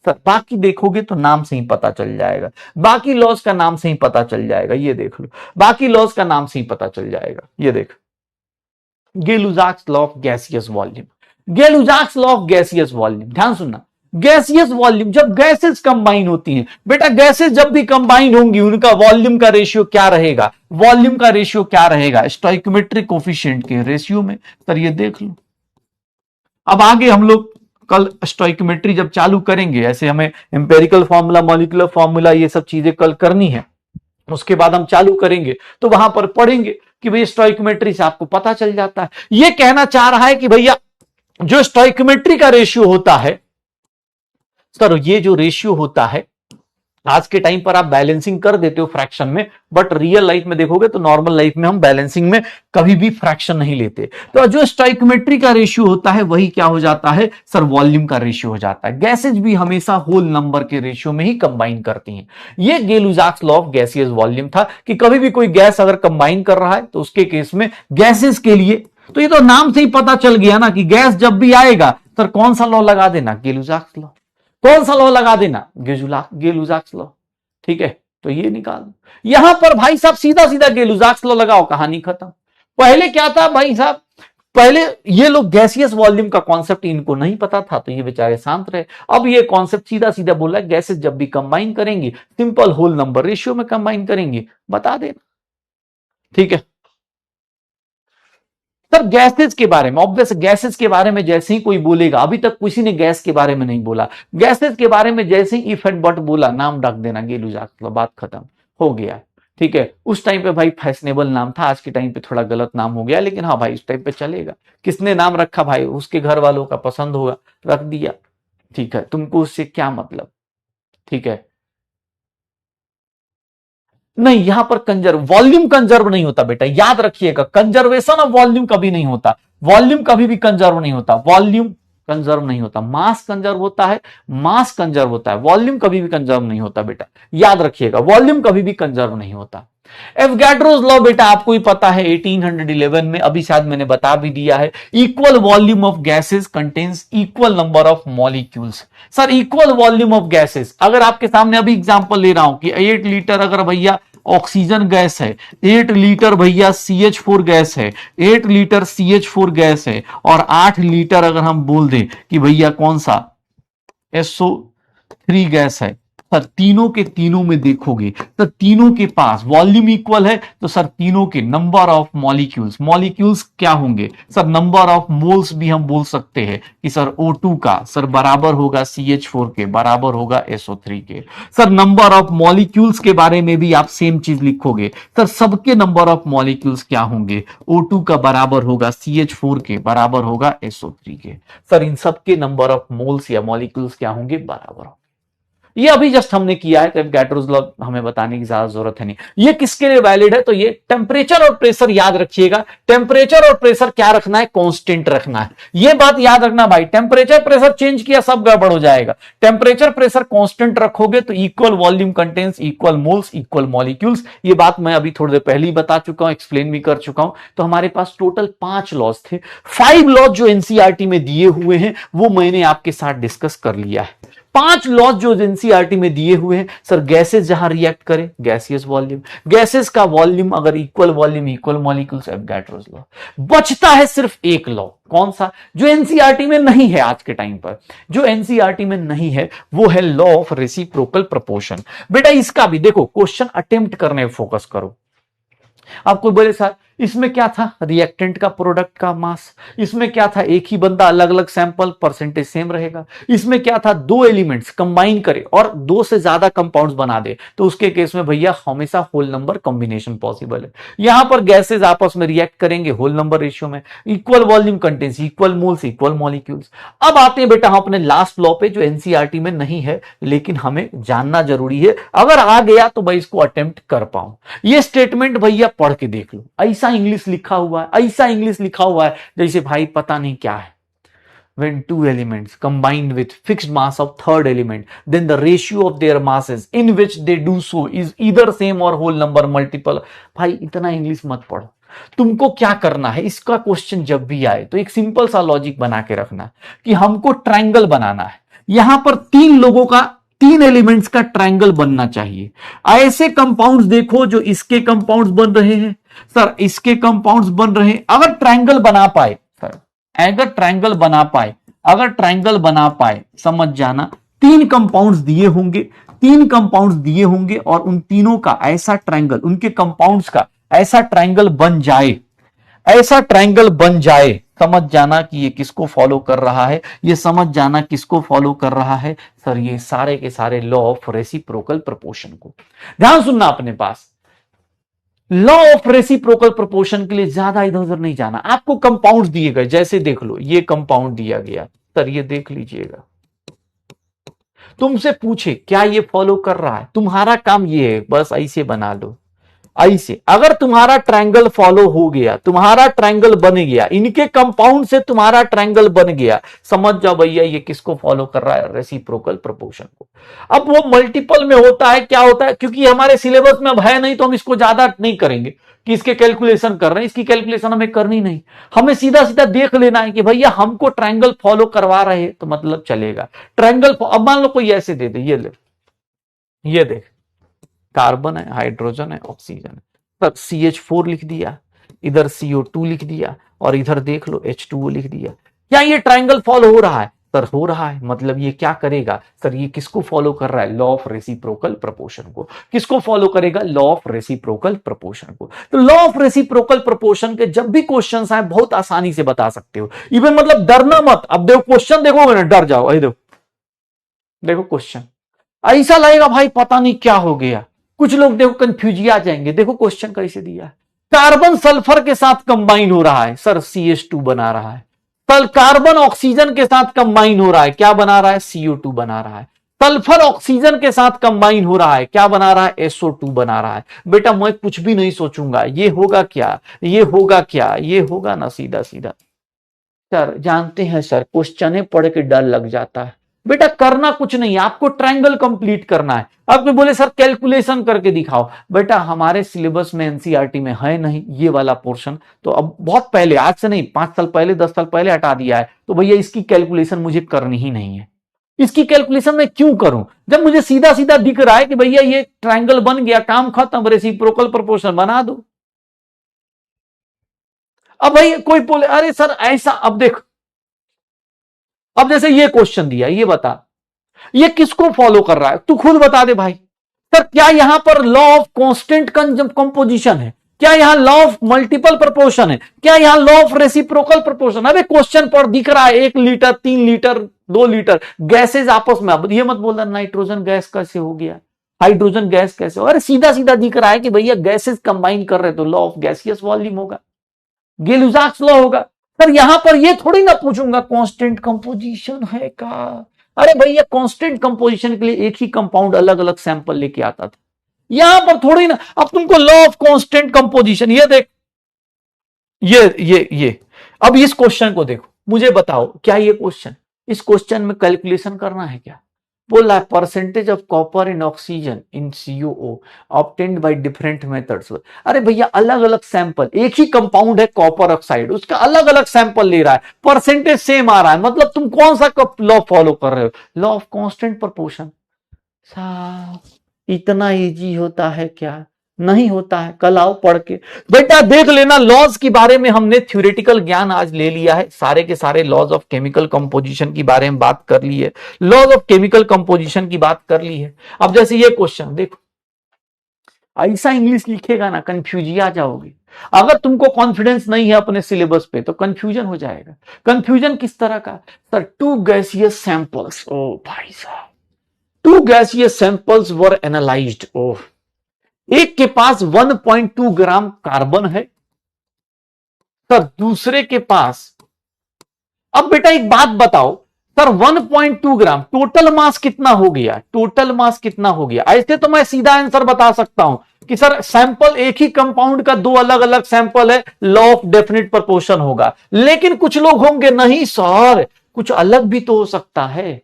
सर बाकी देखोगे तो नाम से ही पता चल जाएगा, बाकी लॉज का नाम से ही पता चल जाएगा। ये देख लो, बाकी लॉज का नाम से ही पता चल जाएगा। ये देख, Gay Lussac's law of gaseous volume, Gay Lussac's law of gaseous volume, ध्यान सुनना, गैसियस वॉल्यूम जब गैसेस कंबाइन होती हैं, बेटा गैसेस जब भी कंबाइन होंगी उनका वॉल्यूम का रेशियो क्या रहेगा, वॉल्यूम का रेशियो क्या रहेगा, स्टोइकोमेट्रिक कोफिशिएंट के रेशियो में। सर ये देख लो, अब आगे हम लोग कल स्टोइकोमेट्री जब चालू करेंगे, ऐसे हमें एम्पेरिकल फॉर्मूला, मॉलिक्यूलर फॉर्मूला, ये सब चीजें कल करनी है, उसके बाद हम चालू करेंगे तो वहां पर पढ़ेंगे कि भैया स्टोइकोमेट्री से आपको पता चल जाता है। ये कहना चाह रहा है कि भैया जो स्टोइकोमेट्री का रेशियो होता है, सर ये जो रेशियो होता है आज के टाइम पर आप बैलेंसिंग कर देते हो फ्रैक्शन में, बट रियल लाइफ में देखोगे तो नॉर्मल लाइफ में हम बैलेंसिंग में कभी भी फ्रैक्शन नहीं लेते। तो जो स्टोइकोमेट्री का रेशियो होता है वही क्या हो जाता है सर, वॉल्यूम का रेशियो हो जाता है। गैसेज भी हमेशा होल नंबर के रेशियो में ही कंबाइन करती हैं। ये गे-लुसाक्स लॉ ऑफ गैसियस वॉल्यूम था कि कभी भी कोई गैस अगर कंबाइन कर रहा है तो उसके केस में गैसेज के लिए, तो ये तो नाम से ही पता चल गया ना कि गैस जब भी आएगा सर कौन सा लॉ लगा देना, गे-लुसाक्स लॉ, कौन सा लॉ लगा देना, गे-लुसाक्स लॉ। ठीक है, तो ये निकाल, यहां पर भाई साहब सीधा सीधा गे-लुसाक्स लॉ लगाओ, कहानी खत्म। पहले क्या था भाई साहब, पहले ये लोग गैसियस वॉल्यूम का कॉन्सेप्ट इनको नहीं पता था, तो ये बेचारे शांत रहे। अब ये कॉन्सेप्ट सीधा सीधा बोला, गैसेस जब भी कंबाइन करेंगी सिंपल होल नंबर रेशियो में कंबाइन करेंगी, बता देना। ठीक है सर, गैसेस के बारे में, ऑब्वियस गैसेस के बारे में जैसे ही कोई बोलेगा, अभी तक किसी ने गैस के बारे में नहीं बोला, गैसेस के बारे में जैसे ही इफ एंड बट बोला, नाम रख देना गे-लुसाक्स लॉ, बात खत्म हो गया। ठीक है, उस टाइम पे भाई फैशनेबल नाम था, आज के टाइम पे थोड़ा गलत नाम हो गया, लेकिन हाँ भाई उस टाइम पे चलेगा। किसने नाम रखा भाई, उसके घर वालों का पसंद होगा, रख दिया। ठीक है, तुमको उससे क्या मतलब। ठीक है, नहीं यहां पर कंजर्व, वॉल्यूम कंजर्व नहीं होता बेटा, याद रखिएगा, कंजर्वेशन ऑफ वॉल्यूम कभी नहीं होता, वॉल्यूम कभी भी कंजर्व नहीं होता, वॉल्यूम कंजर्व नहीं होता, मास कंजर्व होता है, मास कंजर्व होता है, वॉल्यूम कभी भी कंजर्व नहीं होता बेटा, याद रखिएगा, वॉल्यूम कभी भी कंजर्व नहीं होता। एवोगाड्रोस लॉ बेटा आपको ही पता है 1811 में, अभी शायद मैंने बता भी दिया है, equal volume of gases contains equal number of molecules. Sir equal volume of gases, अगर आपके सामने अभी एग्जांपल ले रहा हूं कि 8 लीटर अगर भैया ऑक्सीजन गैस है, 8 लीटर भैया CH4 गैस है, 8 लीटर CH4 गैस है, और 8 लीटर अगर हम बोल दें कि भैया कौन सा SO3 गैस है, सर तीनों के तीनों में देखोगे तो तीनों के पास वॉल्यूम इक्वल है, तो सर तीनों के नंबर ऑफ मॉलिक्यूल्स, मॉलिक्यूल्स क्या होंगे सर, नंबर ऑफ मोल्स भी हम बोल सकते हैं कि सर O2 का सर बराबर होगा CH4 के, बराबर होगा SO3 के। सर नंबर ऑफ मॉलिक्यूल्स के बारे में भी आप सेम चीज लिखोगे, सर सबके नंबर ऑफ मॉलिक्यूल्स क्या होंगे, O2 का बराबर होगा CH4 के, बराबर होगा SO3 के। सर इन सबके नंबर ऑफ मोल्स या मॉलिक्यूल्स क्या होंगे, बराबर होंगे। ये अभी जस्ट हमने किया है, तो गैटरोज लॉ हमें बताने की ज्यादा जरूरत है नहीं। ये किसके लिए वैलिड है, तो ये टेम्परेचर और प्रेशर याद रखिएगा। टेम्परेचर और प्रेशर क्या रखना है, कांस्टेंट रखना है। ये बात याद रखना भाई, टेम्परेचर प्रेशर चेंज किया सब गड़बड़ हो जाएगा। टेम्परेचर प्रेशर कांस्टेंट रखोगे तो equal volume contains equal moles equal molecules. ये बात मैं अभी थोड़ी देर पहले ही बता चुका हूं, एक्सप्लेन भी कर चुका हूं। तो हमारे पास टोटल 5 लॉज थे। 5 लॉज जो एनसीईआरटी में दिए हुए हैं वो मैंने आपके साथ डिस्कस कर लिया है। 5 लॉज जो एनसीईआरटी में दिए हुए हैं सर, गैसेस जहां रिएक्ट करें गैसियस वॉल्यूम, गैसेस का वॉल्यूम अगर equal volume equal molecules, Avogadro's law. बचता है सिर्फ एक लॉ, कौन सा, जो एनसीईआरटी में नहीं है आज के टाइम पर, जो एनसीईआरटी में नहीं है वो है लॉ ऑफ रेसिप्रोकल प्रोपोर्शन। बेटा इसका भी देखो, क्वेश्चन अटेम्प्ट करने फोकस करो। आपको बोले सर इसमें क्या था, रिएक्टेंट का प्रोडक्ट का मास, इसमें क्या था, एक ही बंदा अलग अलग सैंपल, परसेंटेज सेम रहेगा। इसमें क्या था, दो एलिमेंट्स कंबाइन करे और दो से ज्यादा कंपाउंड्स बना दे, तो उसके केस में भैया हमेशा होल नंबर कॉम्बिनेशन पॉसिबल है। यहां पर गैसेज आपस में रिएक्ट करेंगे होल नंबर रेशियो में, equal volume contains equal moles equal molecules. अब आते हैं बेटा हम अपने लास्ट लॉ पे जो एनसीईआरटी में नहीं है लेकिन हमें जानना जरूरी है, अगर आ गया तो भाई इसको अटेम्प्ट कर पाऊं। ये स्टेटमेंट भैया पढ़ के देख लो, ऐसा इंग्लिश लिखा हुआ है, ऐसा इंग्लिश लिखा हुआ है जैसे भाई पता नहीं क्या है। When two elements combined with fixed mass of third element, then the ratio of their masses in which they do so is either same or whole number multiple। भाई इतना इंग्लिश मत पढ़ो। तुमको क्या करना है, इसका क्वेश्चन जब भी आए तो एक सिंपल सा लॉजिक बना के रखना कि हमको ट्रायंगल बनाना है। यहां पर 3 लोगों का, 3 एलिमेंट्स का ट्रायंगल बनना चाहिए। ऐसे कंपाउंड्स देखो जो इसके कंपाउंड्स बन रहे हैं, सर इसके कंपाउंड्स बन रहे हैं। अगर ट्रायंगल बना पाए सर, अगर ट्रायंगल बना पाए, अगर ट्रायंगल बना पाए, समझ जाना 3 कंपाउंड्स दिए होंगे, 3 कंपाउंड्स दिए होंगे और उन तीनों का ऐसा ट्रायंगल, उनके कंपाउंड्स का ऐसा ट्रायंगल बन जाए, ऐसा ट्रायंगल बन जाए, समझ जाना कि ये किसको फॉलो कर रहा है, ये समझ जाना किसको फॉलो कर रहा है सर, ये सारे के सारे लॉ ऑफ रेसिप्रोकल प्रोपोर्शन को। ध्यान सुनना अपने पास, लॉ ऑफ रेसिप्रोकल प्रोपोर्शन के लिए ज्यादा इधर उधर नहीं जाना। आपको कंपाउंड दिए गए, जैसे देख लो ये कंपाउंड दिया गया सर, ये देख लीजिएगा, तुमसे पूछे क्या ये फॉलो कर रहा है, तुम्हारा काम ये है बस ऐसे बना लो, ऐसे। अगर तुम्हारा ट्रायंगल फॉलो हो गया, तुम्हारा ट्रायंगल बन गया, इनके कंपाउंड से तुम्हारा ट्रायंगल बन गया, समझ जाओ भैया ये किसको फॉलो कर रहा है, रेसिप्रोकल प्रोपोर्शन को। अब वो मल्टीपल में होता है, क्या होता है, क्योंकि हमारे सिलेबस में अब है नहीं तो हम इसको ज्यादा नहीं करेंगे कि इसके कैलकुलेशन कर रहे हैं, इसकी कैलकुलेशन हमें करनी नहीं। हमें सीधा सीधा देख लेना है कि भैया हमको ट्रायंगल फॉलो करवा रहे हैं तो मतलब चलेगा ट्रायंगल। अब मान लो कोई ऐसे दे दे, ये ले, ये देख, कार्बन है, हाइड्रोजन है, ऑक्सीजन है, तब CH4 लिख दिया, इधर CO2 लिख दिया और इधर देख लो H2O लिख दिया। क्या ये ट्रायंगल फॉलो हो रहा है सर, हो रहा है। मतलब ये क्या करेगा सर, ये किसको फॉलो कर रहा है, लॉ ऑफ रेसिप्रोकल प्रोपोर्शन को। किसको फॉलो करेगा, लॉ ऑफ रेसिप्रोकल प्रोपोर्शन को। तो लॉ ऑफ रेसिप्रोकल प्रोपोर्शन के जब भी क्वेश्चंस आए बहुत आसानी से बता सकते हो, इवन मतलब डरना मत। अब देखो क्वेश्चन देखोगे ना डर जाओ, देखो देखो क्वेश्चन ऐसा लगेगा भाई पता नहीं क्या हो गया, कुछ लोग देखो कंफ्यूज आ जाएंगे। देखो क्वेश्चन कैसे दिया है, कार्बन सल्फर के साथ कंबाइन हो रहा है सर, CH2 बना रहा है। कार्बन ऑक्सीजन के साथ कंबाइन हो रहा है, क्या बना रहा है, CO2 बना रहा है। सल्फर ऑक्सीजन के साथ कंबाइन हो रहा है, क्या बना रहा है, SO2 बना रहा है। बेटा मैं कुछ भी नहीं सोचूंगा, ये होगा क्या, ये होगा क्या, ये होगा ना सीधा सीधा। सर जानते हैं सर, क्वेश्चन पढ़ के डर लग जाता है। बेटा करना कुछ नहीं, आपको ट्रायंगल कंप्लीट करना है। आपने बोले सर कैलकुलेशन करके दिखाओ, बेटा हमारे सिलेबस में एनसीईआरटी में है नहीं ये वाला पोर्शन, तो अब बहुत पहले, आज से नहीं 5 साल पहले 10 साल पहले हटा दिया है, तो भैया इसकी कैलकुलेशन मुझे करनी ही नहीं है। इसकी कैलकुलेशन मैं क्यों करूं जब मुझे सीधा सीधा दिख रहा है कि भैया ये ट्रायंगल बन गया, काम खत्म, रेसिप्रोकल प्रोपोर्शन बना दो। अब भाई कोई बोले अरे सर ऐसा, अब देख, अब जैसे ये क्वेश्चन दिया, ये बता ये किसको फॉलो कर रहा है तू खुद बता दे भाई। सर क्या यहां पर लॉ ऑफ कांस्टेंट कंपोजिशन है, क्या यहां लॉ ऑफ मल्टीपल प्रोपोर्शन है, क्या यहां लॉ ऑफ रेसिप्रोकल प्रोपोर्शन? अबे क्वेश्चन पर दिख रहा है 1 लीटर 3 लीटर 2 लीटर गैसेज आपस में। अब ये मत बोलना नाइट्रोजन गैस कैसे हो गया, हाइड्रोजन गैस कैसे हो, अरे सीधा सीधा दिख रहा है कि भैया गैसेज कंबाइन कर रहे तो लॉ ऑफ गैसियस वॉल्यूम होगा, गेलुजाक्स लॉ होगा। सर यहां पर ये थोड़ी ना पूछूंगा कांस्टेंट कंपोजिशन है का। अरे भैया कांस्टेंट कंपोजिशन के लिए एक ही कंपाउंड अलग अलग सैंपल लेके आता था, यहां पर थोड़ी ना। अब तुमको लॉ ऑफ कांस्टेंट कंपोजिशन, ये देख, ये अब इस क्वेश्चन को देखो, मुझे बताओ क्या ये क्वेश्चन, इस क्वेश्चन में कैलकुलेशन करना है क्या? बोल रहा है percentage of copper in oxygen in COO obtained by different methods. अरे भैया अलग अलग सैंपल, एक ही कंपाउंड है कॉपर ऑक्साइड, उसका अलग अलग सैंपल ले रहा है, परसेंटेज सेम आ रहा है, मतलब तुम कौन सा लॉ फॉलो कर रहे हो? Law of constant proportion. इतना इजी होता है क्या? नहीं होता है। कल आओ पढ़ के बेटा देख लेना। लॉज के बारे में हमने थ्योरेटिकल ज्ञान आज ले लिया है, सारे के सारे लॉज ऑफ केमिकल कंपोजिशन की बारे में बात कर ली है, लॉज ऑफ केमिकल कंपोजिशन की बात कर ली है। अब जैसे ये क्वेश्चन देखो, ऐसा इंग्लिश लिखेगा ना कंफ्यूज आ जाओगे। अगर तुमको कॉन्फिडेंस नहीं है अपने सिलेबस पे तो कंफ्यूजन हो जाएगा। कंफ्यूजन किस तरह का? सर टू गैसियस सैंपल्स, ओ भाई साहब, two gaseous samples were analysed. ओह, एक के पास 1.2 ग्राम कार्बन है, सर दूसरे के पास, अब बेटा एक बात बताओ सर 1.2 ग्राम टोटल मास कितना हो गया? टोटल मास कितना हो गया? ऐसे तो मैं सीधा आंसर बता सकता हूं कि सर सैंपल एक ही कंपाउंड का दो अलग अलग सैंपल है, लॉ ऑफ डेफिनेट प्रोपोर्शन होगा। लेकिन कुछ लोग होंगे नहीं सर कुछ अलग भी तो हो सकता है,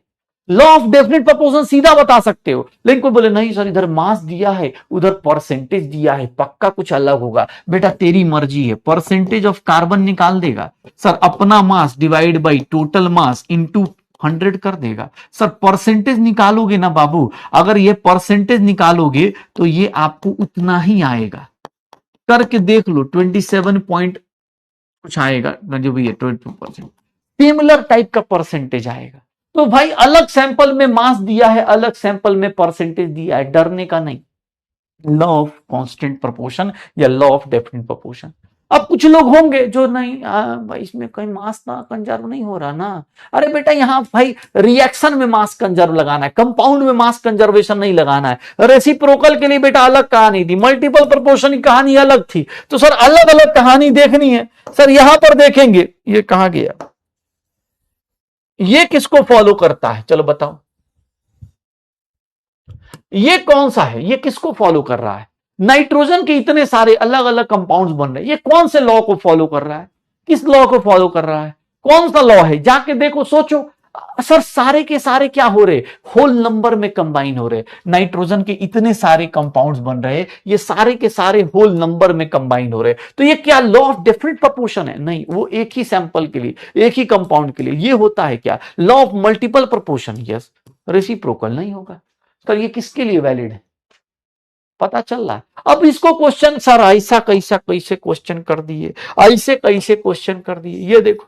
लॉ ऑफ डेफिनेट प्रोपोर्शन सीधा बता सकते हो। लेकिन कोई बोले नहीं सर इधर मास दिया है उधर परसेंटेज दिया है, पक्का कुछ अलग होगा। बेटा तेरी मर्जी है, परसेंटेज ऑफ कार्बन निकाल देगा सर, अपना mass divide by total mass into 100 कर देगा। सर परसेंटेज निकालोगे ना बाबू, अगर ये परसेंटेज निकालोगे तो ये आपको उतना ही आएगा, करके देख लो 27 पॉइंट कुछ आएगा जो भी है 22%, सिमिलर टाइप का परसेंटेज आएगा। तो भाई अलग सैंपल में मास दिया है, अलग सैंपल में परसेंटेज दिया है, डरने का नहीं। लॉ ऑफ कांस्टेंट प्रोपोर्शन या लॉ ऑफ डेफिनेट प्रोपोर्शन। अब कुछ लोग होंगे जो नहीं भाई इसमें कहीं मास ना कंजर्व नहीं हो रहा ना। अरे बेटा यहां भाई रिएक्शन में मास कंजर्व लगाना है, कंपाउंड में मास कंजर्वेशन नहीं लगाना है। रेसिप्रोकल के लिए बेटा अलग कहानी थी, मल्टीपल प्रोपोर्शन की कहानी अलग थी। तो सर अलग अलग कहानी देखनी है। सर यहां पर देखेंगे, ये कहां गया, ये किसको फॉलो करता है चलो बताओ, ये कौन सा है, ये किसको फॉलो कर रहा है? नाइट्रोजन के इतने सारे अलग अलग कंपाउंड्स बन रहे हैं, ये कौन से लॉ को फॉलो कर रहा है? किस लॉ को फॉलो कर रहा है? कौन सा लॉ है? जाके देखो सोचो। सर सारे के सारे क्या हो रहे, होल नंबर में कंबाइन हो रहे। नाइट्रोजन के इतने सारे कंपाउंड्स बन रहे, ये सारे के सारे होल नंबर में कंबाइन हो रहे। तो ये क्या लॉ ऑफ डेफिनेट प्रोपोर्शन है? नहीं, वो एक ही सैंपल के लिए, एक ही कंपाउंड के लिए। ये होता है क्या, law of multiple proportion. Yes, reciprocal नहीं होगा। सर ये किसके लिए वैलिड है? पता चल रहा है। अब इसको क्वेश्चन सर ऐसा कैसा कैसे क्वेश्चन कर दिए, ऐसे कैसे क्वेश्चन कर दिए। ये देखो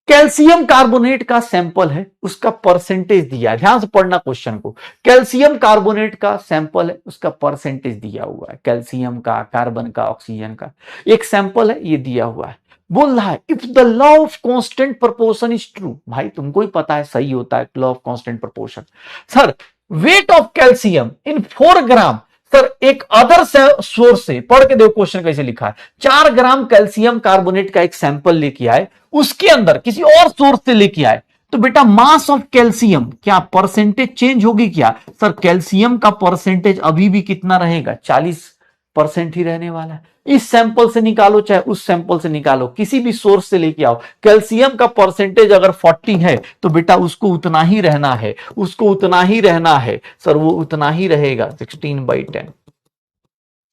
कैल्शियम कार्बोनेट का सैंपल है, उसका परसेंटेज दिया है, ध्यान से पढ़ना क्वेश्चन को। कैल्शियम कार्बोनेट का सैंपल है, उसका परसेंटेज दिया हुआ है, कैल्शियम का, कार्बन का, ऑक्सीजन का एक सैंपल है, ये दिया हुआ है। बोल रहा है if the law of constant proportion is true, भाई तुमको ही पता है सही होता है law of constant proportion. Sir weight of calcium in 4 gram, sir एक अदर सोर्स से पढ़ के देखो क्वेश्चन कैसे लिखा है। 4 ग्राम कैल्शियम कार्बोनेट का एक सैंपल लेके आए, उसके अंदर किसी और सोर्स से लेके आए, तो बेटा मास ऑफ कैल्शियम क्या परसेंटेज चेंज होगी क्या? सर कैल्शियम का परसेंटेज अभी भी कितना रहेगा, 40% ही रहने वाला है। इस सैंपल से निकालो चाहे उस सैंपल से निकालो, किसी भी सोर्स से लेके आओ, कैल्शियम का परसेंटेज अगर 40 है तो बेटा उसको उतना ही रहना है, उसको उतना ही रहना है। सर वो उतना ही रहेगा 16/10।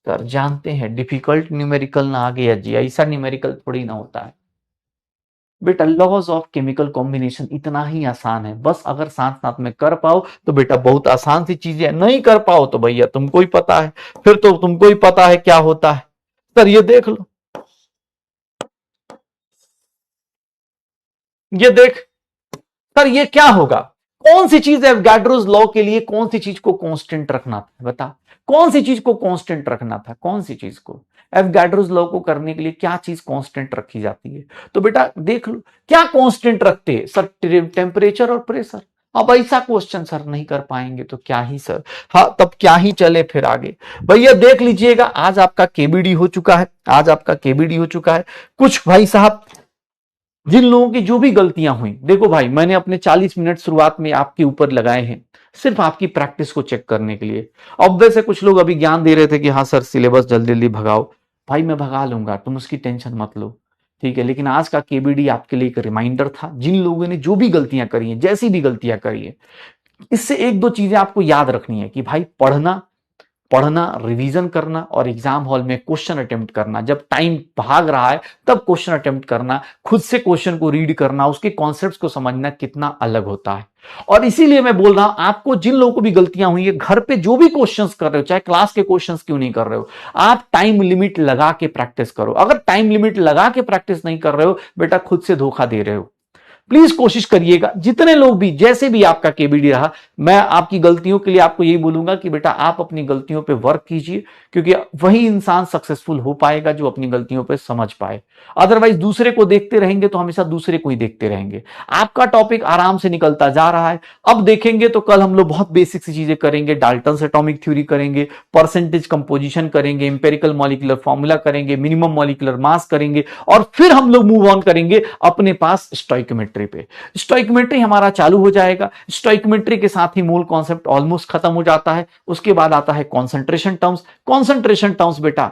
सर जानते हैं डिफिकल्ट न्यूमेरिकल ना आ गया जी, ऐसा न्यूमेरिकल थोड़ी ना होता है बेटा। लॉज ऑफ केमिकल कॉम्बिनेशन इतना ही आसान है, बस अगर साथ साथ में कर पाओ तो बेटा बहुत आसान सी चीजें, नहीं कर पाओ तो भैया तुमको ही पता है, फिर तो तुमको ही पता है क्या होता है। सर ये देख लो, ये देख सर ये क्या होगा? कौन सी चीज एवोगाड्रोस लॉ के लिए कौन सी चीज को कांस्टेंट रखना था? बता, कौन सी चीज को कांस्टेंट रखना था? कौन सी चीज को? एवोगाड्रोस लॉ को करने के लिए क्या चीज कांस्टेंट रखी जाती है? तो बेटा देख लो क्या कांस्टेंट रखते हैं सर, टेम्परेचर और प्रेशर। अब ऐसा क्वेश्चन सर नहीं कर पाएंगे तो क्या ही सर, हाँ तब क्या ही चले फिर आगे। भैया देख लीजिएगा, आज आपका केबीडी हो चुका है, आज आपका केबीडी हो चुका है। कुछ भाई साहब जिन लोगों की जो भी गलतियां हुई, देखो भाई मैंने अपने 40 मिनट शुरुआत में आपके ऊपर लगाए हैं सिर्फ आपकी प्रैक्टिस को चेक करने के लिए। अब वैसे कुछ लोग अभी ज्ञान दे रहे थे कि हाँ सर सिलेबस जल्दी जल्दी भगाओ, भाई मैं भगा लूंगा, तुम उसकी टेंशन मत लो, ठीक है। लेकिन आज का केबीडी आपके लिए एक रिमाइंडर था, जिन लोगों ने जो भी गलतियां करी हैं, जैसी भी गलतियां करी है, इससे एक दो चीजें आपको याद रखनी है कि भाई पढ़ना, पढ़ना, रिवीजन करना और एग्जाम हॉल में क्वेश्चन अटेम्प्ट करना। जब टाइम भाग रहा है तब क्वेश्चन अटेम्प्ट करना, खुद से क्वेश्चन को रीड करना, उसके कॉन्सेप्ट्स को समझना कितना अलग होता है। और इसीलिए मैं बोल रहा हूं आपको, जिन लोगों को भी गलतियां हुई है, घर पे जो भी क्वेश्चंस कर रहे हो, चाहे क्लास के क्वेश्चंस क्यों नहीं कर रहे हो, आप टाइम लिमिट लगा के प्रैक्टिस करो। अगर टाइम लिमिट लगा के प्रैक्टिस नहीं कर रहे हो, बेटा खुद से धोखा दे रहे हो। प्लीज कोशिश करिएगा, जितने लोग भी जैसे भी आपका केबीडी रहा, मैं आपकी गलतियों के लिए आपको यही बोलूंगा कि बेटा आप अपनी गलतियों पे वर्क कीजिए, क्योंकि वही इंसान सक्सेसफुल हो पाएगा जो अपनी गलतियों पे समझ पाए। अदरवाइज दूसरे को देखते रहेंगे तो हमेशा दूसरे को ही देखते रहेंगे। आपका टॉपिक आराम से निकलता जा रहा है, अब देखेंगे तो कल हम लोग बहुत बेसिक सी चीजें करेंगे, डाल्टन्स एटॉमिक थ्योरी करेंगे, परसेंटेज कंपोजिशन करेंगे, इंपेरिकल मॉलिक्यूलर फॉर्मूला करेंगे, मिनिमम मॉलिक्यूलर मास करेंगे, और फिर हम लोग मूव ऑन करेंगे अपने पास स्टोइकोमेट्री पे। स्टोइकोमेट्री हमारा चालू हो जाएगा। स्टोइकोमेट्री के साथ ही मूल कॉन्सेप्ट ऑलमोस्ट खत्म हो जाता है। उसके बाद आता है कॉन्सेंट्रेशन टर्म्स। कॉन्सेंट्रेशन टर्म्स बेटा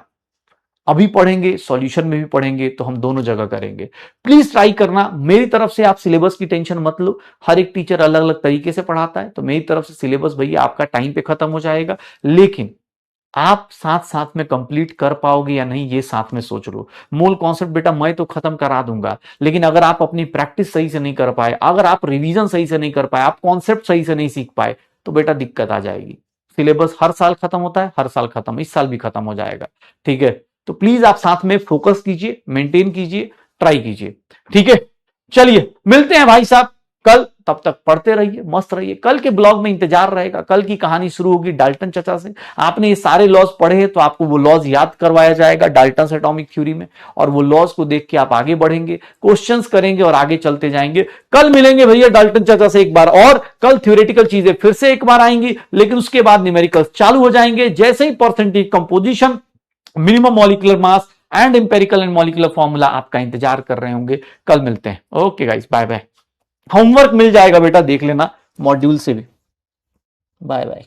अभी पढ़ेंगे, सॉल्यूशन में भी पढ़ेंगे, तो हम दोनों जगह करेंगे। प्लीज ट्राई करना। मेरी तरफ से आप सिलेबस की टेंशन मत लो, हर एक टीचर अलग अलग तरीके से पढ़ाता है, तो मेरी तरफ से सिलेबस भैया आपका टाइम पे खत्म हो जाएगा। लेकिन आप साथ साथ में कंप्लीट कर पाओगे या नहीं, ये साथ में सोच लो। मूल कॉन्सेप्ट बेटा मैं तो खत्म करा दूंगा, लेकिन अगर आप अपनी प्रैक्टिस सही से नहीं कर पाए, अगर आप रिवीजन सही से नहीं कर पाए, आप कॉन्सेप्ट सही से नहीं सीख पाए, तो बेटा दिक्कत आ जाएगी। सिलेबस हर साल खत्म होता है, हर साल खत्म, इस साल भी खत्म हो जाएगा, ठीक है। तो प्लीज आप साथ में फोकस कीजिए, मेंटेन कीजिए, ट्राई कीजिए, ठीक है। चलिए मिलते हैं भाई साहब कल, तब तक पढ़ते रहिए, मस्त रहिए। कल के ब्लॉग में इंतजार रहेगा, कल की कहानी शुरू होगी डाल्टन चचा से। आपने ये सारे लॉज पढ़े हैं तो आपको वो लॉज याद करवाया जाएगा डाल्टन एटॉमिक थ्योरी में, और वो लॉज को देख के आप आगे बढ़ेंगे, क्वेश्चंस करेंगे और आगे चलते जाएंगे। कल मिलेंगे भैया डाल्टन चचा से एक बार, और कल थ्योरेटिकल चीजें फिर से एक बार आएंगी, लेकिन उसके बाद न्यूमेरिकल चालू हो जाएंगे। जैसे ही percentage composition, minimum molecular mass and empirical and molecular formula आपका इंतजार कर रहे होंगे। कल मिलते हैं। Okay guys, bye bye. Homework मिल जाएगा बेटा, देख लेना मॉड्यूल से भी। Bye bye.